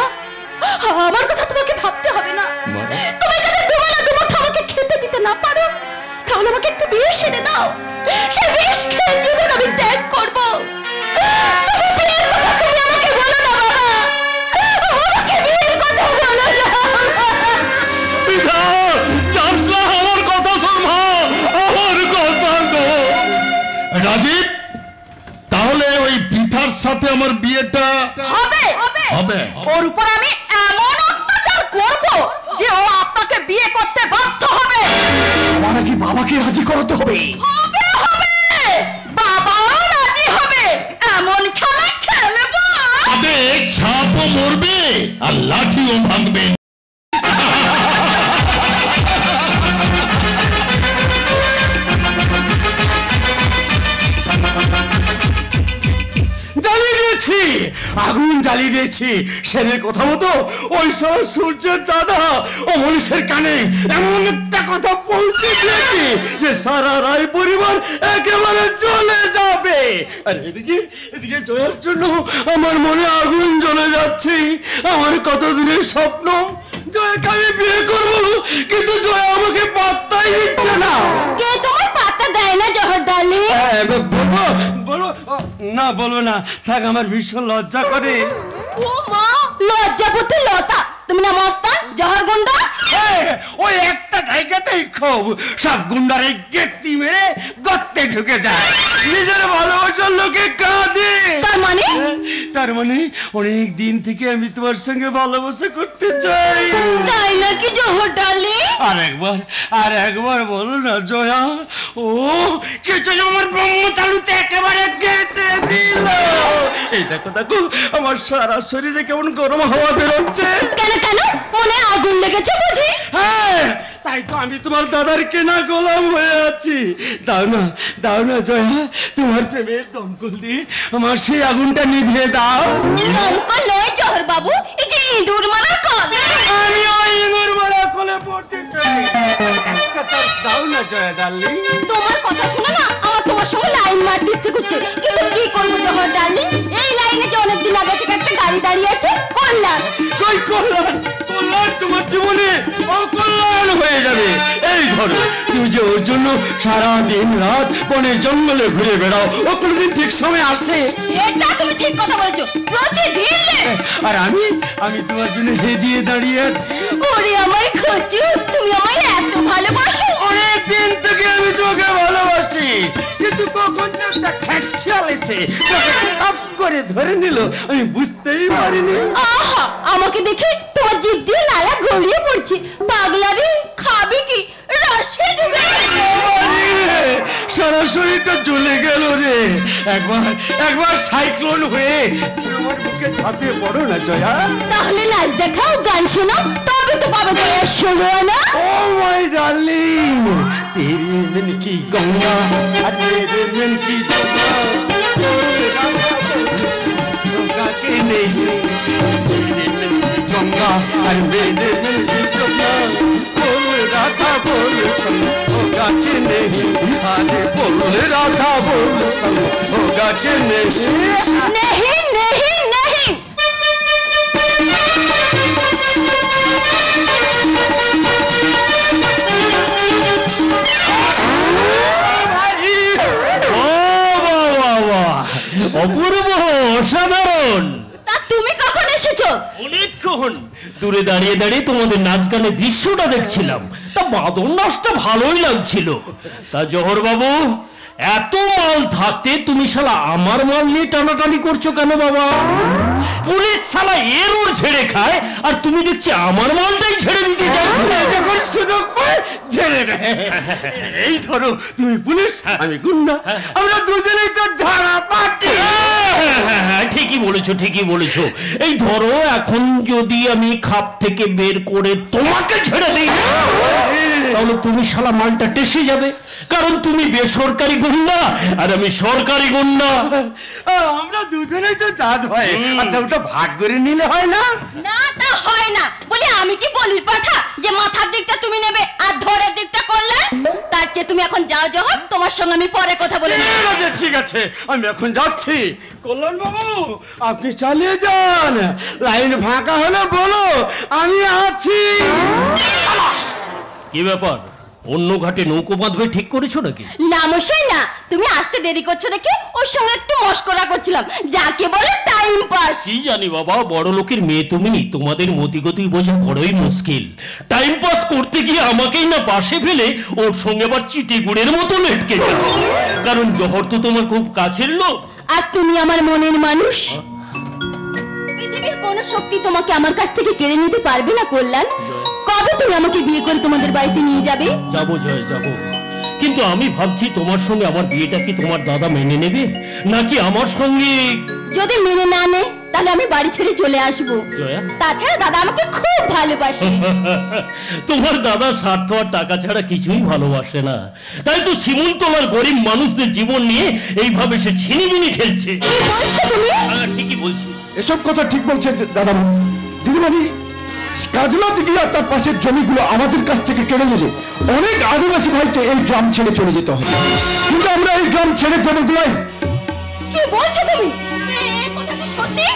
আমার কথা তোমাকে ভাবতে হবে না। মা। তুমি যদি দুবেলা দুমুঠো আমাকে খেতে দিতে না পারো, তাহলে আমাকে একটু বিষ এনে দাও। সে বিষ খেয়ে জীবন আমি ত্যাগ করবো। তবে বিয়ের কথা তুমি আমাকে বলো না বাবা, আমাকে বিয়ের কথা বলো না। পৃথা, যাস না, আমার কথা শোন মা, আমার কথা শোন। রাজীব, তাহলে ওই পৃথার সাথে আমার বিয়েটা হবে হবে? ওর উপর আমি এমন অত্যাচার করব যে ও আপনাকে বিয়ে করতে বাধ্য হবে। আমার নাকি বাবাকে রাজি করাতে হবে। হবে হবে, বাবাও রাজি হবে। এমন খেলা খেলবো তাতে সাপও মরবে আর লাঠিও ভাঙবে। জ্বালিয়ে দিয়েছি, আগুন জ্বালিয়ে দিয়েছি। সেনের কথা মতো ওই সব সূর্যের দাদা ও মনীষের কানে এমন একটা কথা পৌঁছে দিয়েছি যে সারা রায় পরিবার একেবারে চলে যাবে। আর এদিকে এদিকে জয়ের জন্য আমার মনে আগুন জ্বলে যাচ্ছে। আমার কতদিনের স্বপ্ন জয়কে আমি বিয়ে করবো, কিন্তু জয় আমাকে পাত্তাই দিচ্ছে না। কে তোমার পাত্তা দেয় না জহর ডালি? বলবো বলবো না, বলবো না, থাক, আমার ভীষণ লজ্জা করে। ও মা, লজ্জাপতি লতা, তুমি না মস্তান জহর গুন্ডা? ওই একটা জায়গাতেই খুব সব গুন্ডারে গেটটি মেরে গর্তে ঢুকে যায়, নিজের ভালোবাসার লোকে কাঁদে। তার মানে অনেক দিন থেকে আমি তোমার সঙ্গে ভালোবাসা করতে চাই। তাই নাকি জহর ডালি? আর একবার বলো না জয়া। ও কে যেন আমার ব্রহ্মতালুতে একেবারে কেটে দিল। এই দেখো দেখো, আমার সারা শরীরে কেমন গরম হাওয়া বেরোচ্ছে। কেন কেন, মনে আগুন লেগেছে বুঝি? হ্যাঁ, তাই তো আমি তোমার দাদার কেনা গোলাম হয়ে আছি। দাও না জয়া, তোমার প্রেমের দমকল দিয়ে আমার সেই আগুনটা নিভিয়ে দাও। দমকল নয় জহর বাবু, এই যে ইঁদুর মারার কল। আমি ওই ইঁদুর মারা কলে পড়তে চাই। একটা চান্স দাও না জয়া ডার্লিং। তোমার কথা শুনে না আমার তোমার সঙ্গে লাইন মারতে ইচ্ছে করছে, কিন্তু কি করবো জহর ডার্লিং, এই লাইনে যে অনেকদিন আগে থেকে একটা গাড়ি দাঁড়িয়ে আছে, কল্যাণ। কই কল্যাণ? কল্যাণ তোমার জীবনে অকল্যাণ হয়ে যাবে। এই ধরো, তুমি যে ওর জন্য সারা দিন রাত বনে জঙ্গলে ঘুরে বেড়াও, ও কোনোদিন ঠিক সময় আসে? এটা তুমি ঠিক কথা বলেছো, প্রতিদিন। আর আমি তোমার জন্য হে দিয়ে দাঁড়িয়ে আছি। ওরে আমার খোঁচু, তুমি আমায় এত ভালোবাসো? অনেক দিন থেকে আমি তোমাকে ভালোবাসি, কিন্তু কখন যে একটা খ্যাটশিয়াল এসে আপ করে ধরে নিল আমি বুঝতেই পারিনি। আহা, আমাকে দেখে তোমার জিভ দিয়ে লালা গড়িয়ে পড়ছে। পাগলা রে, খাবে কি? রসে ডুবে সারা শরীরটা জ্বলে গেল রে। একবার সাইক্লোন হয়ে আমার বুকে ঝাঁপিয়ে পড়ো না জয়া। তাহলে নাচ দেখাও, গান শোনাও, তবে তো পাবে জয়া। শোনো না? ও মাই ডার্লিং, তেরি मन की गंगा और मेरे मन की गंगा के नहीं, मेरे मन की गंगा और मेरे मन की गंगा बोल रहा था बोल संग होगा कि नहीं, आज बोल रहा था बोल संग होगा कि नहीं। नहीं नहीं नहीं, অপূর্ব, অসাধারণ। তা তুমি কখন এসেছো? অনেকক্ষণ দূরে দাঁড়িয়ে দাঁড়িয়ে তোমাদের নাচ গানের দৃশ্যটা দেখছিলাম, তা বাদর নাচটা ভালোই লাগছিল। তা জহর বাবু, এত মাল থাকতে তুমি শালা আমার মাল নিয়ে টানাটানি করছো কেন বাবা? পুলিশ শালা এর ওর ছেড়ে খায়, আর তুমি দেখছি আমার মালটাই ছেড়ে দিতে চাইছো। যখন সুযোগ পায় ছেড়ে দেয়। এই ধরো, তুমি পুলিশ আমি গুন্ডা, আমরা দুজনেই তো ঝাড়া পাটি। ঠিকই বলেছো, ঠিকই বলেছো। এই ধরো, এখন যদি আমি খাপ থেকে বের করে তোমাকে ছেড়ে দিই, তাহলে তুমি শালা মালটা টেসে যাবে, কারণ তুমি বেসরকারি গুন্ডা আর আমি সরকারি গুন্ডা। আমরা দুজনেই তো জাত হয়। আচ্ছা, ওটা ভাগ করে নিলে হয় না? না, তা হয় না। বলি আমি কি বলি পাঠা যে মাথার দিকটা তুমি নেবে আর ধরের দিকটা করলে? তার চেয়ে তুমি এখন যাও জহর, তোমার সঙ্গে আমি পরে কথা বলে নেব। ঠিক আছে, আমি এখন যাচ্ছি। কল্যাণ বাবু, আপনি চালিয়ে যান, লাইন ফাঁকা হলে বলো আমি আছি। কি ব্যাপার, অন্য ঘাটে নৌকো বাঁধবে ঠিক করেছো নাকি? না মশাই না, তুমি আসতে দেরি করছো দেখে ওর সঙ্গে একটু মস্করা করছিলাম, যাকে বলে টাইম পাস। কি জানি বাবা, বড় লোকের মেয়ে তুমি, তোমাদের মতিগতি বোঝা বড়ই মুশকিল। টাইম পাস করতে গিয়ে আমাকেই না পাশে ফেলে ওর সঙ্গে আবার চিটে গুড়ের মতো লেটকে যাও, কারণ জহর তো তোমার খুব কাছের লোক। আর তুমি আমার মনের মানুষ। পৃথিবীর কোনো শক্তি তোমাকে আমার কাছ থেকে কেড়ে নিতে পারবে না কল্যাণ। কবে তুমি আমাকে বিয়ে করে তোমাদের বাড়িতে নিয়ে যাবে? যাবো জয়, যাবো, কিন্তু আমি ভাবছি তোমার সঙ্গে আমার বিয়েটা কি তোমার দাদা মেনে নেবে, নাকি আমার সঙ্গে? যদি মেনে না নেয় তাহলে আমি বাড়ি ছেড়ে চলে আসবো। জয়া, তাছাড়া দাদা আমাকে খুব ভালোবাসে। তোমার দাদা স্বার্থ আর টাকা ছাড়া কিছুই ভালোবাসে না, তাই তো শিমুলতলার গরিব মানুষদের জীবন নিয়ে এইভাবে সে ছিনিমিনি খেলছে। কি বলছো তুমি? ঠিকই বলছি। এসব কথা ঠিক বলছে দাদা। দিদিমণি, কাজলা দিদি আর তার পাশের জমিগুলো আমাদের কাছ থেকে কেড়ে নিলে অনেক আদিবাসী ভাইকে এই গ্রাম ছেড়ে চলে যেতে হবে, কিন্তু আমরা এই গ্রাম ছেড়ে দেবো গুলাই। কি বলছো তুমি? এই কথা কি সত্যি?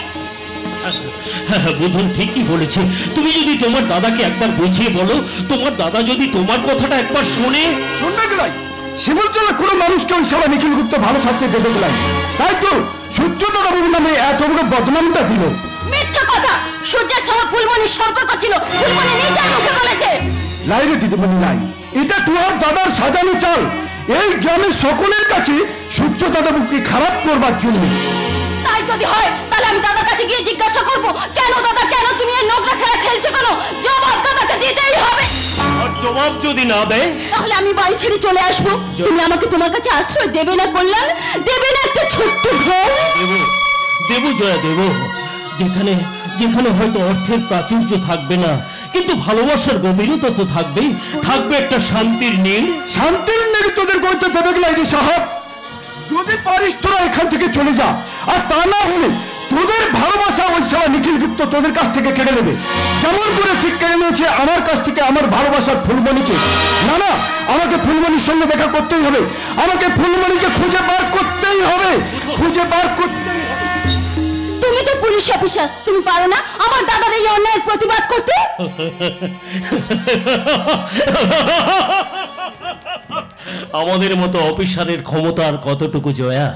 বুধন ঠিকই বলেছে। তুমি যদি তোমার দাদাকে একবার বুঝিয়ে বলো, তোমার দাদা যদি তোমার কথাটা একবার শোনে। শুনবে গুলাই, শিমুলতলা কোনো মানুষকে ওই সবাই নিখিল গুপ্ত ভালো থাকতে দেবে গুলাই, তাই তো সূর্যদাদা বাবুর নামে এত বড় বদনামটা দিল। মিথ্যা কথা। সূর্যের সঙ্গে ফুলমণির সম্পর্ক ছিল, ফুলমণি নিজের মুখে বলেছে। লাই রে দিদিমণি লাই, এটা তোমার দাদার সাজানো চাল এই গ্রামের সকলের কাছে সূর্য দাদাবুকে খারাপ করবার জন্য। তাই যদি হয় তাহলে আমি দাদার কাছে গিয়ে জিজ্ঞাসা করবো, কেন দাদা, কেন তুমি এই নোংরা খেলা খেলছো কেন? জবাব দাদাকে দিতেই হবে। আর জবাব যদি না দেয় তাহলে আমি বাড়ি ছেড়ে চলে আসবো। তুমি আমাকে তোমার কাছে আশ্রয় দেবে না কল্যাণ? দেবে না একটা ছোট্ট ঘর? দেবো জয়া, দেবো, যেখানে যেখানে হয়তো অর্থের প্রাচুর্য থাকবে না, কিন্তু ভালোবাসার গভীরতা তো থাকবেই, থাকবে একটা শান্তির নীড়। শান্তির নীড় তোদের করতে দেবে গেলাই সাহেব। যদি পারিস তোরা এখান থেকে চলে যা, আর তা না হলে তোদের ভালোবাসা ওই সালা নিখিল গুপ্ত তোদের কাছ থেকে কেড়ে নেবে, যেমন করে ঠিক কেড়ে নিয়ে নিয়েছে আমার কাছ থেকে আমার ভালোবাসার ফুলমণিকে। না না, আমাকে ফুলমণির সঙ্গে দেখা করতেই হবে, আমাকে ফুলমণিকে খুঁজে বার করতেই হবে, খুঁজে বার করতেই হবে। তুমি তো পুলিশ অফিসার, তুমি পারো না আমার দাদার এই অন্যায়ের প্রতিবাদ করতে? আমাদের মতো অফিসারের ক্ষমতা আর কতটুকু জয়া?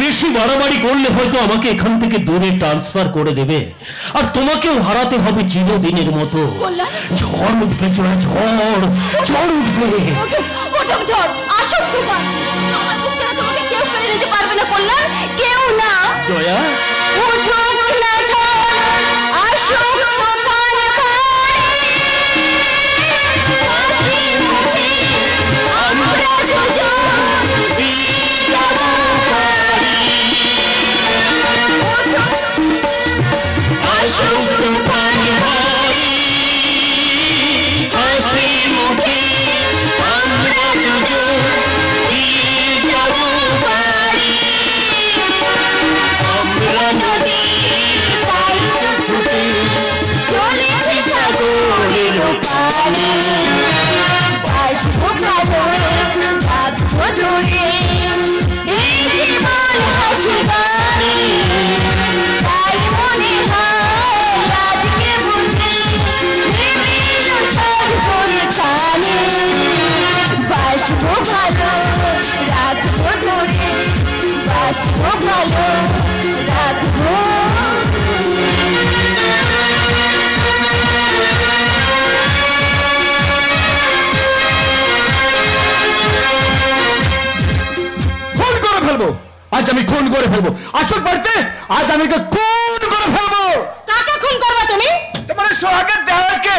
বেশি বাড়াবাড়ি করলে হয়তো আমাকে এখান থেকে দূরে ট্রান্সফার করে দেবে, আর তোমাকেও হারাতে হবে চিরদিনের মতো। ঝড় উঠবে জয়া, ঝড় ঝড় উঠবে। ওঠক ঝড়, আসুক তুফান, আমার বুক থেকে তোমাকে কেউ কেড়ে নিতে পারবে না কল্যাণ, কেউ না। জয়া ওঠক না ঝড়, আসুক তুফান আমরা দুজন যাব পারি। আসুক তুফান হাসি মুখে আমরা দুজন যাব পারি। আমরা নদীর পাড়ে ছুটে চলেছি সাগরের পাড়ে। বাসবো ভালো, থাকবো দূরে, এই জীবন হাসি গানে। তাই মনে হয় আজকে বুঝি নেমেল সব পরিখানে। বাসবো ভালো, রাখবো দূরে, বাসবো ভালো, রাখবো। খুন করে ফেলবো, আজ আমি খুন করে ফেলবো। আসুক বাড়িতে, আজ আমি খুন করে ফেলবো। কাকে খুন করবে তুমি? তোমার সোহাগের দেওয়ারকে।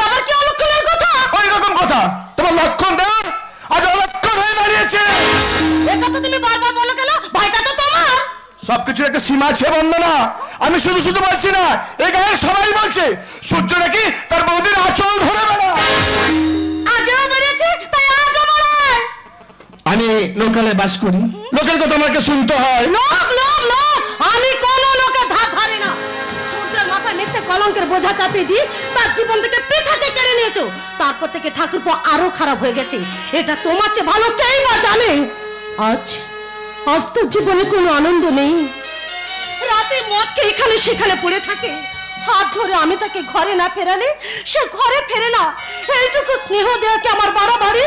আবার কি অলক্ষণের কথা? ওই রকম কথা। তোমার লক্ষণ দেওয়ার আজ অলক্ষণ হয়ে দাঁড়িয়েছে। এ কথা তুমি বারবার বলো কেন? ভাইটা তো তোমার। সবকিছুর একটা সীমা আছে বন্দনা। আমি শুধু শুধু বলছি না, এই গায়ে সবাই বলছে সূর্য নাকি তার বৌদির আঁচল ধরে বেড়ায়। আগেও বেড়েছে, তাই আজও বাড়ায়। আমি লোকালে বাস করি, লোকের কথা আমাকে শুনতে হয়। লোক লোক লোক, আমি কোনো লোকের ধার ধারি না। সূর্যের মাথায় মিথ্যে কলঙ্কের বোঝা চাপিয়ে দিয়ে তার জীবন থেকে পৃথাকে কেড়ে নিয়েছো। তারপর থেকে ঠাকুরপো আরো খারাপ হয়ে গেছে। এটা তোমার চেয়ে ভালো কেই বা জানে। আজ আজ তোর জীবনে কোনো আনন্দ নেই। রাতে মদকে এখানে সেখানে পড়ে থাকে। হাত ধরে আমি তাকে ঘরে না ফেরালে সে ঘরে ফেরে না। এইটুকু স্নেহ দেওয়া কি আমার বাড়াবাড়ি?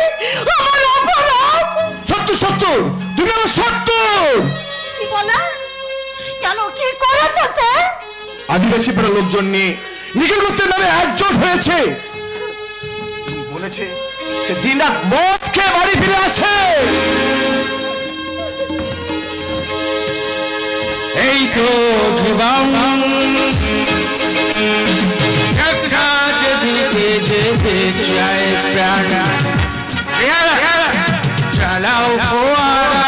আমার অপরাধ। সত্য সত্য, তুমি আমার সত্য। কি বলা? কেন, কি করেছে সে? আদিবাসী পাড়ার লোকজন নিয়ে নিখিল গুপ্তের নামে একজোট হয়েছে। বলেছে যে দিনরাত মদ খেয়ে বাড়ি ফিরে আসে। এই তো জীবন যেতে যেতে চায় প্রাণ, চালাও ফোয়ারা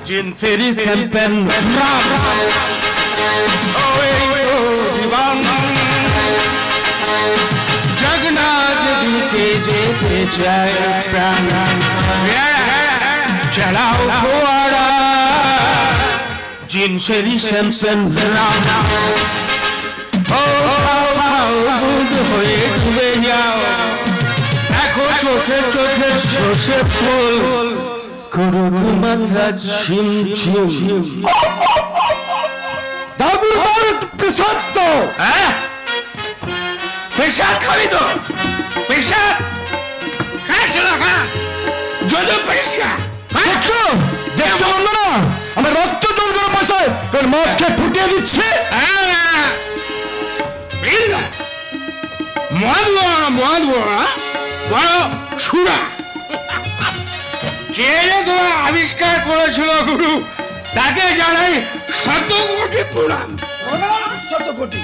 জিনসে রিসেম্পেন রাম। ওই তো জীবন জগনা যেদিকে যেতে চায় প্রাণ, চালাও ফোয়ারা জিনসে রিসেম্পেন রাম। ও বুধ হয়ে ডুবে যাও, দেখো চোখে চোখে সর্ষে ফুল, করুক মাথা ঝিম ঝিম। দাদুর বড় পেশাদ তো। হ্যাঁ, পেশাদ খাবি তো? পেশাদ খাইছে না? খা যদি পেশা দেখছো দেখছো বন্ধুরা, আমার রক্ত জল করে বসে তোর মদ খেয়ে ফুটিয়ে দিচ্ছে। মদ বড় সুরা। কে যে তোমার আবিষ্কার করেছিল গুরু, তাকে জানাই 100 কোটি প্রণাম। শত কোটি।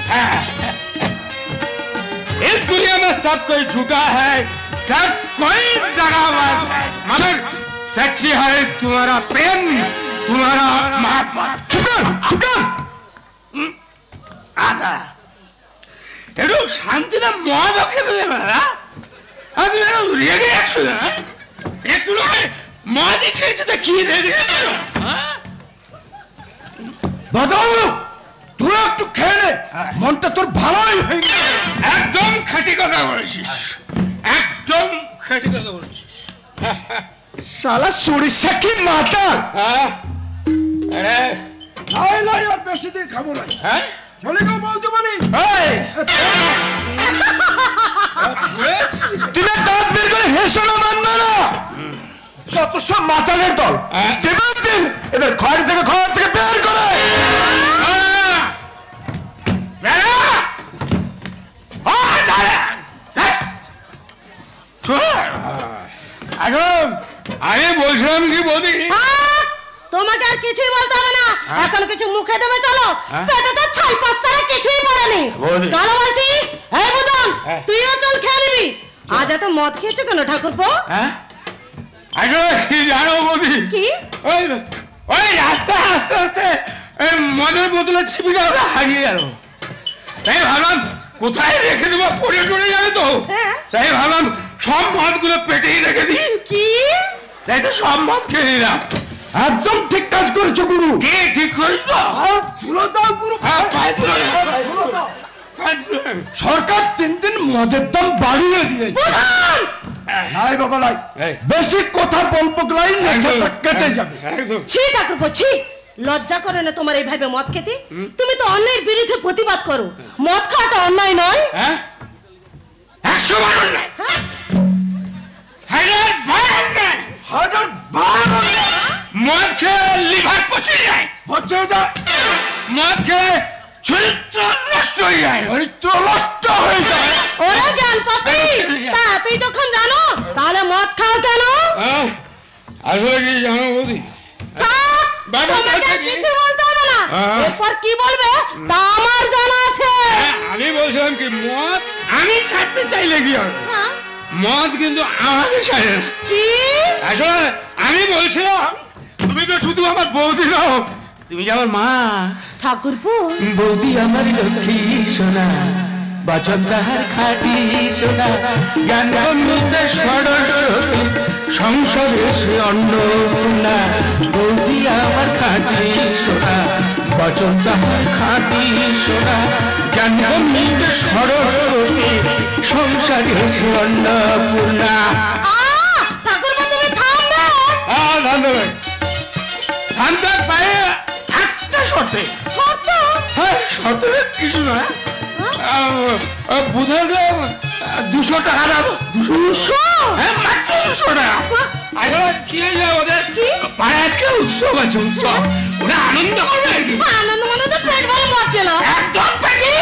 इस दुनिया में सब कोई झूठा है, सब कोई दगाबाज है, मगर सच्ची है तुम्हारा प्रेम, तुम्हारा मोहब्बत। আদা একটু শান্তিতে মদ খেতে দেবে না? তুমি একটু রেগে আছো না? একটু নয় মদই খেয়েছে তো কি রেগে আছো? দাদা তুই একটু খেয়ে নে, মনটা তোর ভালোই হয়ে গেছে। খাঁটি কথা বলেছিস, একদম খাঁটি কথা বলেছিস। শালা সরিষা কি মাতাল। হ্যাঁ আরে নয় নয় আর বেশি দিন খাবো না। হ্যাঁ চলে গো বলতে বলি। তুমি দাঁত বের করে হেসো না, মানবে না। যত সব মাতালের দল দেবেন দিন এদের ঘর থেকে বের করে। আমি বলছিলাম কি বৌদি, তোমাকে আর কিছুই বলতে হবে না, এখন কিছু মুখে দেবে চলো, পেটে তো ছাই পাঁচ ছাড়া কিছুই পড়েনি। চলো বলছি। এই বুদন তুইও চল খেয়ে নিবি। আজ এত মদ খেয়েছো কেন ঠাকুরপো? কি জানো বৌদি, কি ওই রাস্তা আস্তে আস্তে মদের বোতলে ছিপিটা হারিয়ে গেল। তাই ভাবলাম কোথায় রেখে দেবো, পড়ে টড়ে যাবে তো। তাই ভাবলাম সব মদগুলো পেটেই রেখে দিই। কি তাই তো সব মদ খেয়ে নিলাম। একদম ঠিক কাজ করেছো গুরু। কে ঠিক করিস তো? ধুলো দাও গুরু। সরকার 3 দিন মদের দাম বাড়িয়ে দিয়েছে। নাই বাবা নাই, বেশি কথা বলবো গলাই নেশাটা কেটে যাবে। ছি ঠাকুরপো ছি, লজ্জা করে না তোমার এইভাবে মদ খেতে? তুমি তো অন্যায়ের বিরুদ্ধে প্রতিবাদ করো, মদ খাওয়াটা অন্যায় নয়। 100 বার অন্যায়, 1000 বার অন্যায়। মদ খেয়ে লিভার পচে যায়, মদ খেয়ে চরিত্র নষ্ট হয়ে যায়, ওরে জ্ঞান পাপি, তা তুই যখন জানো তাহলে মদ খাও কেন? আসলে কি জানো বৌদি, তোমাকে কিছু বলতে হবে না, এরপর কি বলবে তা আমার জানা আছে। আমি বলছিলাম কি মদ আমি ছাড়তে চাইলে কি হবে, মদ কিন্তু আমাকে ছাড়ে না। কি আসলে আমি বলছিলাম তুমি তো শুধু আমার বৌদি নও, তুমি যে আমার মা। ঠাকুরপো বৌদি আমার লক্ষ্মী সোনা, বচন তাহার খাটি সোনা, জ্ঞান বন্ধুতে সরস্বতী, সংসারে সে অন্নপূর্ণা। বৌদি আমার খাটি সোনা, বচন তাহার খাটি সোনা, জ্ঞান বন্ধুতে সরস্বতী, সংসারে সে অন্নপূর্ণা। ঠাকুরপো তুমি থামবে। থামতে পারে একটা শর্তে। শর্ত? হ্যাঁ শর্তে কিছু না, বুধের 200 টাকা দাও। 200? হ্যাঁ মাত্র 200 টাকা। আসলে কি হয়েছে ওদের পাড়ায় আজকে উৎসব আছে, উৎসব ওরা আনন্দ করবে আর কি। আনন্দ মনে হচ্ছে পেট ভরে মদ খেলো। একদম পেটি।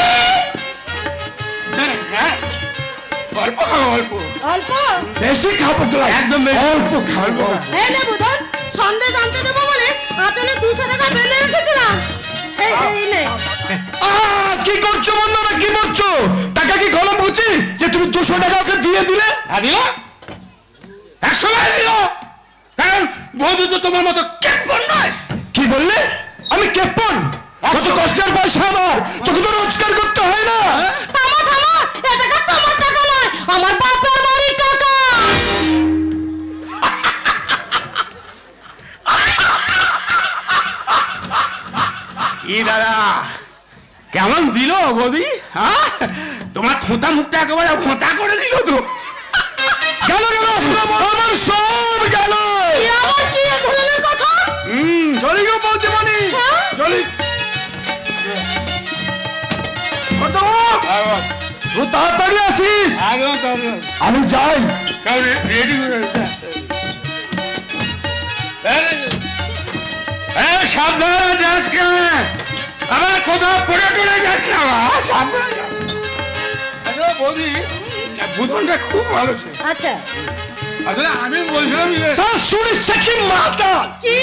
অল্প খাবো, অল্প অল্প বেশি খাবো গলাই, একদম অল্প খাবো। এই নে বুধন, সন্দেশ আনতে দেবো বলে আচলে 200 টাকা বেঁধে রেখেছিলাম। এই নে। কি করছো বন্ধুরা, কি করছো? টাকা কি গলা বুঝি যে তুমি 200 টাকা ওকে দিয়ে দিলে? দিল 100 টাকা দিল, কারণ বৌদি তো তোমার মতো কেপন নয়। কি বললে? আমি কেপন? কত কষ্টের পয়সা আমার, তোকে তো রোজগার করতে হয় না। থামো থামো, এটা টাকা তোমার টাকা নয়, আমার বাপের বাড়ির টাকা। ই দাদা কেমন দিল বৌদি? হ্যাঁ তোমার থোঁতা মুখটা একেবারে ঘোঁতা করে দিল তো। গেল গেল আমার সব গেল। আবার কি এ ধরনের কথা? চলি গো বলতে বলি, চলি। তুই তাড়াতাড়ি আসিস, আমি যাই। রেডি সাবধানে যাস কেন, আবার কোথাও পড়ে টড়ে যাস না। সাবধানে আচ্ছা বৌদি বুধনটা খুব ভালো ছিল। আচ্ছা আসলে আমি বলছিলাম শুনিস কি মাতা কি